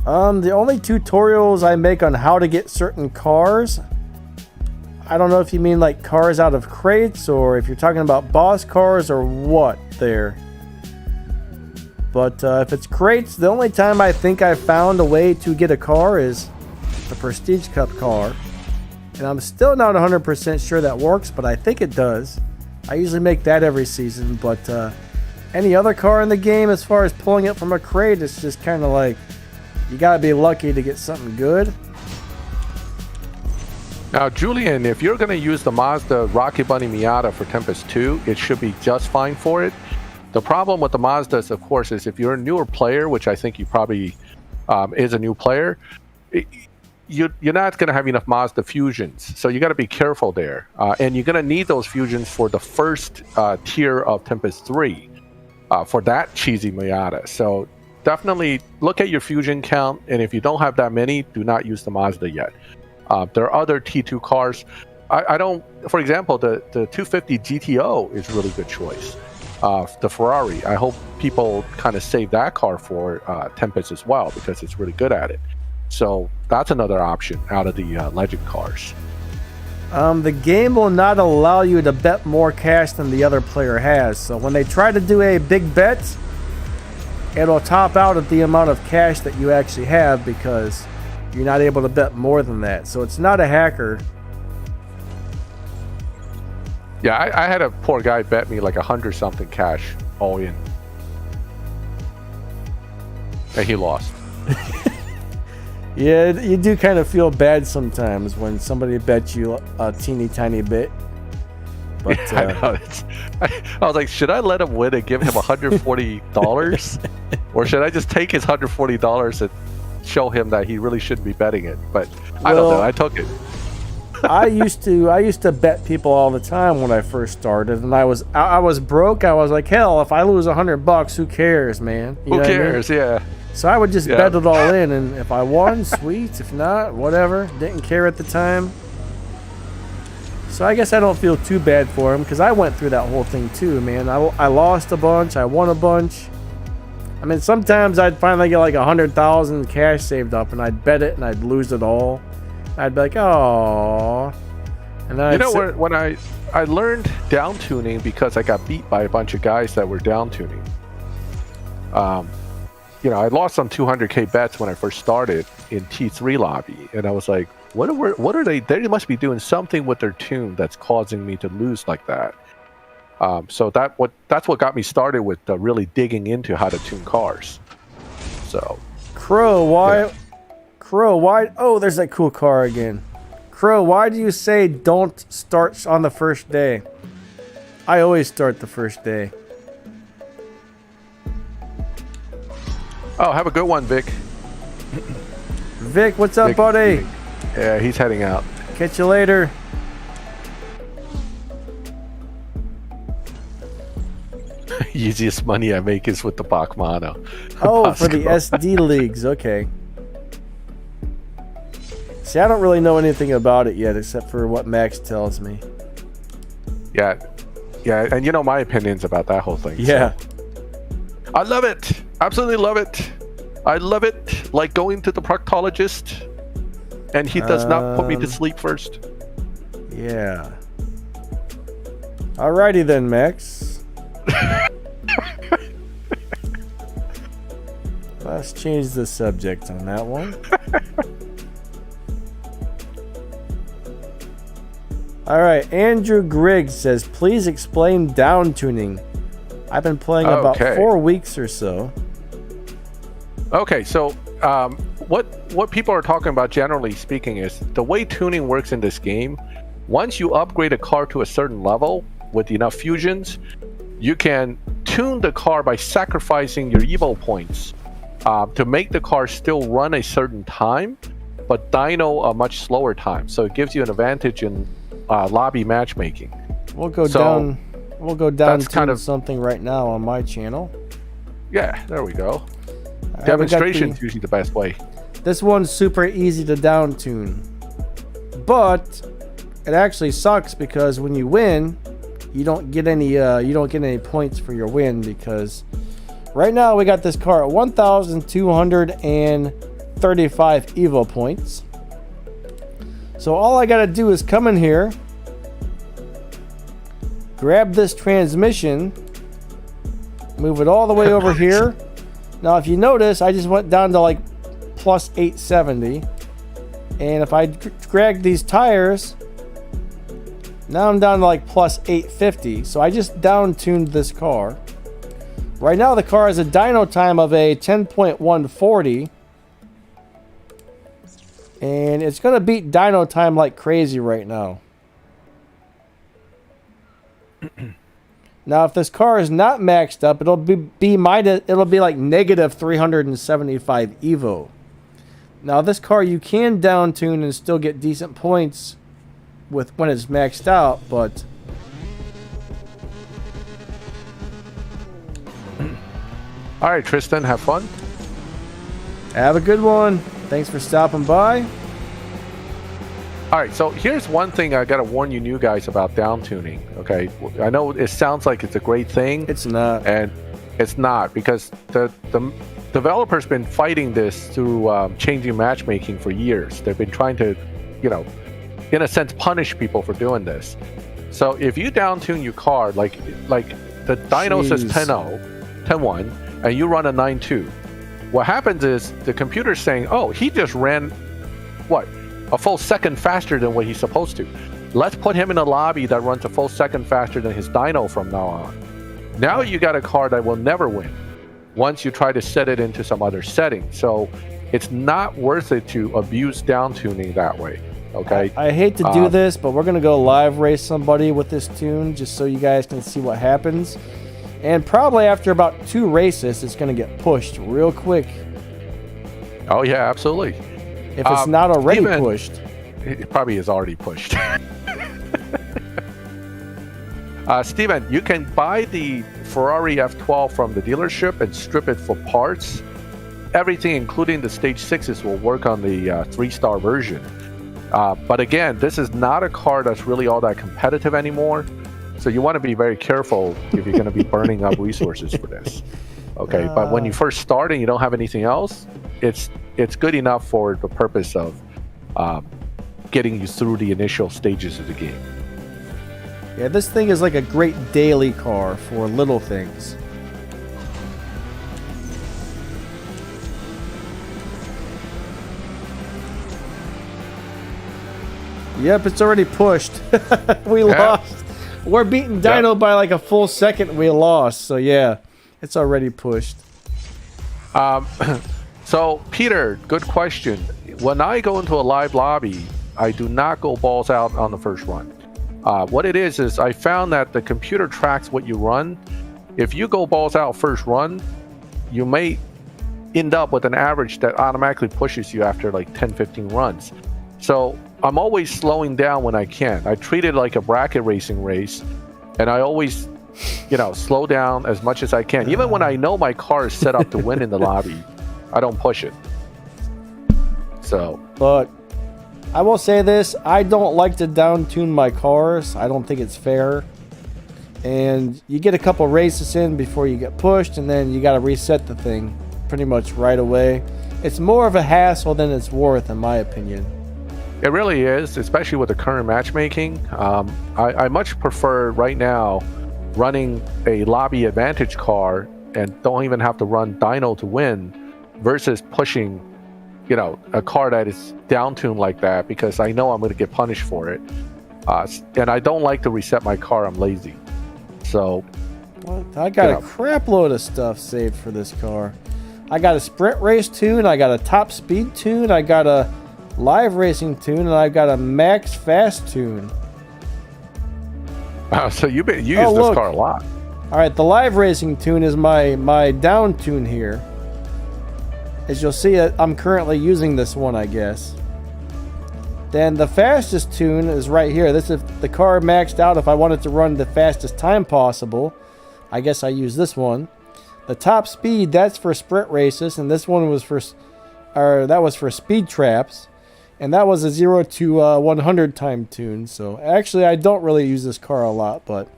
The only tutorials I make on how to get certain cars, I don't know if you mean like cars out of crates or if you're talking about boss cars or what there. But if it's crates, the only time I think I found a way to get a car is the Prestige Cup car. And I'm still not 100% sure that works, but I think it does. I usually make that every season, but any other car in the game, as far as pulling it from a crate, it's just kind of like, you gotta be lucky to get something good. Now, Julian, if you're going to use the Mazda Rocket Bunny Miata for Tempest 2, it should be just fine for it. The problem with the Mazdas, of course, is if you're a newer player, which I think you probably is a new player, you're not going to have enough Mazda fusions. So you got to be careful there. And you're going to need those fusions for the first tier of Tempest 3 for that cheesy Miata. So definitely look at your fusion count. And if you don't have that many, do not use the Mazda yet. There are other T2 cars. I don't, for example, the 250 GTO is a really good choice. The Ferrari, I hope people kind of save that car for Tempest as well because it's really good at it. So that's another option out of the Legend cars. The game will not allow you to bet more cash than the other player has. So when they try to do a big bet, it'll top out at the amount of cash that you actually have because you're not able to bet more than that. So it's not a hacker. Yeah, I had a poor guy bet me like 100-something cash all in. And he lost. Yeah, you do kind of feel bad sometimes when somebody bets you a teeny tiny bit. But yeah, I know. I was like, should I let him win and give him $140? Or should I just take his $140 and show him that he really shouldn't be betting it? But I don't know. I took it. I used to bet people all the time when I first started, and I was broke. I was like, hell, if I lose $100, who cares, man? You who cares? I mean? Yeah. So I would just bet it all in, and if I won, sweet. If not, whatever. Didn't care at the time. So I guess I don't feel too bad for him because I went through that whole thing too, man. I lost a bunch. I won a bunch. I mean, sometimes I'd finally get like 100,000 cash saved up, and I'd bet it, and I'd lose it all. I'd be like, oh. And then when I learned down tuning because I got beat by a bunch of guys that were down tuning. I lost some 200K bets when I first started in T3 lobby, and I was like, what are they? They must be doing something with their tune that's causing me to lose like that. So that's what got me started with really digging into how to tune cars. So, Crow, why? Yeah. Crow, why? Oh, there's that cool car again. Crow, why do you say don't start on the first day? I always start the first day. Oh, have a good one, Vic. Vic, what's up, buddy? Yeah, he's heading out. Catch you later. Easiest money I make is with the Bachmano. Oh, for the SD leagues. Okay. See, I don't really know anything about it yet, except for what Max tells me. Yeah, and you know my opinions about that whole thing. Yeah. So. I love it. Absolutely love it. I love it. Like going to the proctologist, and he does not put me to sleep first. Yeah. Alrighty then, Max. Let's change the subject on that one. Alright, Andrew Griggs says, please explain down tuning. I've been playing about 4 weeks or so. Okay, so what people are talking about, generally speaking, is the way tuning works in this game. Once you upgrade a car to a certain level with enough fusions, you can tune the car by sacrificing your Evo points to make the car still run a certain time, but dyno a much slower time. So it gives you an advantage in lobby matchmaking. We'll go down to something right now on my channel. Yeah, there we go. Demonstration is usually the best way. This one's super easy to down tune, but it actually sucks because when you win, you don't get any points for your win, because right now we got this car at 1,235 Evo points. So all I gotta do is come in here, grab this transmission, move it all the way over here. Now if you notice, I just went down to like plus 870, and if I drag these tires, now I'm down to like plus 850. So I just down tuned this car. Right now the car has a dyno time of a 10.140, and it's gonna beat dyno time like crazy right now. Now if this car is not maxed up, it'll be like negative 375 Evo. Now this car you can down tune and still get decent points with when it's maxed out, but all right, Tristan, have fun. Have a good one. Thanks for stopping by. All right, so here's one thing I gotta warn you new guys about down tuning. Okay, I know it sounds like it's a great thing. It's not, and it's not, because the developer's been fighting this through changing matchmaking for years. They've been trying to, in a sense, punish people for doing this. So if you down tune your car, like the dyno says 10.0, 10.1, and you run a 9.2, what happens is the computer's saying, oh, he just ran a full second faster than what he's supposed to. Let's put him in a lobby that runs a full second faster than his dyno from now on. Now you got a car that will never win once you try to set it into some other setting. So it's not worth it to abuse down tuning that way. Okay. I hate to do this, but we're gonna go live race somebody with this tune just so you guys can see what happens. And probably after about 2 races, it's gonna get pushed real quick. Oh yeah, absolutely. If it's not already pushed. It probably is already pushed. Steven, you can buy the Ferrari F12 from the dealership and strip it for parts. Everything, including the Stage 6s, will work on the 3-star version. But again, this is not a car that's really all that competitive anymore. So you want to be very careful if you're going to be burning up resources for this. Okay, but when you first start and you don't have anything else, it's good enough for the purpose of getting you through the initial stages of the game. Yeah, this thing is like a great daily car for little things. Yep, it's already pushed. We lost. We're beating dyno by like a full second. We lost. So yeah, it's already pushed. So Peter, good question. When I go into a live lobby, I do not go balls out on the first run. What it is I found that the computer tracks what you run. If you go balls out first run, you may end up with an average that automatically pushes you after like 10-15 runs. So I'm always slowing down when I can. I treat it like a bracket racing race, and I always, slow down as much as I can. Even when I know my car is set up to win in the lobby, I don't push it. So, but I will say this, I don't like to down tune my cars. I don't think it's fair. And you get a couple races in before you get pushed, and then you got to reset the thing pretty much right away. It's more of a hassle than it's worth, in my opinion. It really is, especially with the current matchmaking. I much prefer right now running a lobby advantage car and don't even have to run dyno to win versus pushing, you know, a car that is down tuned like that, because I know I'm going to get punished for it. And I don't like to reset my car. I'm lazy. So I got a crap load of stuff saved for this car. I got a sprint race tune, I got a top speed tune, I got a live racing tune, and I've got a max fast tune. So you use this car a lot. All right, the live racing tune is my down tune here. As you'll see, I'm currently using this one, I guess. Then the fastest tune is right here. This is the car maxed out. If I wanted to run the fastest time possible, I guess I use this one. The top speed, that's for sprint races, and this one was that was for speed traps, and that was a 0 to 100 time tune. So actually, I don't really use this car a lot, but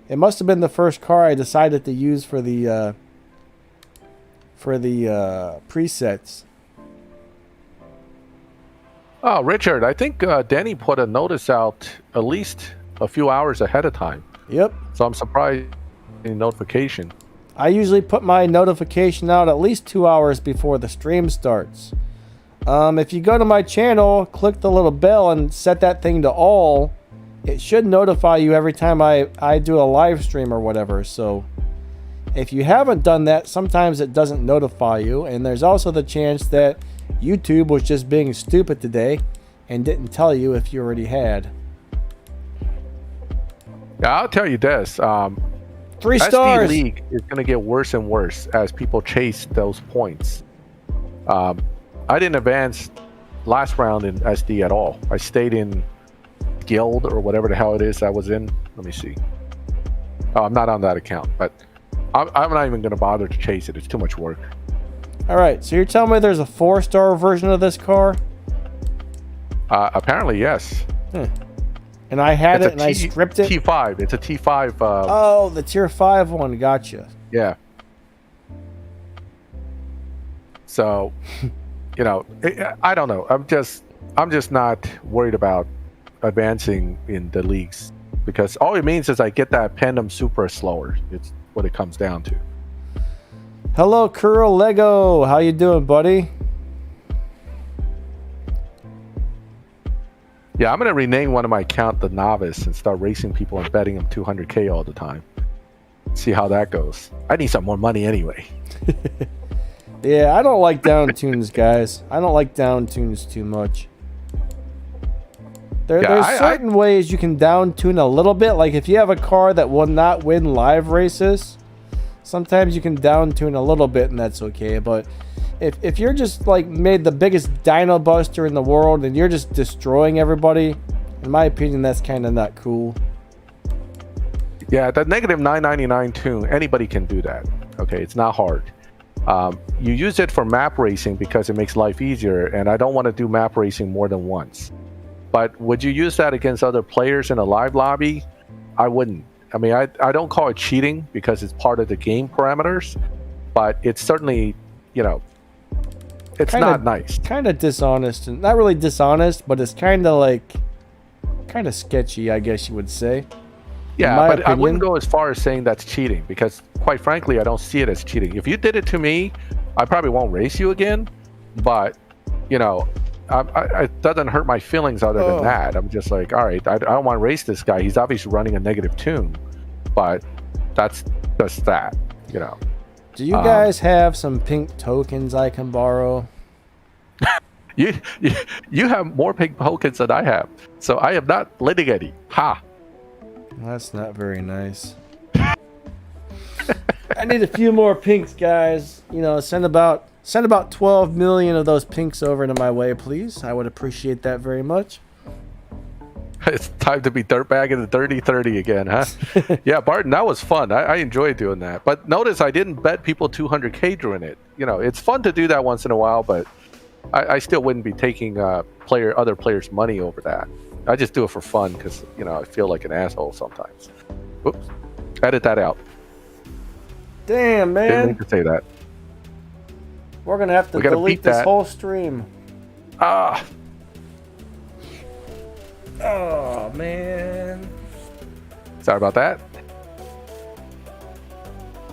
it must have been the first car I decided to use for the presets. Oh, Richard, I think Danny put a notice out at least a few hours ahead of time. Yep. So I'm surprised any notification. I usually put my notification out at least 2 hours before the stream starts. If you go to my channel, click the little bell and set that thing to all, it should notify you every time I do a live stream or whatever. So if you haven't done that, sometimes it doesn't notify you. And there's also the chance that YouTube was just being stupid today and didn't tell you if you already had. Yeah, I'll tell you this. 3 stars. SD League is going to get worse and worse as people chase those points. I didn't advance last round in SD at all. I stayed in Guild or whatever the hell it is I was in. Let me see. Oh, I'm not on that account, but I'm not even going to bother to chase it. It's too much work. All right, so you're telling me there's a 4-star version of this car? Apparently, yes. And I had it and I stripped it? T5. It's a T5. Oh, the tier 5 one. Gotcha. Yeah. So, you know, I don't know. I'm just not worried about advancing in the leagues, because all it means is I get that Pendum Super slower. It's what it comes down to. Hello, Curl Lego. How you doing, buddy? Yeah, I'm going to rename one of my account the Novice and start racing people and betting them 200K all the time. See how that goes. I need some more money anyway. Yeah, I don't like down tunes, guys. I don't like down tunes too much. There's certain ways you can down tune a little bit. Like if you have a car that will not win live races, sometimes you can down tune a little bit and that's okay. But if you're just like made the biggest dyno buster in the world and you're just destroying everybody, in my opinion, that's kind of not cool. Yeah, the negative 999 tune, anybody can do that. Okay, it's not hard. You use it for map racing because it makes life easier, and I don't want to do map racing more than once. But would you use that against other players in a live lobby? I wouldn't. I mean, I don't call it cheating because it's part of the game parameters, but it's certainly, you know, it's not nice. Kind of dishonest, and not really dishonest, but it's kind of sketchy, I guess you would say. Yeah, but opinion. I wouldn't go as far as saying that's cheating, because quite frankly, I don't see it as cheating. If you did it to me, I probably won't race you again, but, you know, it doesn't hurt my feelings other than that. I'm just like, all right, I don't want to race this guy. He's obviously running a negative tune, but that's just that, you know. Do you guys have some pink tokens I can borrow? You have more pink tokens than I have, so I am not litigating. Ha! That's not very nice. I need a few more pinks, guys. You know, send about 12 million of those pinks over into my way, please. I would appreciate that very much. It's time to be dirtbagging the 30-30 again, huh? Yeah, Barton, that was fun. I enjoyed doing that. But notice I didn't bet people 200K during it. You know, it's fun to do that once in a while, but I still wouldn't be taking other players' money over that. I just do it for fun because I feel like an asshole sometimes. Whoops, edit that out. Damn, man. Didn't mean to say that. We're gonna have to delete this whole stream. Ah. Oh man. Sorry about that.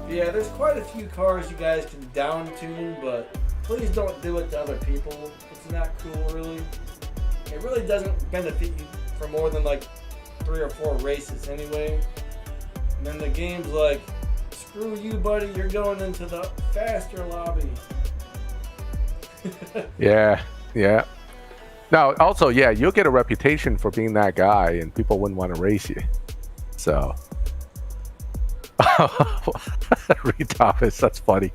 Yeah, there's quite a few cars you guys can down tune, but please don't do it to other people. It's not cool, really. It really doesn't benefit you for more than like 3 or 4 races anyway. And then the game's like, screw you, buddy, you're going into the faster lobby. Yeah. Now, also, yeah, you'll get a reputation for being that guy, and people wouldn't want to race you. So, read Thomas, that's funny.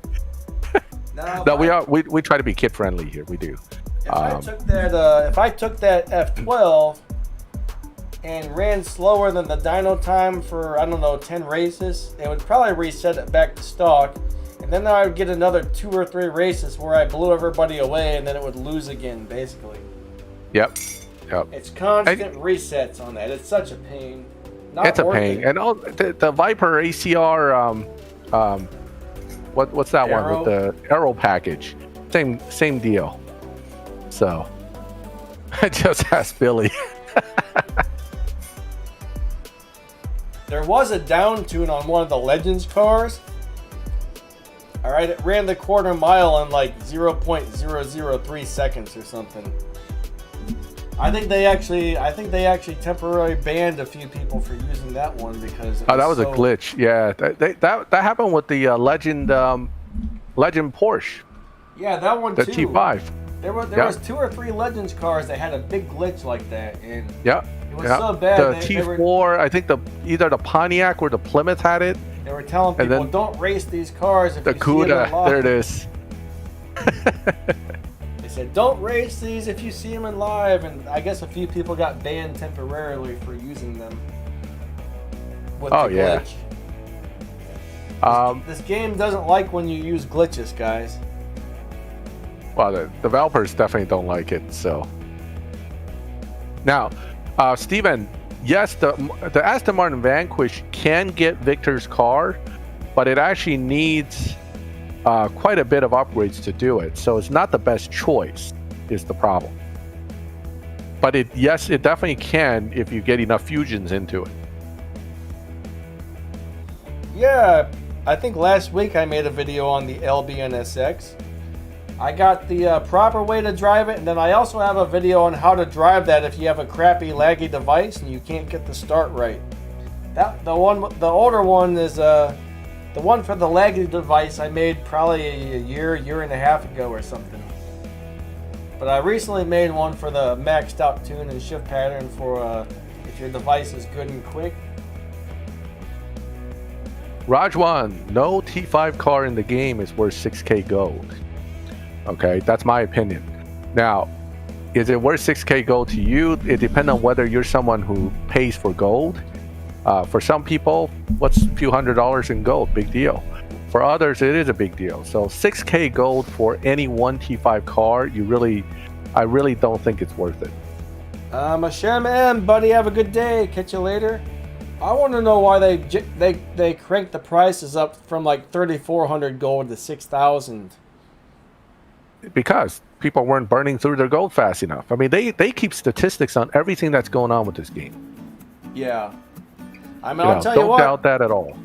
No, we try to be kid friendly here. We do. If I took that F12 and ran slower than the dyno time for 10 races, it would probably reset it back to stock, and then I would get another 2 or 3 races where I blew everybody away, and then it would lose again, basically. Yep. It's constant resets on that. It's such a pain. It's a pain, and all the Viper ACR. What's that one with the Aero package? Same deal. So I just asked Billy. There was a down tune on one of the Legends cars. All right, it ran the quarter mile in like 0.003 seconds or something. I think they actually temporarily banned a few people for using that one because that was a glitch. Yeah, that happened with the Legend Porsche. Yeah, that one the too. The T5. There was 2 or 3 Legends cars that had a big glitch like that, and it was so bad. The T4, I think either the Pontiac or the Plymouth had it. They were telling people, don't race these cars if the you CUDA, see them in live. there it is. They said, don't race these if you see them in live, and I guess a few people got banned temporarily for using them. With the glitch. This game doesn't like when you use glitches, guys. Well, the developers definitely don't like it. So now, Steven, yes, the Aston Martin Vanquish can get Victor's car, but it actually needs quite a bit of upgrades to do it. So it's not the best choice, is the problem. But it definitely can if you get enough fusions into it. Yeah, I think last week I made a video on the LBNSX. I got the proper way to drive it, and then I also have a video on how to drive that if you have a crappy laggy device and you can't get the start right. The older one is the one for the laggy device I made probably a year and a half ago or something. But I recently made one for the maxed out tune and shift pattern for if your device is good and quick. Rajwan, no T5 car in the game is worth 6K gold. Okay, that's my opinion. Now, is it worth 6K gold to you? It depends on whether you're someone who pays for gold. For some people, what's a few $100s in gold? Big deal. For others, it is a big deal. So 6K gold for any one T5 car, I really don't think it's worth it. Hashem M, buddy, have a good day. Catch you later. I want to know why they cranked the prices up from like 3,400 gold to 6,000. Because people weren't burning through their gold fast enough. I mean, they keep statistics on everything that's going on with this game. Yeah. I mean, I'll tell you what. Don't doubt that at all.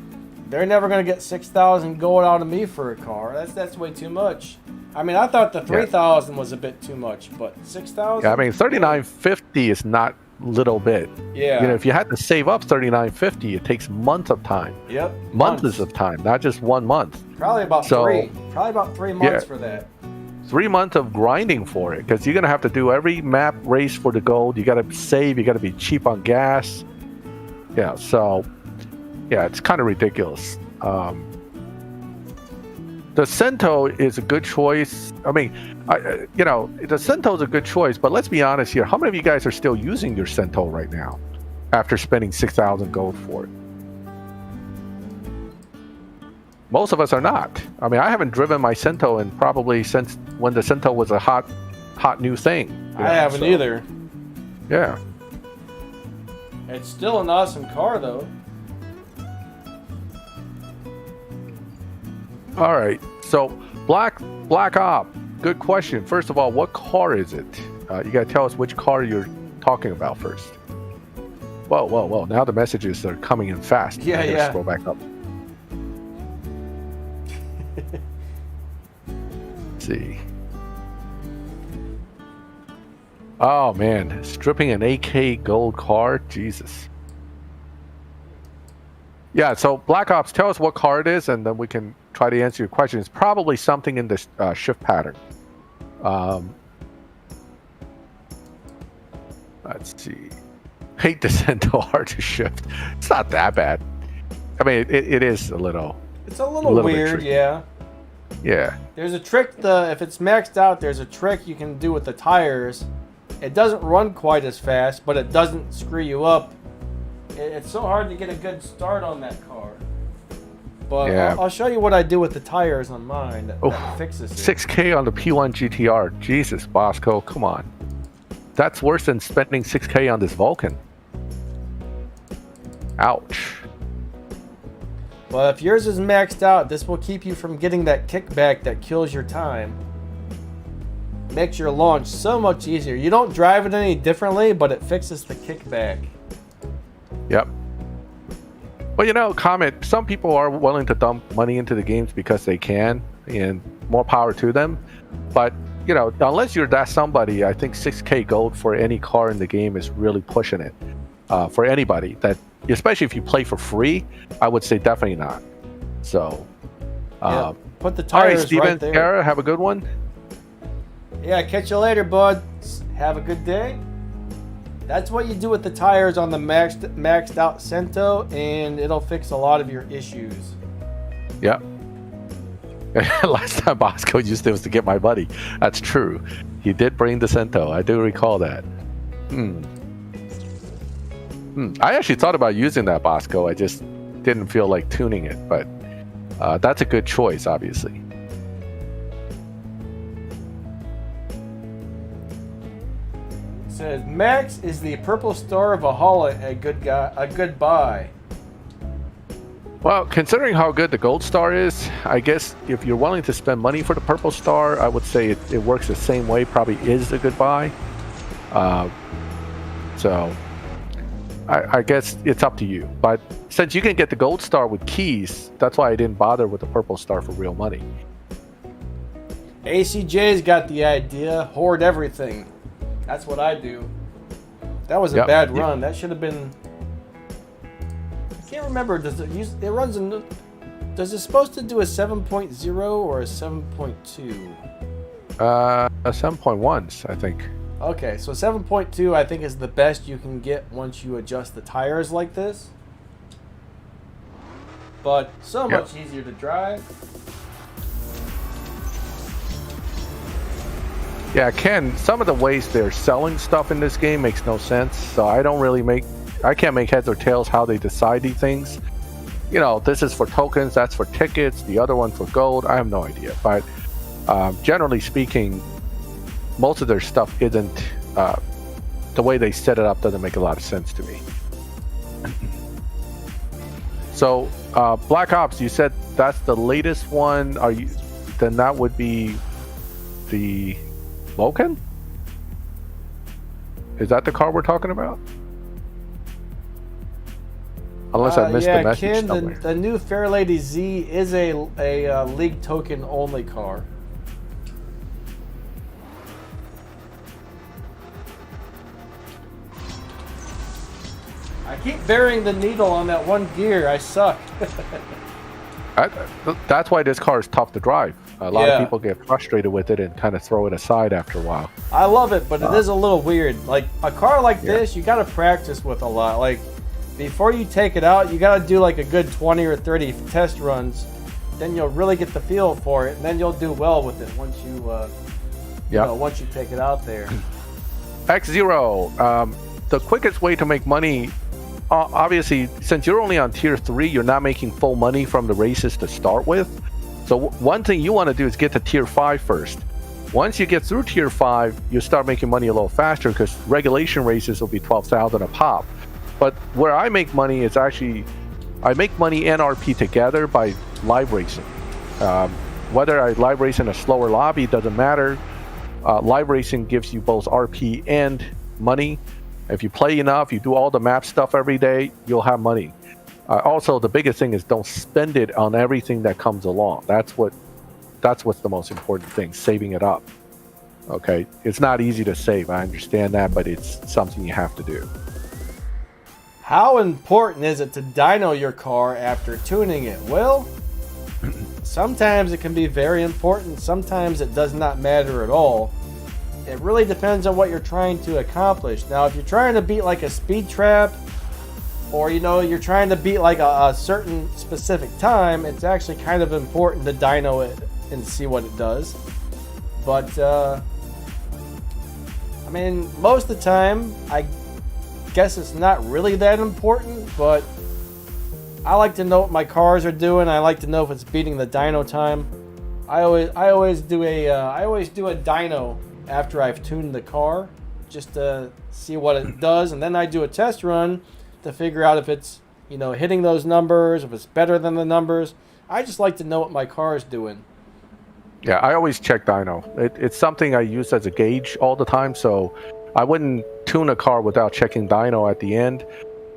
They're never going to get 6,000 gold out of me for a car. That's way too much. I mean, I thought the 3,000 was a bit too much, but 6,000? Yeah, I mean, 3,950 is not little bit. Yeah. If you had to save up 3,950, it takes months of time. Yep. Months of time, not just 1 month. Probably about 3. Probably about 3 months for that. 3 months of grinding for it, because you're going to have to do every map race for the gold. You got to save. You got to be cheap on gas. Yeah, so it's kind of ridiculous. The Cento is a good choice. I mean, the Cento is a good choice, but let's be honest here. How many of you guys are still using your Cento right now after spending 6,000 gold for it? Most of us are not. I mean, I haven't driven my Cento in probably since when the Cento was a hot hot new thing. I haven't either. Yeah. It's still an awesome car, though. All right. So Black Op. Good question. First of all, what car is it? You gotta tell us which car you're talking about first. Whoa. Now the messages are coming in fast. Yeah. Scroll back up. Let's see. Oh man, stripping an AK gold car? Jesus. Yeah, so Black Ops, tell us what car it is, and then we can try to answer your question. It's probably something in the shift pattern. Let's see. Hate Descento, hard to shift. It's not that bad. I mean, it is a little. It's a little weird, yeah. Yeah. There's a trick. If it's maxed out, there's a trick you can do with the tires. It doesn't run quite as fast, but it doesn't screw you up. It's so hard to get a good start on that car. But yeah. I'll show you what I do with the tires on mine that fixes it. 6K on the P1 GTR. Jesus, Bosco, come on. That's worse than spending 6K on this Vulcan. Ouch. Well, if yours is maxed out, this will keep you from getting that kickback that kills your time. Makes your launch so much easier. You don't drive it any differently, but it fixes the kickback. Yep. Well, you know, Comet, some people are willing to dump money into the games because they can, and more power to them. But, you know, unless you're that somebody, I think 6K gold for any car in the game is really pushing it. For anybody, that, especially if you play for free, I would say definitely not. So, yeah, put the tires all right, Steven, right there. Kara, have a good one. Yeah, catch you later, bud. Have a good day. That's what you do with the tires on the maxed out Cento, and it'll fix a lot of your issues. Yeah. Last time Bosco used it was to get my buddy. That's true. He did bring the Cento. I do recall that. I actually thought about using that Bosco. I just didn't feel like tuning it, but that's a good choice, obviously. Says Max is the purple star of Valhalla a good buy. Well, considering how good the gold star is, I guess if you're willing to spend money for the purple star, I would say it works the same way. Probably is a good buy. So I guess it's up to you. But since you can get the gold star with keys, that's why I didn't bother with the purple star for real money. ACJ's got the idea. Hoard everything. That's what I do. That was a bad run. That should have been. I can't remember. Does it use? It runs in. Does it supposed to do a 7.0 or a 7.2? A 7.1, I think. Okay, so 7.2 I think is the best you can get once you adjust the tires like this. But so much easier to drive. Yeah, Ken, some of the ways they're selling stuff in this game makes no sense. So I can't make heads or tails how they decide these things. You know, this is for tokens, that's for tickets, the other one for gold. I have no idea. But generally speaking, most of their stuff isn't, the way they set it up doesn't make a lot of sense to me. So, Black Ops, you said that's the latest one. Then that would be the Vulcan? Is that the car we're talking about? Unless I missed the message Ken, somewhere. The new Fairlady Z is a League token only car. I keep burying the needle on that one gear. I suck. That's why this car is tough to drive. A lot of people get frustrated with it and kind of throw it aside after a while. I love it, but it is a little weird. Like a car like this, you got to practice with a lot. Like before you take it out, you got to do like a good 20 or 30 test runs. Then you'll really get the feel for it, and then you'll do well with it once you, once you take it out there. X0, the quickest way to make money. Obviously, since you're only on tier 3, you're not making full money from the races to start with. So one thing you want to do is get to tier 5 first. Once you get through tier 5, you start making money a little faster because regulation races will be 12,000 a pop. But where I make money is actually, I make money and RP together by live racing. Whether I live race in a slower lobby doesn't matter. Live racing gives you both RP and money. If you play enough, you do all the map stuff every day, you'll have money. Also, the biggest thing is don't spend it on everything that comes along. That's what's the most important thing, saving it up. Okay, it's not easy to save, I understand that, but it's something you have to do. How important is it to dyno your car after tuning it? Well, sometimes it can be very important, sometimes it does not matter at all. It really depends on what you're trying to accomplish. Now, if you're trying to beat like a speed trap, or you're trying to beat like a certain specific time, it's actually kind of important to dyno it and see what it does. But I mean, most of the time I guess it's not really that important, but I like to know what my cars are doing. I like to know if it's beating the dyno time. I always do a dyno after I've tuned the car, just to see what it does, and then I do a test run to figure out if it's hitting those numbers, if it's better than the numbers. I just like to know what my car is doing. Yeah, I always check dyno. It's something I use as a gauge all the time, so I wouldn't tune a car without checking dyno at the end.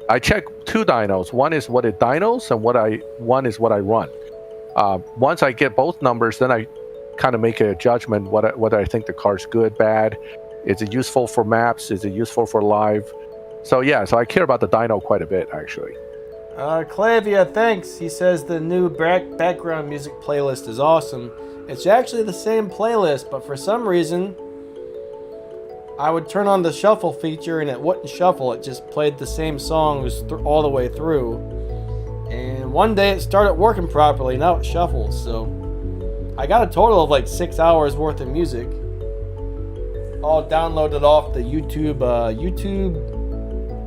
I check two dynos. One is what it dynos, and one is what I run. Once I get both numbers, then I kind of make a judgment whether I think the car's good, bad. Is it useful for maps? Is it useful for live? So yeah, so I care about the dyno quite a bit, actually. Clavia, thanks. He says the new background music playlist is awesome. It's actually the same playlist, but for some reason, I would turn on the shuffle feature and it wouldn't shuffle. It just played the same songs all the way through. And one day it started working properly. Now it shuffles. So I got a total of like 6 hours worth of music, all downloaded off the YouTube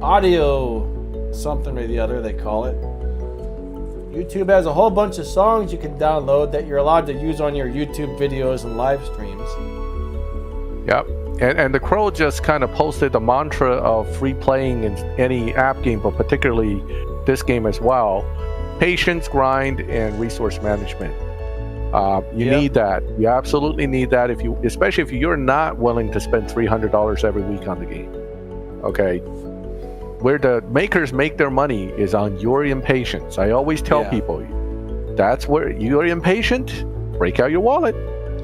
audio something or the other they call it. YouTube has a whole bunch of songs you can download that you're allowed to use on your YouTube videos and live streams. Yep. And the Crow just kind of posted the mantra of free playing in any app game, but particularly this game as well. Patience, grind, and resource management. You need that. You absolutely need that, especially if you're not willing to spend $300 every week on the game. Okay. Where the makers make their money is on your impatience. I always tell people, that's where you're impatient, break out your wallet.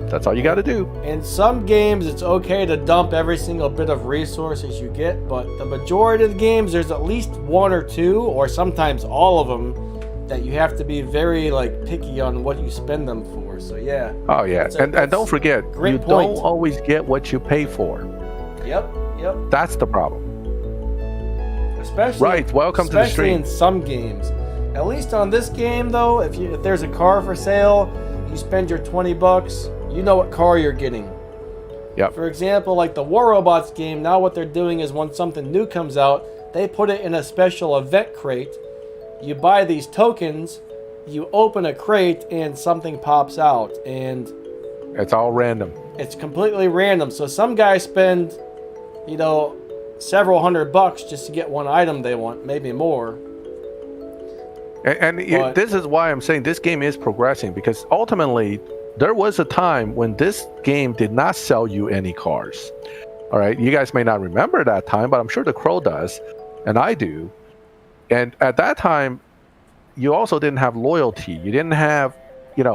That's all you got to do. In some games, it's okay to dump every single bit of resources you get, but the majority of the games, there's at least one or two, or sometimes all of them, that you have to be very picky on what you spend them for. So yeah. Oh yeah, and don't forget, you don't always get what you pay for. Yep. That's the problem. Especially welcome to the stream. In some games. At least on this game though, if there's a car for sale, you spend your $20, you know what car you're getting. Yep. For example, like the War Robots game, now what they're doing is when something new comes out, they put it in a special event crate. You buy these tokens, you open a crate, and something pops out. And it's all random. It's completely random. So some guys spend, several $100 just to get one item they want, maybe more. And this is why I'm saying this game is progressing, because ultimately there was a time when this game did not sell you any cars. All right, you guys may not remember that time, but I'm sure the Crow does, and I do. And at that time, you also didn't have loyalty. You didn't have,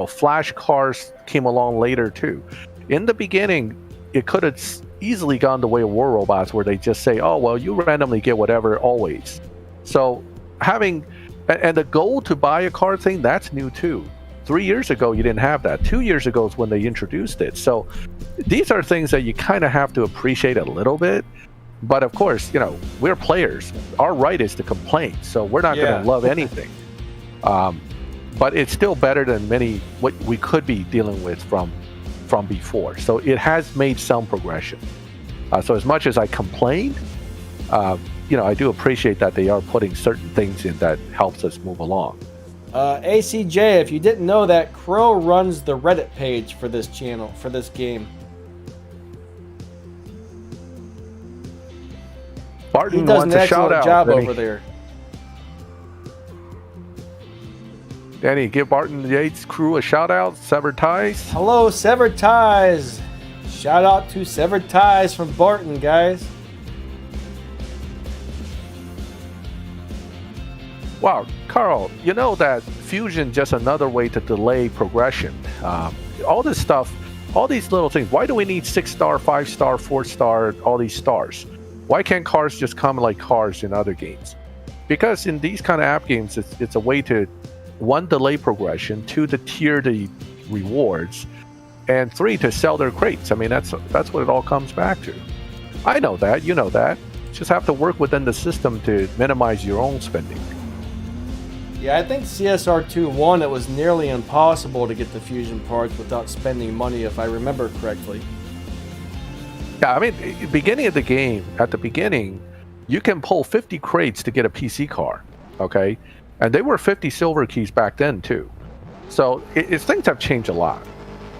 flash cars came along later too. In the beginning, it could have easily gone the way of War Robots, where they just say, oh, well, you randomly get whatever always. So and the goal to buy a car thing, that's new too. 3 years ago, you didn't have that. 2 years ago is when they introduced it. So these are things that you kind of have to appreciate a little bit. But of course, we're players. Our right is to complain. So we're not going to love anything. But it's still better than what we could be dealing with from before. So it has made some progression. So as much as I complained, I do appreciate that they are putting certain things in that helps us move along. ACJ, if you didn't know that, Crow runs the Reddit page for this channel, for this game. Barton does wants an a shout excellent out. job Danny. over there. Danny, give Barton Yates' crew a shout out. Severed Ties. Hello, Severed Ties. Shout out to Severed Ties from Barton, guys. Wow, Carl, you know that fusion just another way to delay progression. All this stuff, all these little things. Why do we need 6-star, 5-star, 4-star, all these stars? Why can't cars just come like cars in other games? Because in these kind of app games, it's a way to, 1, delay progression, 2, to tier the rewards, and 3, to sell their crates. I mean, that's what it all comes back to. I know that, you know that. Just have to work within the system to minimize your own spending. Yeah, I think CSR2 1, it was nearly impossible to get the fusion parts without spending money, if I remember correctly. Yeah, I mean, beginning of the game, at the beginning, you can pull 50 crates to get a PC car, okay? And they were 50 silver keys back then, too. So things have changed a lot.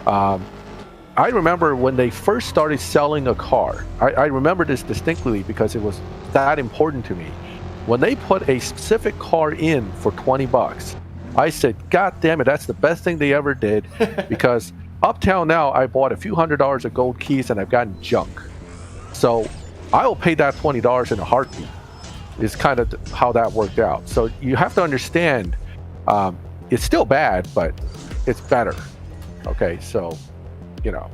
I remember when they first started selling a car, I remember this distinctly because it was that important to me. When they put a specific car in for $20, I said, God damn it, that's the best thing they ever did. Because up till now, I bought a few $100s of gold keys and I've gotten junk. So I will pay that $20 in a heartbeat, is kind of how that worked out. So you have to understand, it's still bad, but it's better. Okay, so, you know.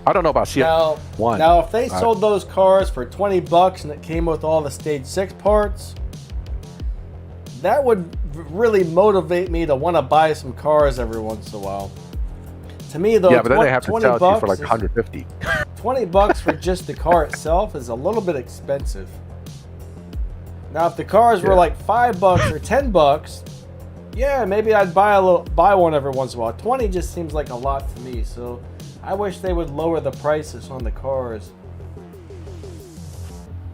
I don't know about CS1. Now, if they sold those cars for $20 and it came with all the Stage 6 parts, that would really motivate me to want to buy some cars every once in a while. To me, though, yeah, but then they have to sell it to you for like $150. $20 for just the car itself is a little bit expensive. Now, if the cars were like $5 or $10, yeah, maybe I'd buy one every once in a while. 20 just seems like a lot to me, so I wish they would lower the prices on the cars.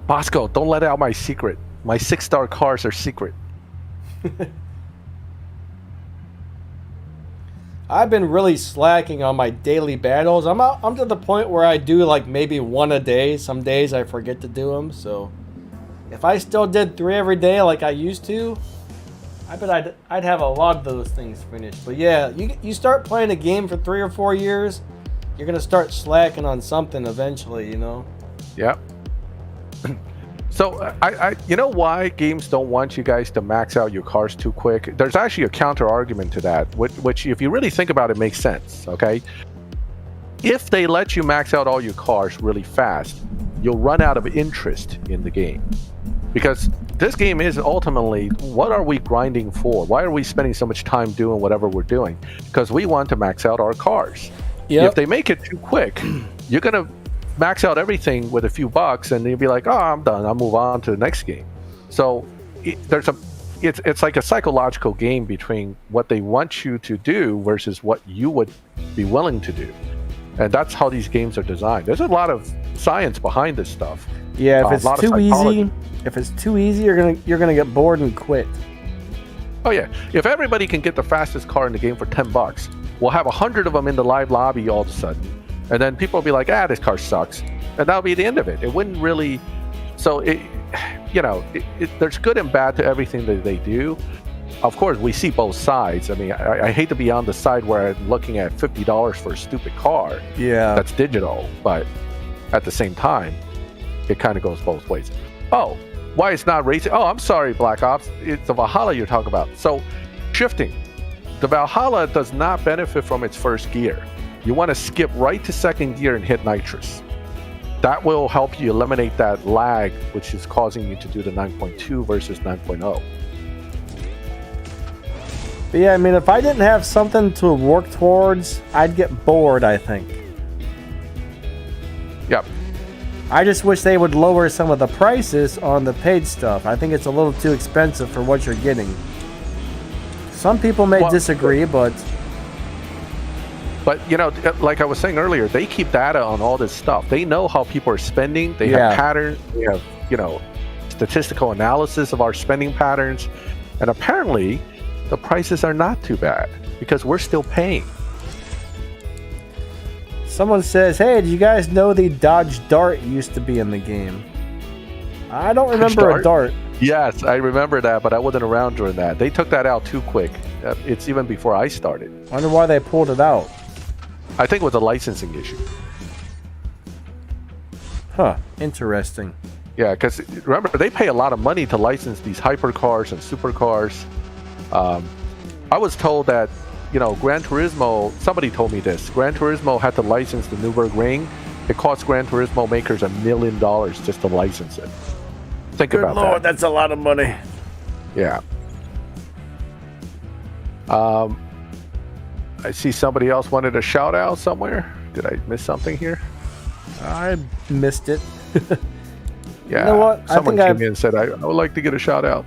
Bosco, don't let out my secret. My 6-star cars are secret. I've been really slacking on my daily battles. I'm to the point where I do like maybe 1 a day. Some days I forget to do them. So if I still did 3 every day like I used to, I bet I'd have a lot of those things finished. But yeah, you start playing a game for 3 or 4 years, you're gonna start slacking on something eventually, you know. Yep. So I you know why games don't want you guys to max out your cars too quick? There's actually a counter argument to that, which if you really think about it, makes sense. Okay, if they let you max out all your cars really fast, you'll run out of interest in the game, because this game is ultimately, what are we grinding for? Why are we spending so much time doing whatever we're doing? Because we want to max out our cars. Yep. If they make it too quick, you're gonna max out everything with a few bucks, and you'll be like, "Oh, I'm done. I'll move on to the next game." So it's like a psychological game between what they want you to do versus what you would be willing to do, and that's how these games are designed. There's a lot of science behind this stuff. Yeah, if it's too easy, you're gonna get bored and quit. Oh yeah, if everybody can get the fastest car in the game for $10, we'll have 100 of them in the live lobby all of a sudden, and then people will be like, this car sucks, and that'll be the end of it. It wouldn't really. So there's good and bad to everything that they do. Of course, we see both sides. I mean, I hate to be on the side where I'm looking at $50 for a stupid car. Yeah, that's digital, but at the same time, it kind of goes both ways. Oh, why it's not racing? Oh, I'm sorry, Black Ops. It's the Valhalla you're talking about. So, shifting. The Valhalla does not benefit from its first gear. You want to skip right to second gear and hit nitrous. That will help you eliminate that lag, which is causing you to do the 9.2 versus 9.0. But yeah, I mean, if I didn't have something to work towards, I'd get bored, I think. Yep. I just wish they would lower some of the prices on the paid stuff. I think it's a little too expensive for what you're getting. Some people may disagree, but like I was saying earlier, they keep data on all this stuff. They know how people are spending. They have patterns. They have, statistical analysis of our spending patterns. And apparently, the prices are not too bad because we're still paying. Someone says, hey, do you guys know the Dodge Dart used to be in the game? I don't remember a dart. Yes, I remember that, but I wasn't around during that. They took that out too quick. It's even before I started. Wonder why they pulled it out. I think it was a licensing issue. Huh, interesting. Yeah, because remember, they pay a lot of money to license these hypercars and supercars. I was told that, Gran Turismo, somebody told me this. Gran Turismo had to license the Nürburgring. It cost Gran Turismo makers $1 million just to license it. Think Good about Lord, that. that's a lot of money. Yeah. I see somebody else wanted a shout out somewhere. Did I miss something here? I missed it. Yeah. You know what? Someone came in and said, I would like to get a shout out.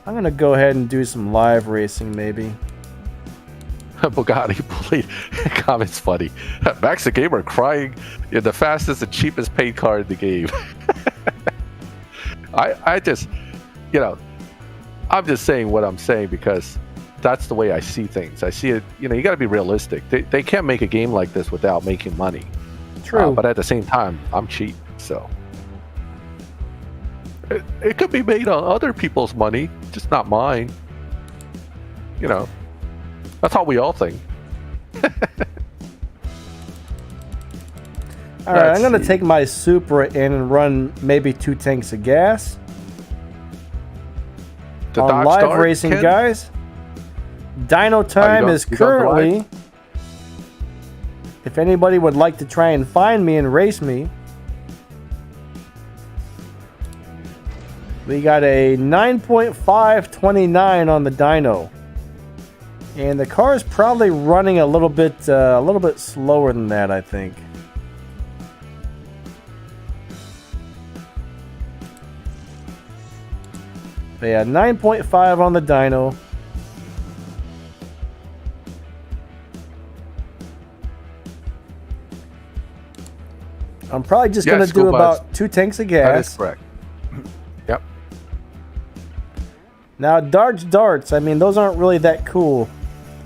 I'm going to go ahead and do some live racing, maybe. Bugatti, please. Comment's funny. Maxthegamer crying in the fastest and cheapest paid car in the game. I just, I'm just saying what I'm saying because that's the way I see things. I see it, you got to be realistic. They can't make a game like this without making money. True. But at the same time, I'm cheap, so. It could be made on other people's money, just not mine. That's how we all think. All right, I'm going to take my Supra in and run maybe 2 tanks of gas. The on Dodge live Dart, racing, Ken? guys. Dyno time is currently... If anybody would like to try and find me and race me, we got a 9.529 on the dyno, and the car is probably running a little bit slower than that, I think. But yeah, 9.5 on the dyno. I'm probably just going to do about 2 tanks of gas. That is correct. Yep. Now, Dodge darts, I mean, those aren't really that cool.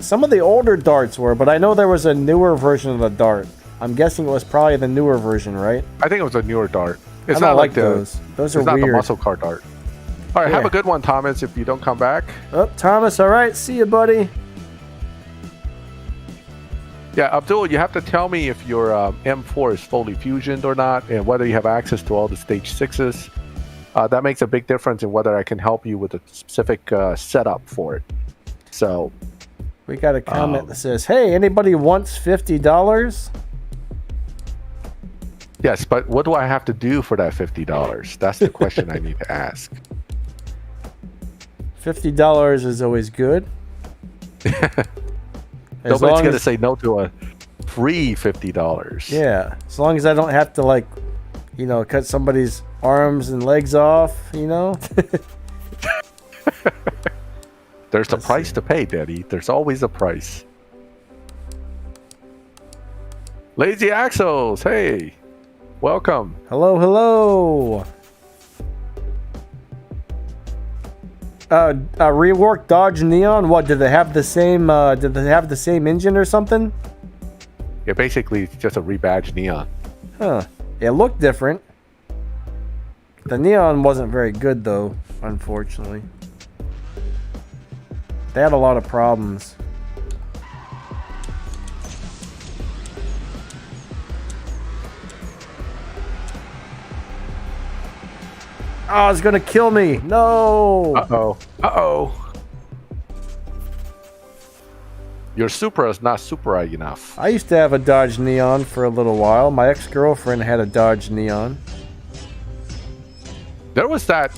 Some of the older darts were, but I know there was a newer version of the dart. I'm guessing it was probably the newer version, right? I think it was a newer dart. It's I don't not like the, those. Those are it's not weird. the muscle car dart. All right, have a good one, Thomas, if you don't come back. Oh, Thomas, all right. See you, buddy. Yeah, Abdul, you have to tell me if your M4 is fully fusioned or not, and whether you have access to all the stage 6s. That makes a big difference in whether I can help you with a specific setup for it. So, we got a comment that says, "Hey, anybody wants $50?" Yes, but what do I have to do for that $50? That's the question I need to ask. $50 is always good. Nobody's going to say no to a free $50. Yeah, as long as I don't have to, cut somebody's arms and legs off, There's a price to pay, Daddy. There's always a price. Lazy Axles, hey. Welcome. Hello, hello. Reworked Dodge Neon. What did they have the same? Did they have the same engine or something? Yeah, basically it's just a rebadged Neon. Huh. It looked different. The Neon wasn't very good though, unfortunately. They had a lot of problems. Oh, it's gonna kill me. No. Uh-oh. Uh-oh. Your Supra is not Supra enough. I used to have a Dodge Neon for a little while. My ex-girlfriend had a Dodge Neon. There was that,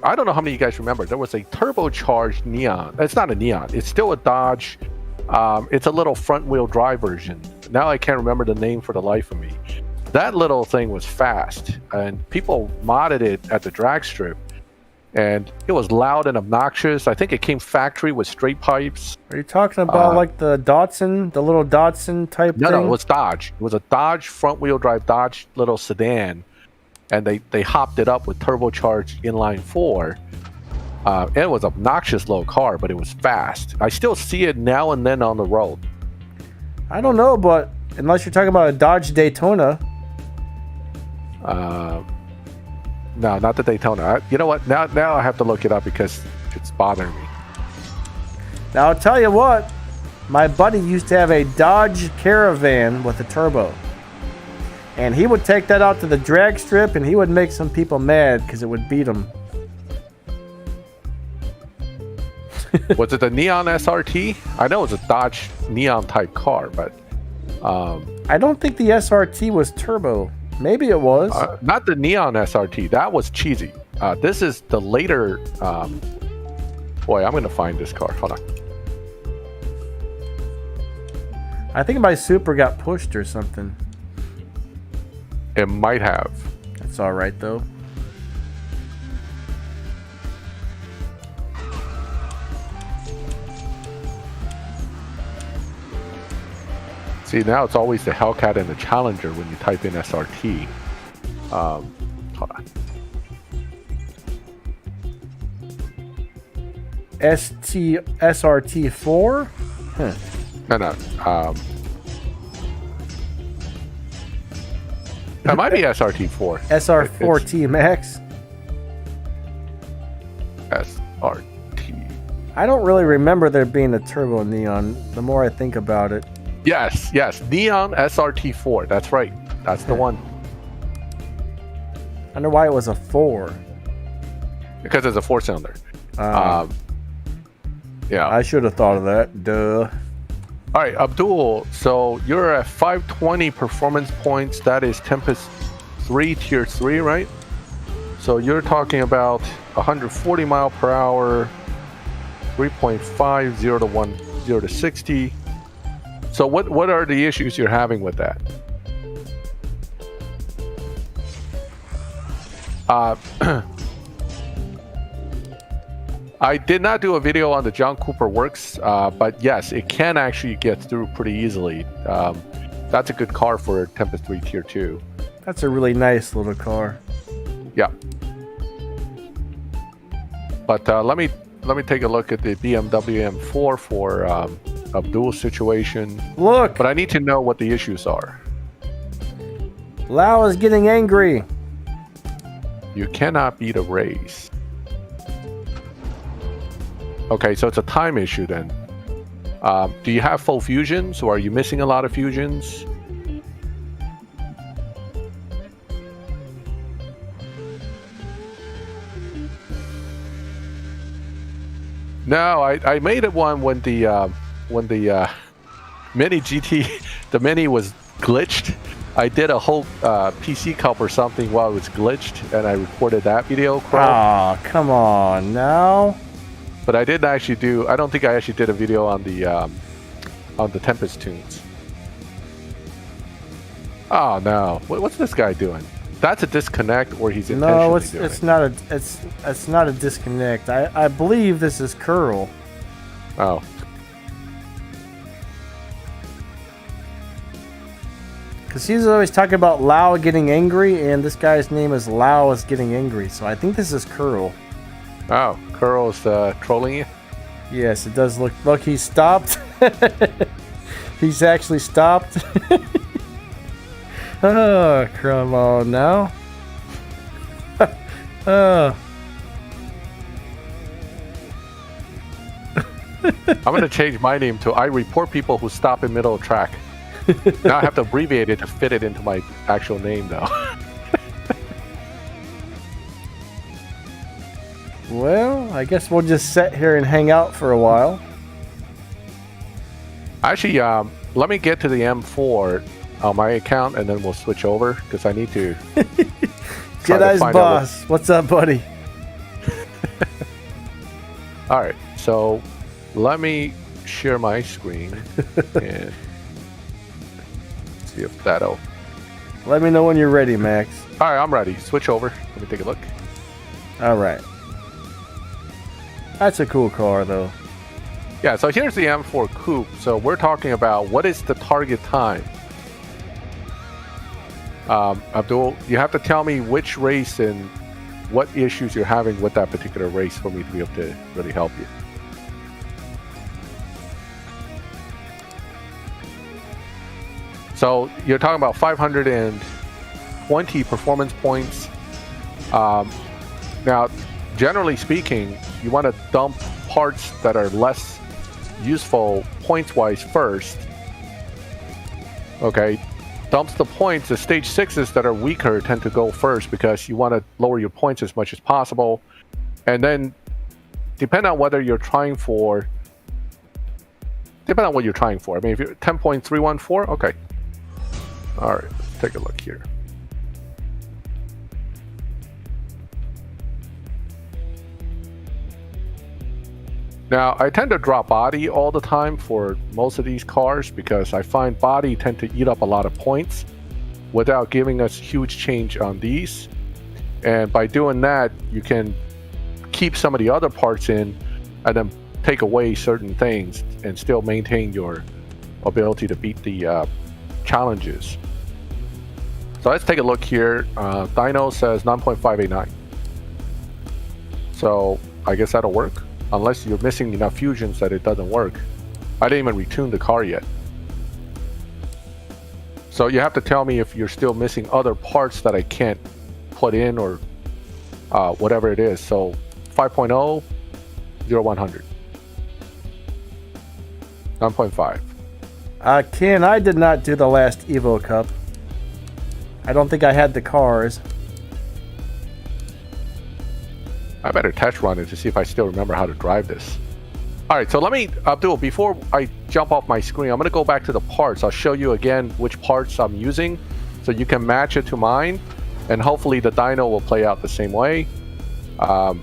I don't know how many of you guys remember, there was a turbocharged Neon. It's not a Neon. It's still a Dodge. It's a little front-wheel drive version. Now I can't remember the name for the life of me. That little thing was fast, and people modded it at the drag strip, and it was loud and obnoxious. I think it came factory with straight pipes. Are you talking about like the Datsun, the little Datsun type thing? No, it was Dodge. It was a Dodge front-wheel drive Dodge little sedan, and they hopped it up with turbocharged inline 4. And it was an obnoxious little car, but it was fast. I still see it now and then on the road. I don't know, but unless you're talking about a Dodge Daytona. No, not the Daytona. You know what? Now I have to look it up because it's bothering me. Now, I'll tell you what. My buddy used to have a Dodge Caravan with a turbo. And he would take that out to the drag strip, and he would make some people mad because it would beat them. Was it the Neon SRT? I know it was a Dodge Neon type car, but I don't think the SRT was turbo. Maybe it was. Not the Neon SRT. That was cheesy. This is the later. Boy, I'm gonna find this car. Hold on. I think my Super got pushed or something. It might have. That's all right though. See, now it's always the Hellcat and the Challenger when you type in SRT. Hold on. SRT4? Huh. No. That might be SRT4. SR4T Max? SRT. I don't really remember there being a turbo Neon, the more I think about it. Yes. Neon SRT4. That's right. That's the one. I wonder why it was a 4. Because it's a 4-cylinder. Yeah. I should have thought of that. Duh. All right, Abdul. So you're at 520 performance points. That is Tempest 3, Tier 3, right? So you're talking about 140 mile per hour, 3.5, 0 to 1, 0 to 60. So what are the issues you're having with that? I did not do a video on the John Cooper Works, but yes, it can actually get through pretty easily. That's a good car for a Tempest 3 Tier 2. That's a really nice little car. Yeah. But let me take a look at the BMW M4 for Abdul's situation. Look! But I need to know what the issues are. Lau is getting angry. You cannot beat a race. Okay, so it's a time issue then. Do you have full fusions, or are you missing a lot of fusions? No, I made it one when the Mini GT, the Mini was glitched. I did a whole PC cup or something while it was glitched, and I recorded that video. Aw, come on now. But I didn't actually do. I don't think I actually did a video on the Tempest tunes. Oh no! What's this guy doing? That's a disconnect, or he's intentionally doing it. No, it's not a disconnect. I believe this is curl. Oh. Because he's always talking about Lau getting angry, and this guy's name is Lau is getting angry. So I think this is curl. Oh, Curl's trolling you? Yes, it does look. Look, he stopped. He's actually stopped. Oh, come on now. Oh. I'm going to change my name to I report people who stop in middle of track. Now I have to abbreviate it to fit it into my actual name, though. Well, I guess we'll just sit here and hang out for a while. Actually, let me get to the M4 on my account, and then we'll switch over, because I need to... Jedi's boss. What's up, buddy? All right, so let me share my screen and see if that'll... Let me know when you're ready, Max. All right, I'm ready. Switch over. Let me take a look. All right. That's a cool car, though. Yeah, so here's the M4 Coupe. So we're talking about what is the target time. Abdul, you have to tell me which race and what issues you're having with that particular race for me to be able to really help you. So you're talking about 520 performance points Now, generally speaking, you want to dump parts that are less useful points-wise first. Okay, dumps the points. The stage 6s that are weaker tend to go first because you want to lower your points as much as possible. And then, depending on whether you're trying for... Depending on what you're trying for. I mean, if you're 10.314, okay. All right, let's take a look here. Now, I tend to drop body all the time for most of these cars because I find body tend to eat up a lot of points without giving us huge change on these. And by doing that, you can keep some of the other parts in and then take away certain things and still maintain your ability to beat the challenges. So let's take a look here. Dyno says 9.589. So I guess that'll work. Unless you're missing enough fusions that it doesn't work. I didn't even retune the car yet. So you have to tell me if you're still missing other parts that I can't put in or whatever it is. So 5.0, 0100. 9.5. Ken, I did not do the last Evo Cup. I don't think I had the cars. I better test run it to see if I still remember how to drive this. All right, so let me, Abdul, before I jump off my screen, I'm going to go back to the parts. I'll show you again which parts I'm using so you can match it to mine, and hopefully the dyno will play out the same way. I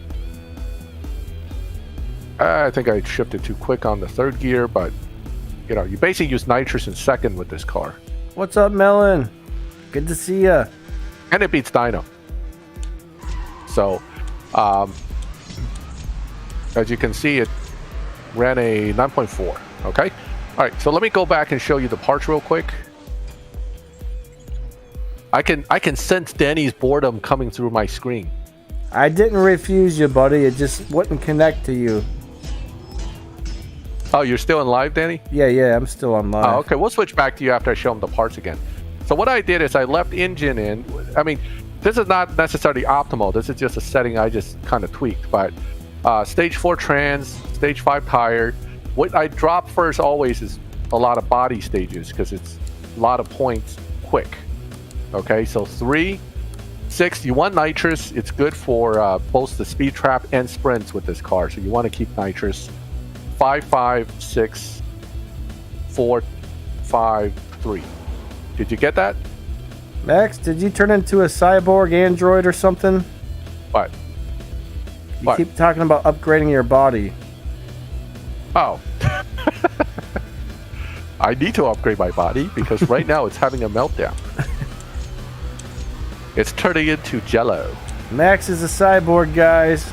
think I shifted too quick on the third gear, but you know, you basically use nitrous in second with this car. What's up, Melon? Good to see ya. And it beats dyno. So, as you can see, it ran a 9.4. Okay. All right. So let me go back and show you the parts real quick. I can sense Danny's boredom coming through my screen. I didn't refuse you, buddy. It just wouldn't connect to you. Oh, you're still in live, Danny? Yeah, I'm still on live. Oh, okay. We'll switch back to you after I show him the parts again. So what I did is I left engine in. I mean, this is not necessarily optimal. This is just a setting I just kind of tweaked. But stage 4 trans, stage 5 tire. What I drop first always is a lot of body stages because it's a lot of points quick. Okay, so 3, 6, you want nitrous. It's good for both the speed trap and sprints with this car. So you want to keep nitrous. 5, 5, 6, 4, 5, 3. Did you get that? Max, did you turn into a cyborg android or something? What? You keep talking about upgrading your body. Oh. I need to upgrade my body because right now it's having a meltdown. It's turning into jello. Max is a cyborg, guys.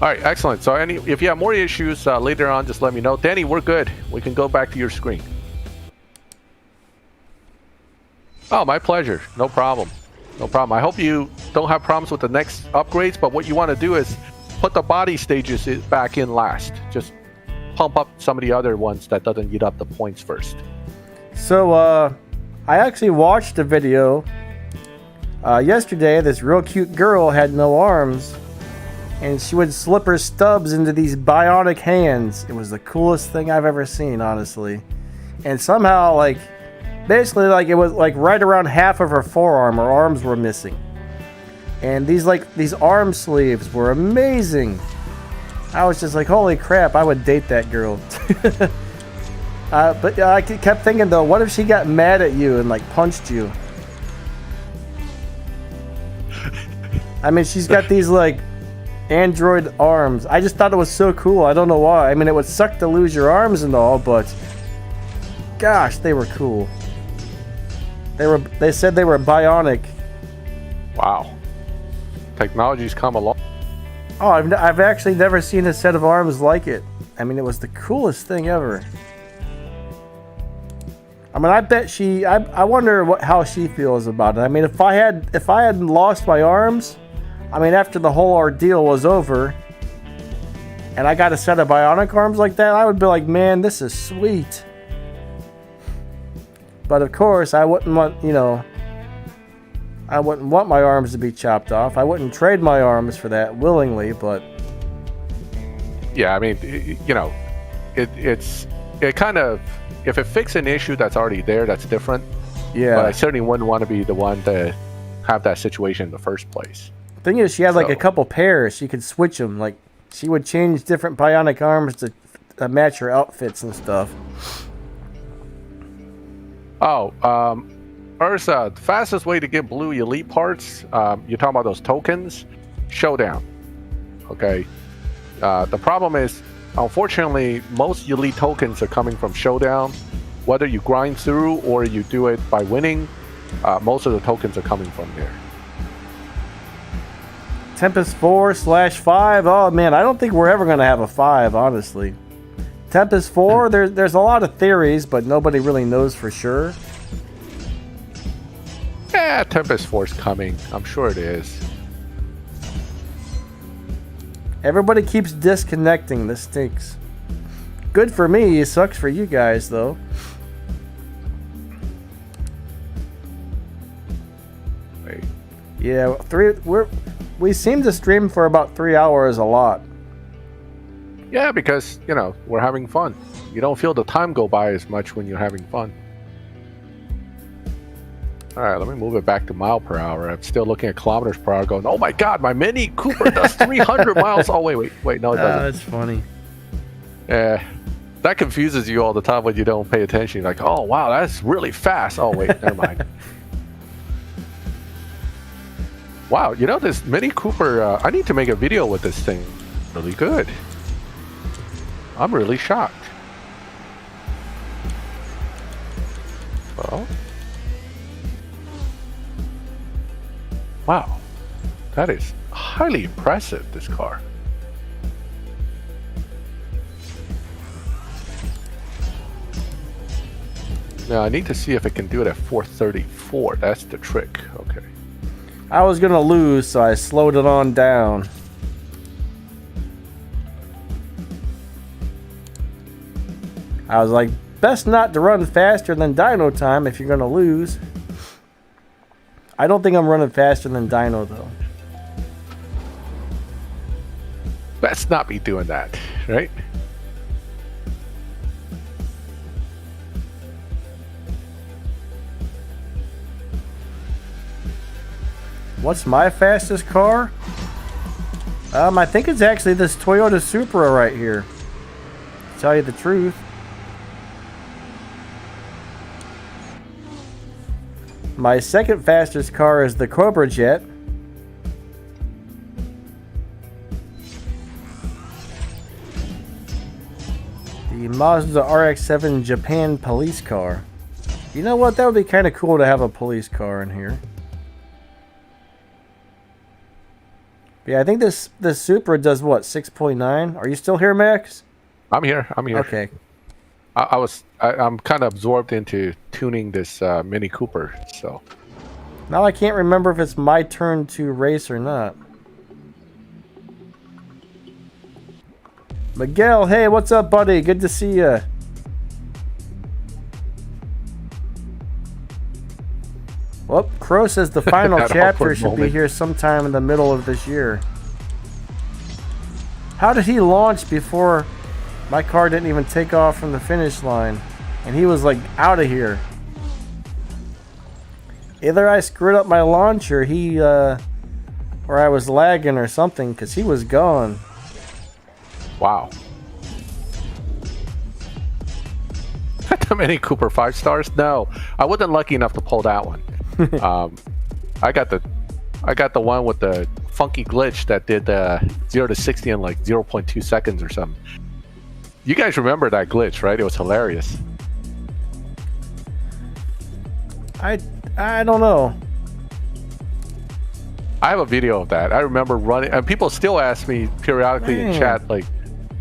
All right, excellent. So if you have more issues later on, just let me know. Danny, we're good. We can go back to your screen. Oh, my pleasure. No problem. No problem. I hope you don't have problems with the next upgrades, but what you want to do is put the body stages back in last. Just pump up some of the other ones that doesn't eat up the points first. So, I actually watched a video yesterday. This real cute girl had no arms, and she would slip her stubs into these bionic hands. It was the coolest thing I've ever seen, honestly. And somehow, like, basically, like, it was like right around half of her forearm. Her arms were missing, and these arm sleeves were amazing. I was just like, holy crap! I would date that girl. But I kept thinking though, what if she got mad at you and like punched you? I mean, she's got these like android arms. I just thought it was so cool. I don't know why. I mean, it would suck to lose your arms and all, but gosh, they were cool. They said they were bionic. Wow. Technology's come along. Oh, I've actually never seen a set of arms like it. I mean, it was the coolest thing ever. I mean, I bet I wonder how she feels about it. I mean, if I had lost my arms, I mean, after the whole ordeal was over, and I got a set of bionic arms like that, I would be like, man, this is sweet. But of course, I wouldn't want, I wouldn't want my arms to be chopped off. I wouldn't trade my arms for that willingly, but Yeah, I mean, you know, it kind of, if it fixes an issue that's already there, that's different. yeah. But I certainly wouldn't want to be the one to have that situation in the first place. Thing is, she had like a couple pairs. She could switch them. Like she would change different bionic arms to match her outfits and stuff. Oh, Ursa, the fastest way to get blue elite parts, you're talking about those tokens? Showdown. Okay. The problem is, unfortunately, most elite tokens are coming from Showdown. Whether you grind through or you do it by winning, most of the tokens are coming from there. Tempest 4/5. Oh man, I don't think we're ever gonna have a 5, honestly. Tempest 4. There's a lot of theories, but nobody really knows for sure. Yeah, Tempest 4 is coming. I'm sure it is. Everybody keeps disconnecting. This stinks. Good for me. It sucks for you guys, though. Wait. Yeah, we seem to stream for about 3 hours a lot. Yeah, because, you know, we're having fun. You don't feel the time go by as much when you're having fun. All right, let me move it back to mile per hour. I'm still looking at kilometers per hour going, oh my God, my Mini Cooper does 300 miles. Oh, wait, no, it doesn't. That's funny. Yeah, that confuses you all the time when you don't pay attention. You're like, oh, wow, that's really fast. Oh, wait, never mind. Wow, you know, this Mini Cooper, I need to make a video with this thing. Really good. I'm really shocked. Well, wow, that is highly impressive, this car. Now I need to see if it can do it at 434. That's the trick. Okay. I was gonna lose, so I slowed it on down. I was like, best not to run faster than dyno time if you're gonna lose. I don't think I'm running faster than dyno though. Let's not be doing that, right? What's my fastest car? I think it's actually this Toyota Supra right here. To tell you the truth. My second fastest car is the Cobra Jet. The Mazda RX-7 Japan police car. You know what? That would be kind of cool to have a police car in here. Yeah, I think this Supra does what, 6.9? Are you still here, Max? I'm here. Okay. I'm kind of absorbed into tuning this Mini Cooper, so. Now I can't remember if it's my turn to race or not. Miguel, hey, what's up, buddy? Good to see you. Well, Crow says the final chapter should be here sometime in the middle of this year. How did he launch before my car didn't even take off from the finish line? And he was like out of here. Either I screwed up my launch or or I was lagging or something, because he was gone. Wow. The Mini Cooper 5 stars? No, I wasn't lucky enough to pull that one. I got the one with the funky glitch that did 0 to 60 in like 0.2 seconds or something. You guys remember that glitch, right? It was hilarious. I don't know. I have a video of that. I remember running, and people still ask me periodically in chat, like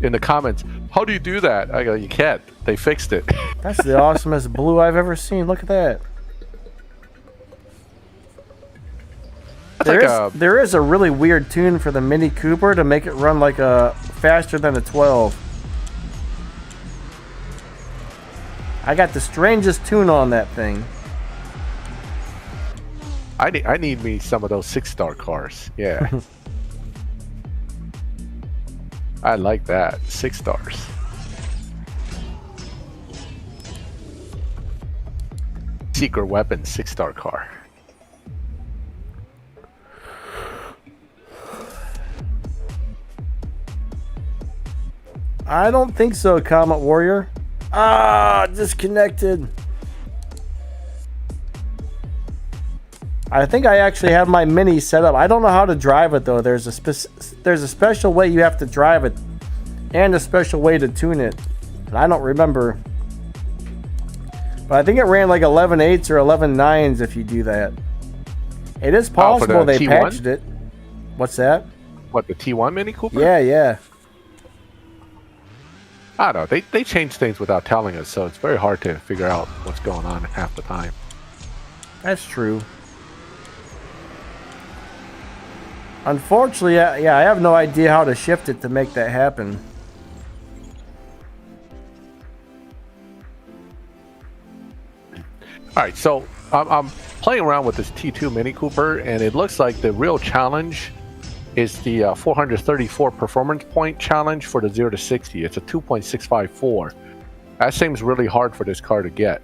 in the comments, how do you do that? I go, you can't. They fixed it. That's the awesomest blue I've ever seen. Look at that. There is a really weird tune for the Mini Cooper to make it run like faster than a 12. I got the strangest tune on that thing. I need me some of those 6-star cars. Yeah. I like that. 6 stars. Secret weapon 6-star car. I don't think so, Comet Warrior. Disconnected. I think I actually have my Mini set up. I don't know how to drive it though. There's a special way you have to drive it, and a special way to tune it. And I don't remember. But I think it ran like 11.8s or 11.9s if you do that. It is possible they T1? patched it. What's that? What, the T1 Mini Cooper? Yeah. I don't know. They change things without telling us, so it's very hard to figure out what's going on half the time. That's true. Unfortunately, yeah, I have no idea how to shift it to make that happen. All right, so I'm playing around with this T2 Mini Cooper, and it looks like the real challenge is the 434 performance point challenge for the 0 to 60. It's a 2.654. That seems really hard for this car to get.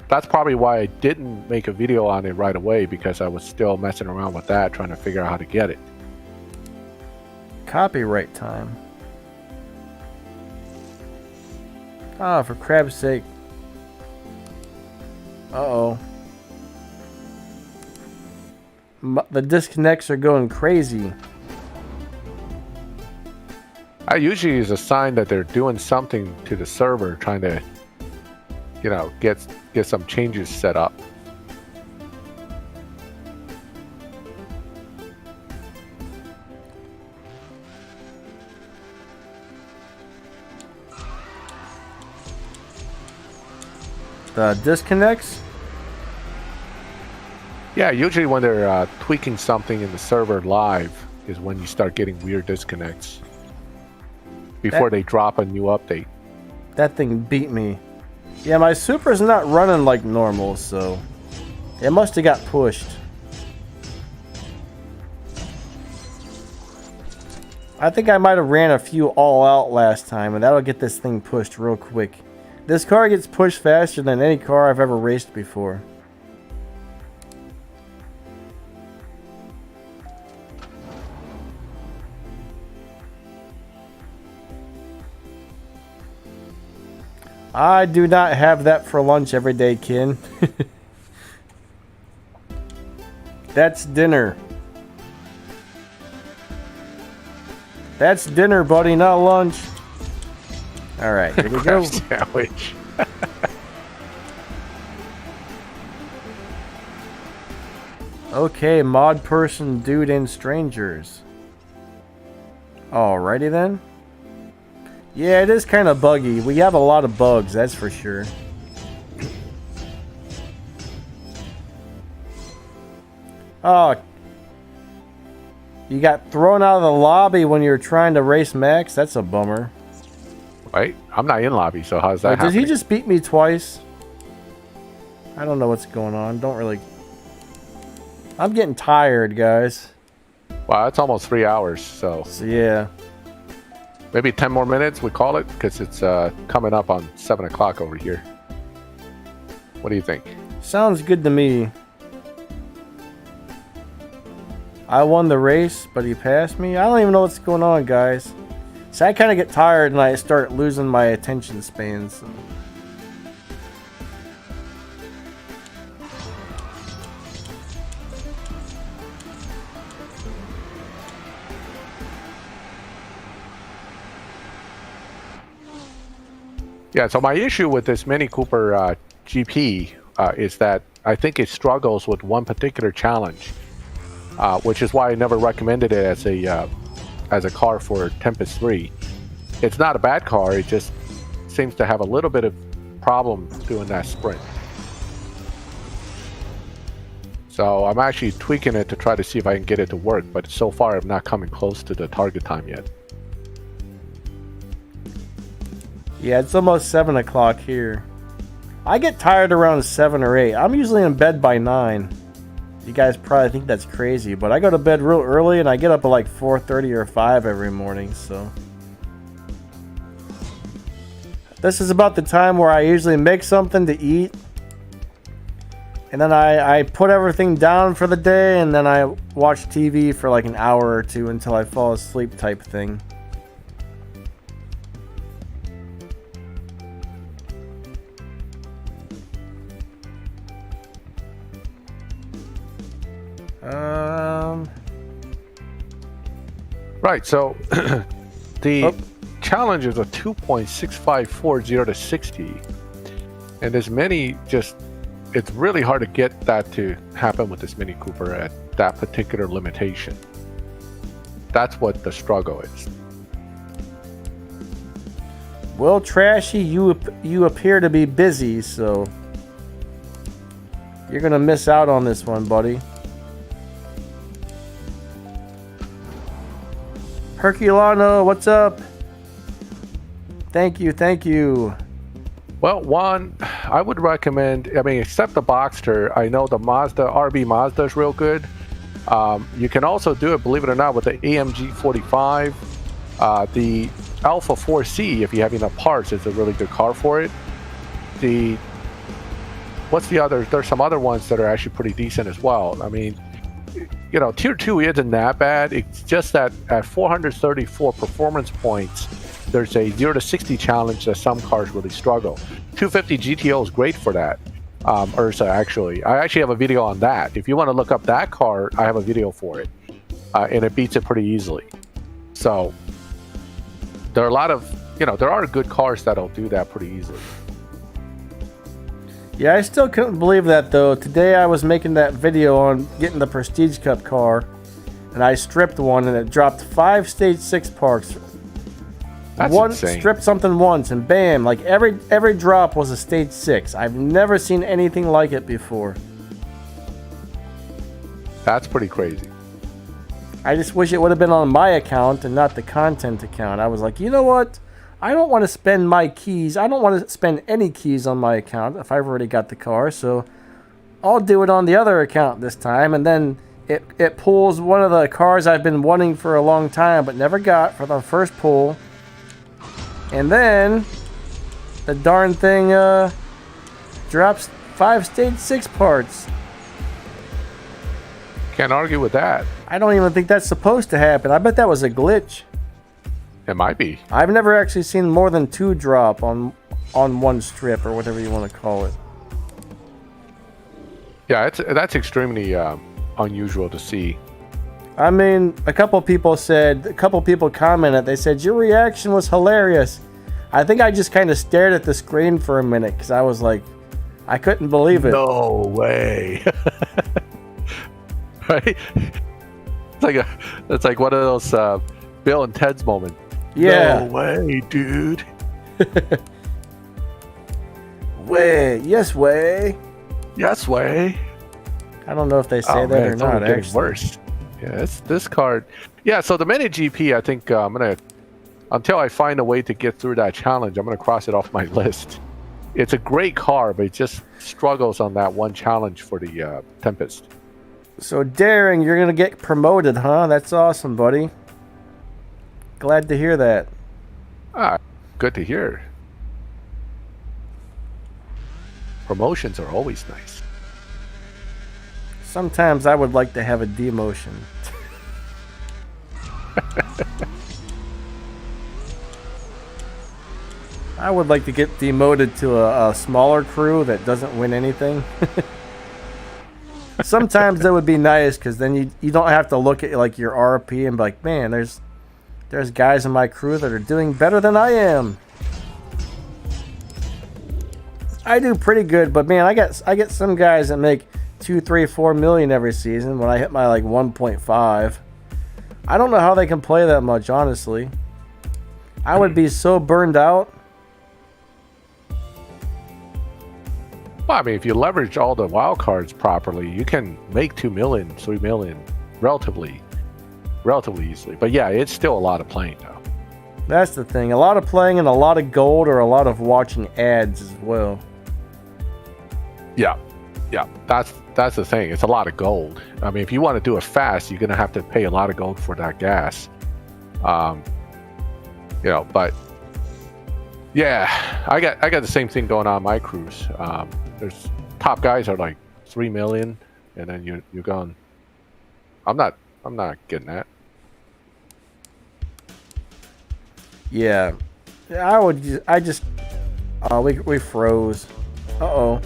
That's probably why I didn't make a video on it right away, because I was still messing around with that, trying to figure out how to get it. Copyright time. Oh, for crab's sake. Uh-oh. The disconnects are going crazy. I usually is a sign that they're doing something to the server, trying to, get some changes set up. The disconnects? Yeah, usually when they're tweaking something in the server live is when you start getting weird disconnects before they drop a new update. That thing beat me. Yeah, my Supra's not running like normal, so it must have got pushed. I think I might have ran a few all out last time, and that'll get this thing pushed real quick. This car gets pushed faster than any car I've ever raced before. I do not have that for lunch every day, Ken. That's dinner. That's dinner, buddy, not lunch. Alright, here we go. Sandwich. Okay, mod person, dude, and strangers. Alrighty then. Yeah, it is kind of buggy. We have a lot of bugs, that's for sure. Oh. You got thrown out of the lobby when you were trying to race Max? That's a bummer. Wait, I'm not in lobby, so how's that happening? Did he just beat me twice? I don't know what's going on. Don't really... I'm getting tired, guys. Wow, it's almost 3 hours, so yeah. Maybe 10 more minutes, we call it, because it's coming up on 7 o'clock over here. What do you think? Sounds good to me. I won the race, but he passed me. I don't even know what's going on, guys. So I kind of get tired and I start losing my attention spans. So. Yeah, so my issue with this Mini Cooper GP is that I think it struggles with one particular challenge, which is why I never recommended it as a car for Tempest 3. It's not a bad car, it just seems to have a little bit of problem doing that sprint. So I'm actually tweaking it to try to see if I can get it to work, but so far I'm not coming close to the target time yet. Yeah, it's almost 7 o'clock here. I get tired around 7 or 8. I'm usually in bed by 9. You guys probably think that's crazy, but I go to bed real early and I get up at like 4:30 or 5 every morning, so. This is about the time where I usually make something to eat. And then I put everything down for the day, and then I watch TV for like an hour or two until I fall asleep type thing. Right, so the challenge is a 2.654 to 60. And there's many it's really hard to get that to happen with this Mini Cooper at that particular limitation. That's what the struggle is. Well, Trashy, you appear to be busy, so you're gonna miss out on this one, buddy. Herculano, what's up? Thank you. Well, one, I would recommend, except the Boxster, I know the RB Mazda is real good. You can also do it, believe it or not, with the AMG 45. The Alpha 4C, if you have enough parts, is a really good car for it. What's the other? There's some other ones that are actually pretty decent as well. Tier 2 isn't that bad. It's just that at 434 performance points, there's a 0 to 60 challenge that some cars really struggle. 250 GTO is great for that. Ursa, actually. I actually have a video on that. If you want to look up that car, I have a video for it. And it beats it pretty easily. So, there are a lot of, there are good cars that'll do that pretty easily. Yeah, I still couldn't believe that, though. Today I was making that video on getting the Prestige Cup car, and I stripped one, and it dropped 5 Stage 6 parts. That's insane. Stripped something once, and bam, like every drop was a Stage 6. I've never seen anything like it before. That's pretty crazy. I just wish it would have been on my account and not the content account. I was like, you know what? I don't want to spend my keys. I don't want to spend any keys on my account if I've already got the car. So I'll do it on the other account this time. And then it pulls one of the cars I've been wanting for a long time but never got for the first pull. And then the darn thing drops 5 Stage 6 parts. Can't argue with that. I don't even think that's supposed to happen. I bet that was a glitch. It might be. I've never actually seen more than 2 drop on one strip or whatever you want to call it. Yeah, that's extremely unusual to see. I mean, a couple people commented, they said, your reaction was hilarious. I think I just kind of stared at the screen for a minute because I was like, I couldn't believe it. No way. Right? It's like one of those Bill and Ted's moments. Yeah. No way, dude. Way. Yes, way. Yes, way. I don't know if they say that or not, actually. actually. Worse. Yeah, this card. Yeah, so the Mini GP, I think I'm going to, until I find a way to get through that challenge, I'm going to cross it off my list. It's a great car, but it just struggles on that one challenge for the Tempest. So, Daring, you're going to get promoted, huh? That's awesome, buddy. Glad to hear that. Good to hear. Promotions are always nice. Sometimes I would like to have a demotion. I would like to get demoted to a smaller crew that doesn't win anything. Sometimes that would be nice because then you don't have to look at like your RP and be like, man, there's guys in my crew that are doing better than I am. I do pretty good, but man, I get some guys that make 2, 3, 4 million every season when I hit my like 1.5. I don't know how they can play that much, honestly. I would be so burned out. Well, I mean, if you leverage all the wild cards properly, you can make 2 million, 3 million relatively easily. But yeah, it's still a lot of playing though. That's the thing. A lot of playing and a lot of gold or a lot of watching ads as well. Yeah, yeah. That's the thing. It's a lot of gold. I mean, if you want to do it fast, you're gonna have to pay a lot of gold for that gas. But yeah, I got the same thing going on my cruise. There's top guys are like 3 million, and then you're going. I'm not getting that. Yeah, we froze. Uh-oh.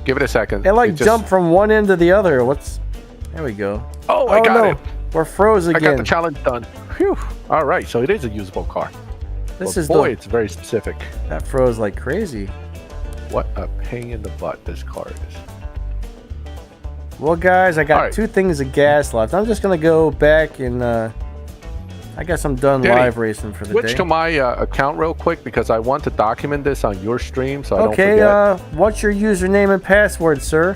Give it a second. It jumped from one end to the other. There we go. Oh, I got it. We're froze again. I got the challenge done. Phew. All right, so it is a usable car. It's very specific. That froze like crazy. What a pain in the butt this car is. Well, guys, I got 2 things of gas left. I'm just gonna go back and I guess I'm done live racing for the day. Switch to my account real quick because I want to document this on your stream so I don't forget. What's your username and password, sir?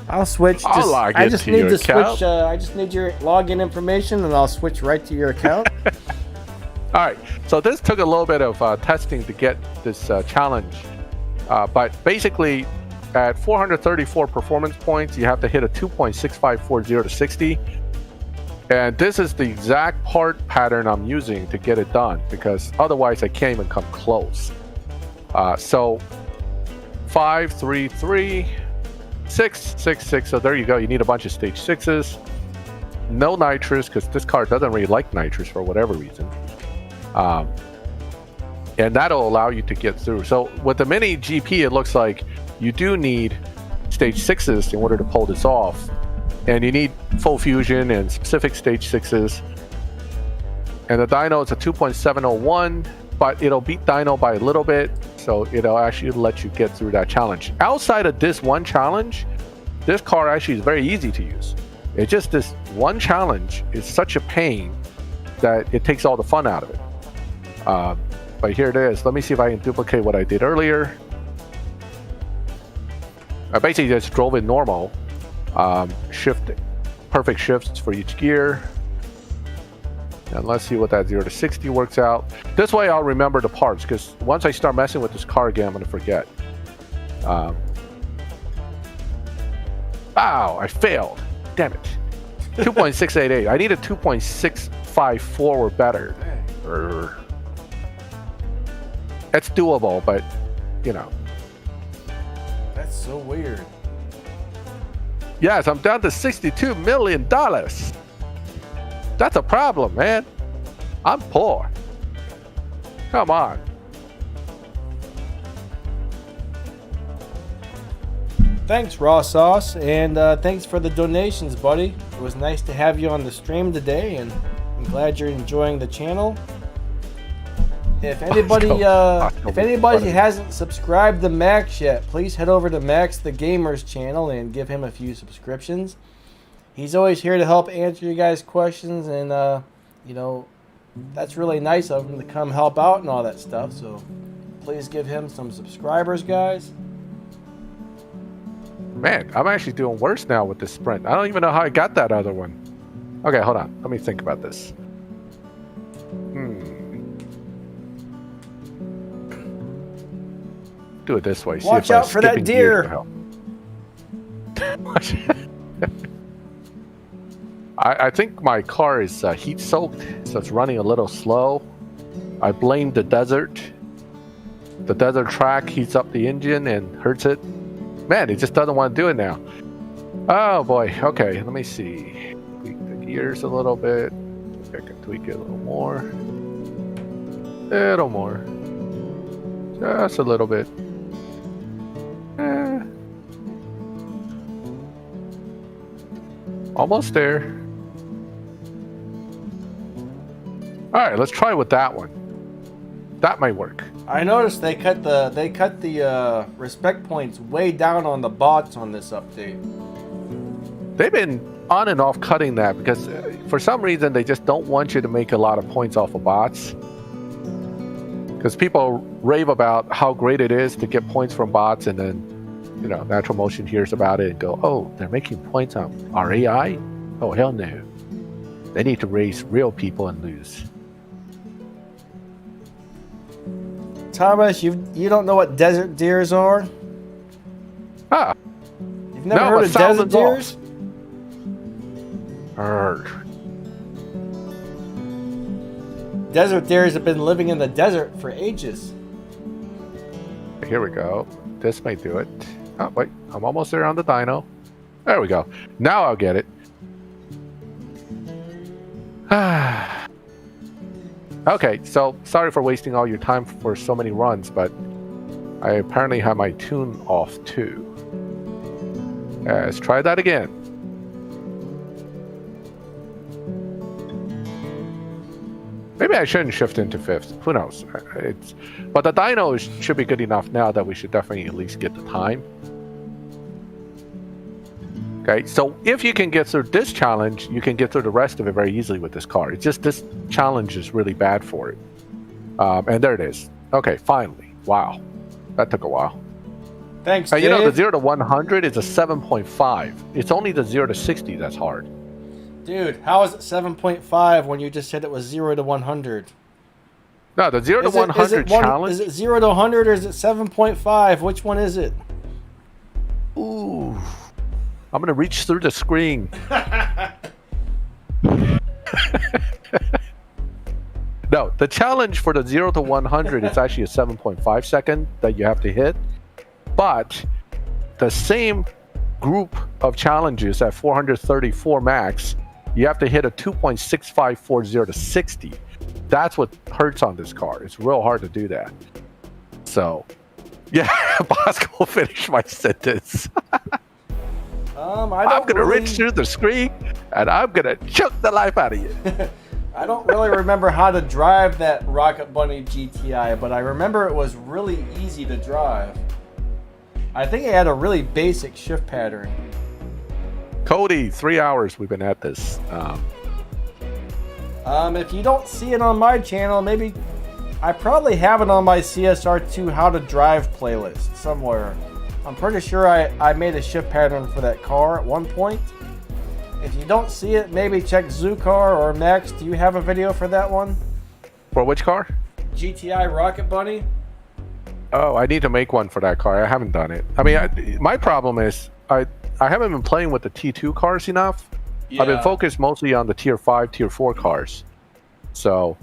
I'll switch. I just need to switch. I just need your login information, and I'll switch right to your account. All right. So this took a little bit of testing to get this challenge, but basically, at 434 performance points, you have to hit a 2.6540 to 60. And this is the exact part pattern I'm using to get it done, because otherwise I can't even come close. So 5, 3, 3, 6, 6, 6. So there you go. You need a bunch of stage 6s. No nitrous, because this car doesn't really like nitrous for whatever reason. And that'll allow you to get through. So with the mini GP, it looks like you do need stage 6s in order to pull this off. And you need full fusion and specific stage 6s. And the dyno is a 2.701, but it'll beat dyno by a little bit, so it'll actually let you get through that challenge. Outside of this one challenge, this car actually is very easy to use. It's just this one challenge is such a pain that it takes all the fun out of it. But here it is. Let me see if I can duplicate what I did earlier. I basically just drove it normal. Perfect shifts for each gear. And let's see what that 0 to 60 works out. This way I'll remember the parts, because once I start messing with this car again, I'm going to forget. I failed. Damn it. 2.688. I need a 2.654 or better. It's doable, but, That's so weird. Yes, I'm down to $62 million. That's a problem, man. I'm poor. Come on. Thanks, Raw Sauce, and thanks for the donations, buddy. It was nice to have you on the stream today, and I'm glad you're enjoying the channel. If anybody hasn't subscribed to Max yet, please head over to Maxthegamer's channel and give him a few subscriptions. He's always here to help answer you guys' questions, and that's really nice of him to come help out and all that stuff. So please give him some subscribers, guys. Man, I'm actually doing worse now with this sprint. I don't even know how I got that other one. Okay, hold on. Let me think about this. Do it this way. Watch out for that deer. I think my car is heat soaked, so it's running a little slow. I blame the desert. The desert track heats up the engine and hurts it. Man, it just doesn't want to do it now. Oh boy. Okay, let me see. Tweak the gears a little bit. I can tweak it a little more. Little more. Just a little bit. Almost there. All right, let's try with that one. That might work. I noticed they cut the respect points way down on the bots on this update. They've been on and off cutting that because for some reason they just don't want you to make a lot of points off of bots. Because people rave about how great it is to get points from bots, and then Natural Motion hears about it and go, oh, they're making points on our AI? Oh, hell no. They need to race real people and lose. Thomas, you don't know what desert deers are? Ah. You've never heard of desert deers? Desert deers have been living in the desert for ages. Here we go. This may do it. Oh, wait. I'm almost there on the dyno. There we go. Now I'll get it. Okay, so sorry for wasting all your time for so many runs, but I apparently have my tune off too. Let's try that again. Maybe I shouldn't shift into fifth. Who knows? But the dyno should be good enough now that we should definitely at least get the time. Okay, so if you can get through this challenge, you can get through the rest of it very easily with this car. It's just this challenge is really bad for it. And there it is. Okay, finally. Wow. That took a while. Thanks, Dave. You know, the 0 to 100 is a 7.5. It's only the 0 to 60 that's hard. Dude, how is it 7.5 when you just said it was 0 to 100? No, the 0 to 100 challenge... Is it 0 to 100 or is it 7.5? Which one is it? Ooh. I'm going to reach through the screen. No, the challenge for the 0 to 100 is actually a 7.5 second that you have to hit. But the same group of challenges at 434 max, you have to hit a 2.6540 to 60. That's what hurts on this car. It's real hard to do that. So, yeah, Bosco, finish my sentence. I'm going to reach through the screen, and I'm going to choke the life out of you. I don't really remember how to drive that Rocket Bunny GTI, but I remember it was really easy to drive. I think it had a really basic shift pattern. Cody, 3 hours we've been at this. If you don't see it on my channel, maybe I probably have it on my CSR2 How to Drive playlist somewhere. I'm pretty sure I made a shift pattern for that car at one point. If you don't see it, maybe check Zoocar or Max. Do you have a video for that one? For which car? GTI Rocket Bunny. Oh, I need to make one for that car. I haven't done it. I mean, my problem is I haven't been playing with the T2 cars enough. Yeah. I've been focused mostly on the Tier 5, Tier 4 cars. So,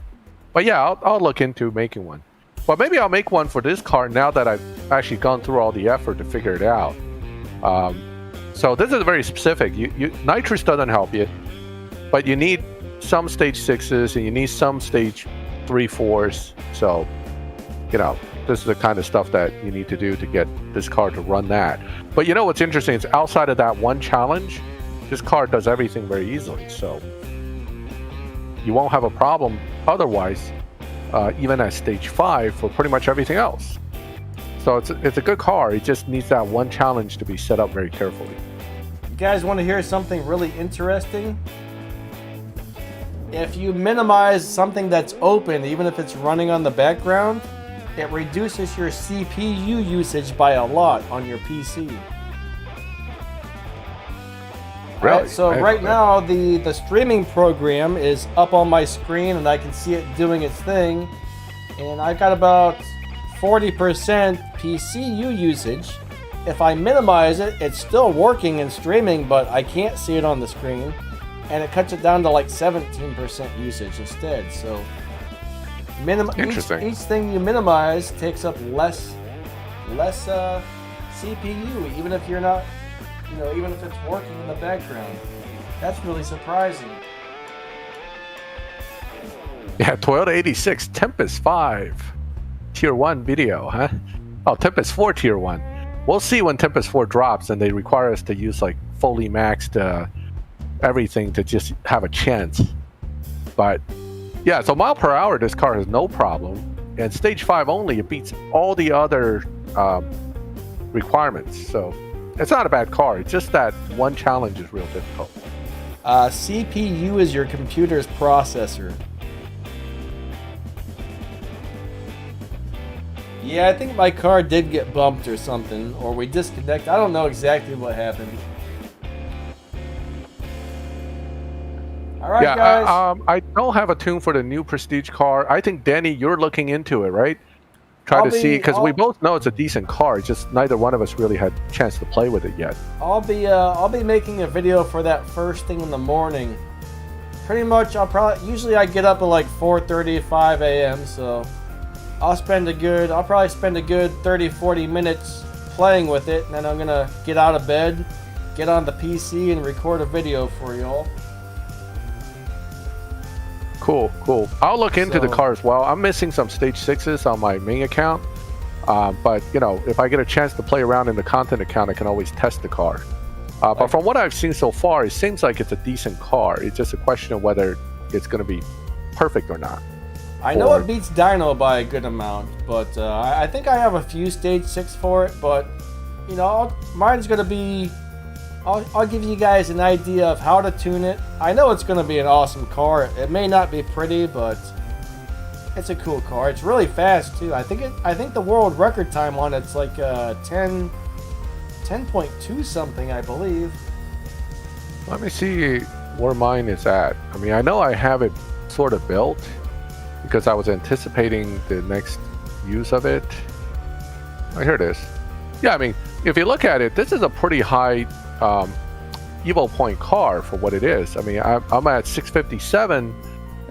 but yeah, I'll look into making one. But maybe I'll make one for this car now that I've actually gone through all the effort to figure it out. So this is very specific. Nitrous doesn't help you, but you need some stage 6s and you need some stage 3, 4s. So, you know, this is the kind of stuff that you need to do to get this car to run that. But you know what's interesting is outside of that one challenge, this car does everything very easily. So you won't have a problem otherwise, even at stage 5 for pretty much everything else. So it's a good car. It just needs that one challenge to be set up very carefully. You guys want to hear something really interesting? If you minimize something that's open, even if it's running on the background, it reduces your CPU usage by a lot on your PC. Really? Right, so right now the streaming program is up on my screen and I can see it doing its thing. And I've got about 40% PCU usage. If I minimize it, it's still working and streaming, but I can't see it on the screen. And it cuts it down to like 17% usage instead. So each thing you minimize takes up less CPU, even if you're not, you know, even if it's working in the background. That's really surprising. Yeah, Toyota 86 Tempest 5 Tier 1 video, huh? Oh, Tempest 4 Tier 1. We'll see when Tempest 4 drops and they require us to use like fully maxed everything to just have a chance. But yeah, so mile per hour, this car has no problem. And stage 5 only, it beats all the other requirements. So it's not a bad car. It's just that one challenge is real difficult. CPU is your computer's processor. Yeah, I think my car did get bumped or something, or we disconnected. I don't know exactly what happened. All right, yeah, guys. I don't have a tune for the new Prestige car. I think, Danny, you're looking into it, right? try to see, because we both know it's a decent car. It's just neither one of us really had a chance to play with it yet. I'll be making a video for that first thing in the morning. Pretty much, usually I get up at like 4:30, 5 a.m. So I'll probably spend a good 30-40 minutes playing with it, and then I'm gonna get out of bed, get on the PC, and record a video for y'all. Cool. I'll look into the car as well. I'm missing some stage 6s on my main account, but you know, if I get a chance to play around in the content account, I can always test the car. But from what I've seen so far, it seems like it's a decent car. It's just a question of whether it's going to be perfect or not. I know it beats Dyno by a good amount, but I think I have a few stage 6 for it. But you know, mine's going to be. I'll give you guys an idea of how to tune it. I know it's going to be an awesome car. It may not be pretty, but it's a cool car. It's really fast too. I think the world record time on it's like 10.2 something, I believe. Let me see where mine is at. I mean, I know I have it sort of built because I was anticipating the next use of it. Oh, here it is. Yeah, I mean, if you look at it, this is a pretty high Evo point car for what it is. I mean, I'm at 657,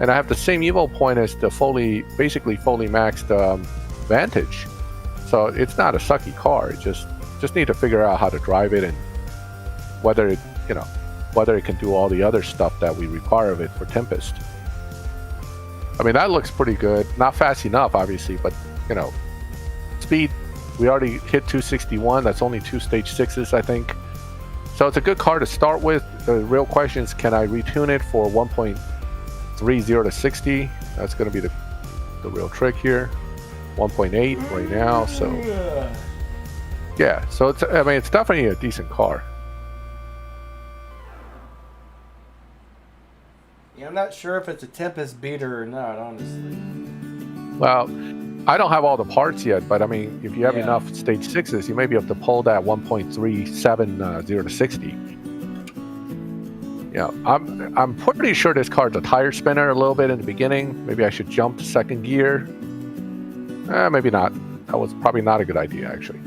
and I have the same Evo point as the basically fully maxed Vantage. So it's not a sucky car. It just need to figure out how to drive it and whether it can do all the other stuff that we require of it for Tempest. I mean, that looks pretty good. Not fast enough, obviously, but you know, speed. We already hit 261. That's only 2 stage 6s, I think. So it's a good car to start with. The real question is, can I retune it for 1.30 to 60? That's going to be the real trick here. 1.8 right now. So yeah, so it's definitely a decent car. Yeah, I'm not sure if it's a Tempest beater or not, honestly. Well, I don't have all the parts yet, but I mean, if you have enough stage 6s, you may be able to pull that 1.370 to 60. Yeah, I'm pretty sure this car's a tire spinner a little bit in the beginning. Maybe I should jump to second gear. Maybe not. That was probably not a good idea, actually.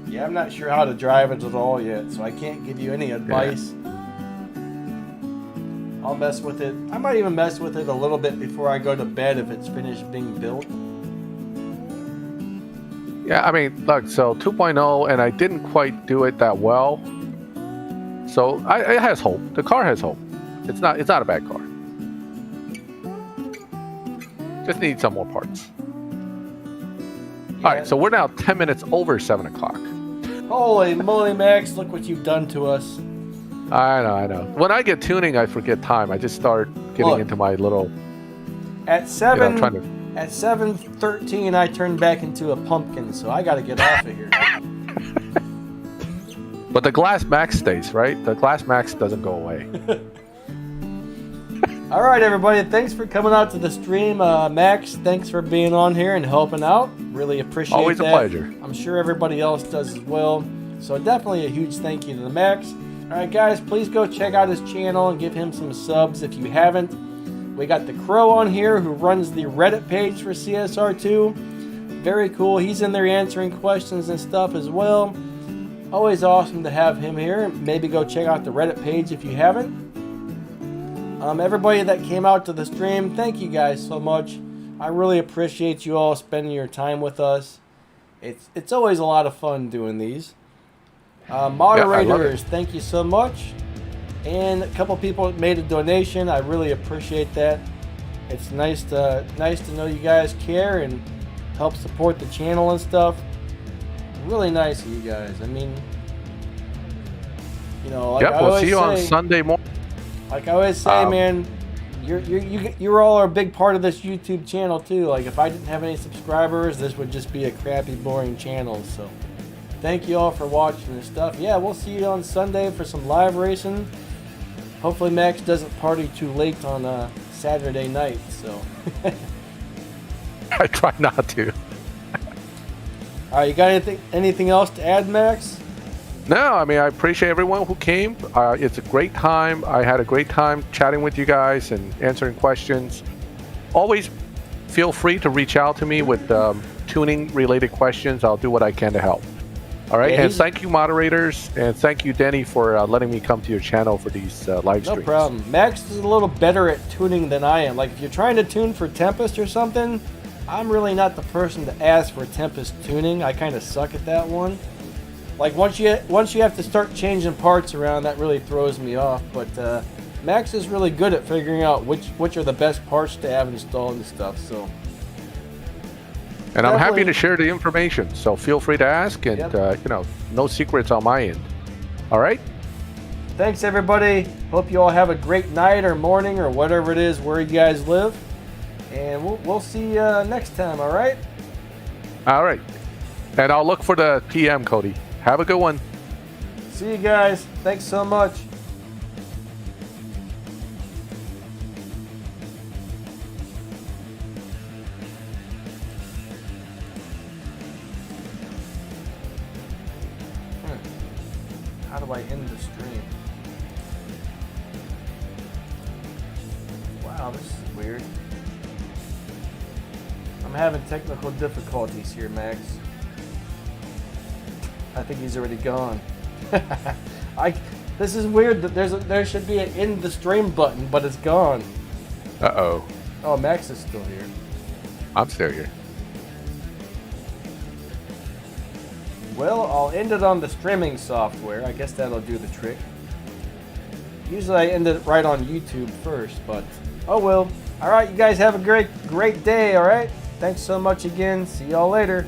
Yeah, I'm not sure how to drive it at all yet, so I can't give you any advice. Yeah. I'll mess with it. I might even mess with it a little bit before I go to bed if it's finished being built. Yeah, I mean, look, so 2.0, and I didn't quite do it that well. So it has hope. The car has hope. It's not a bad car. Just need some more parts. Yeah. All right, so we're now 10 minutes over 7 o'clock. Holy moly, Max! Look what you've done to us. I know. When I get tuning, I forget time. I just start getting into my little. At 7:13, I turned back into a pumpkin, so I got to get off of here. But the glass max stays, right? The glass max doesn't go away. All right, everybody. Thanks for coming out to the stream. Max, thanks for being on here and helping out. Really appreciate Always that. Always a pleasure. I'm sure everybody else does as well. So definitely a huge thank you to the Max. All right, guys, please go check out his channel and give him some subs if you haven't. We got the Crow on here who runs the Reddit page for CSR2. Very cool. He's in there answering questions and stuff as well. Always awesome to have him here. Maybe go check out the Reddit page if you haven't. Everybody that came out to the stream, thank you guys so much. I really appreciate you all spending your time with us. It's always a lot of fun doing these. Moderators, thank you so much. And a couple people made a donation. I really appreciate that. It's nice to know you guys care and help support the channel and stuff. Really nice of you guys. I mean, you know, like we'll see you on Sunday morning. Like I always say, man, you're all a big part of this YouTube channel too. Like if I didn't have any subscribers, this would just be a crappy, boring channel. So thank you all for watching this stuff. Yeah, we'll see you on Sunday for some live racing. Hopefully Max doesn't party too late on Saturday night. So I try not to. All right, you got anything else to add, Max? No, I mean, I appreciate everyone who came. It's a great time. I had a great time chatting with you guys and answering questions. Always feel free to reach out to me with tuning related questions, I'll do what I can to help. All right, Yeah, and thank you, moderators, and thank you, Denny, for letting me come to your channel for these live streams. No problem. Max is a little better at tuning than I am. Like, if you're trying to tune for Tempest or something, I'm really not the person to ask for Tempest tuning. I kind of suck at that one. Like, once you have to start changing parts around, that really throws me off. But Max is really good at figuring out which are the best parts to have installed and stuff. So. And I'm happy to share the information, so feel free to ask, and you know, no secrets on my end. All right? Thanks, everybody. Hope you all have a great night or morning or whatever it is where you guys live. And we'll see you next time, all right? All right. And I'll look for the PM, Cody. Have a good one. See you guys. Thanks so much. How do I end the stream? Wow, this is weird. I'm having technical difficulties here, Max. I think he's already gone. This is weird that there should be an end the stream button, but it's gone. Uh-oh. Oh, Max is still here. I'm still here. Well, I'll end it on the streaming software. I guess that'll do the trick. Usually I end it right on YouTube first, but oh well. All right, you guys have a great day, all right? Thanks so much again. See y'all later.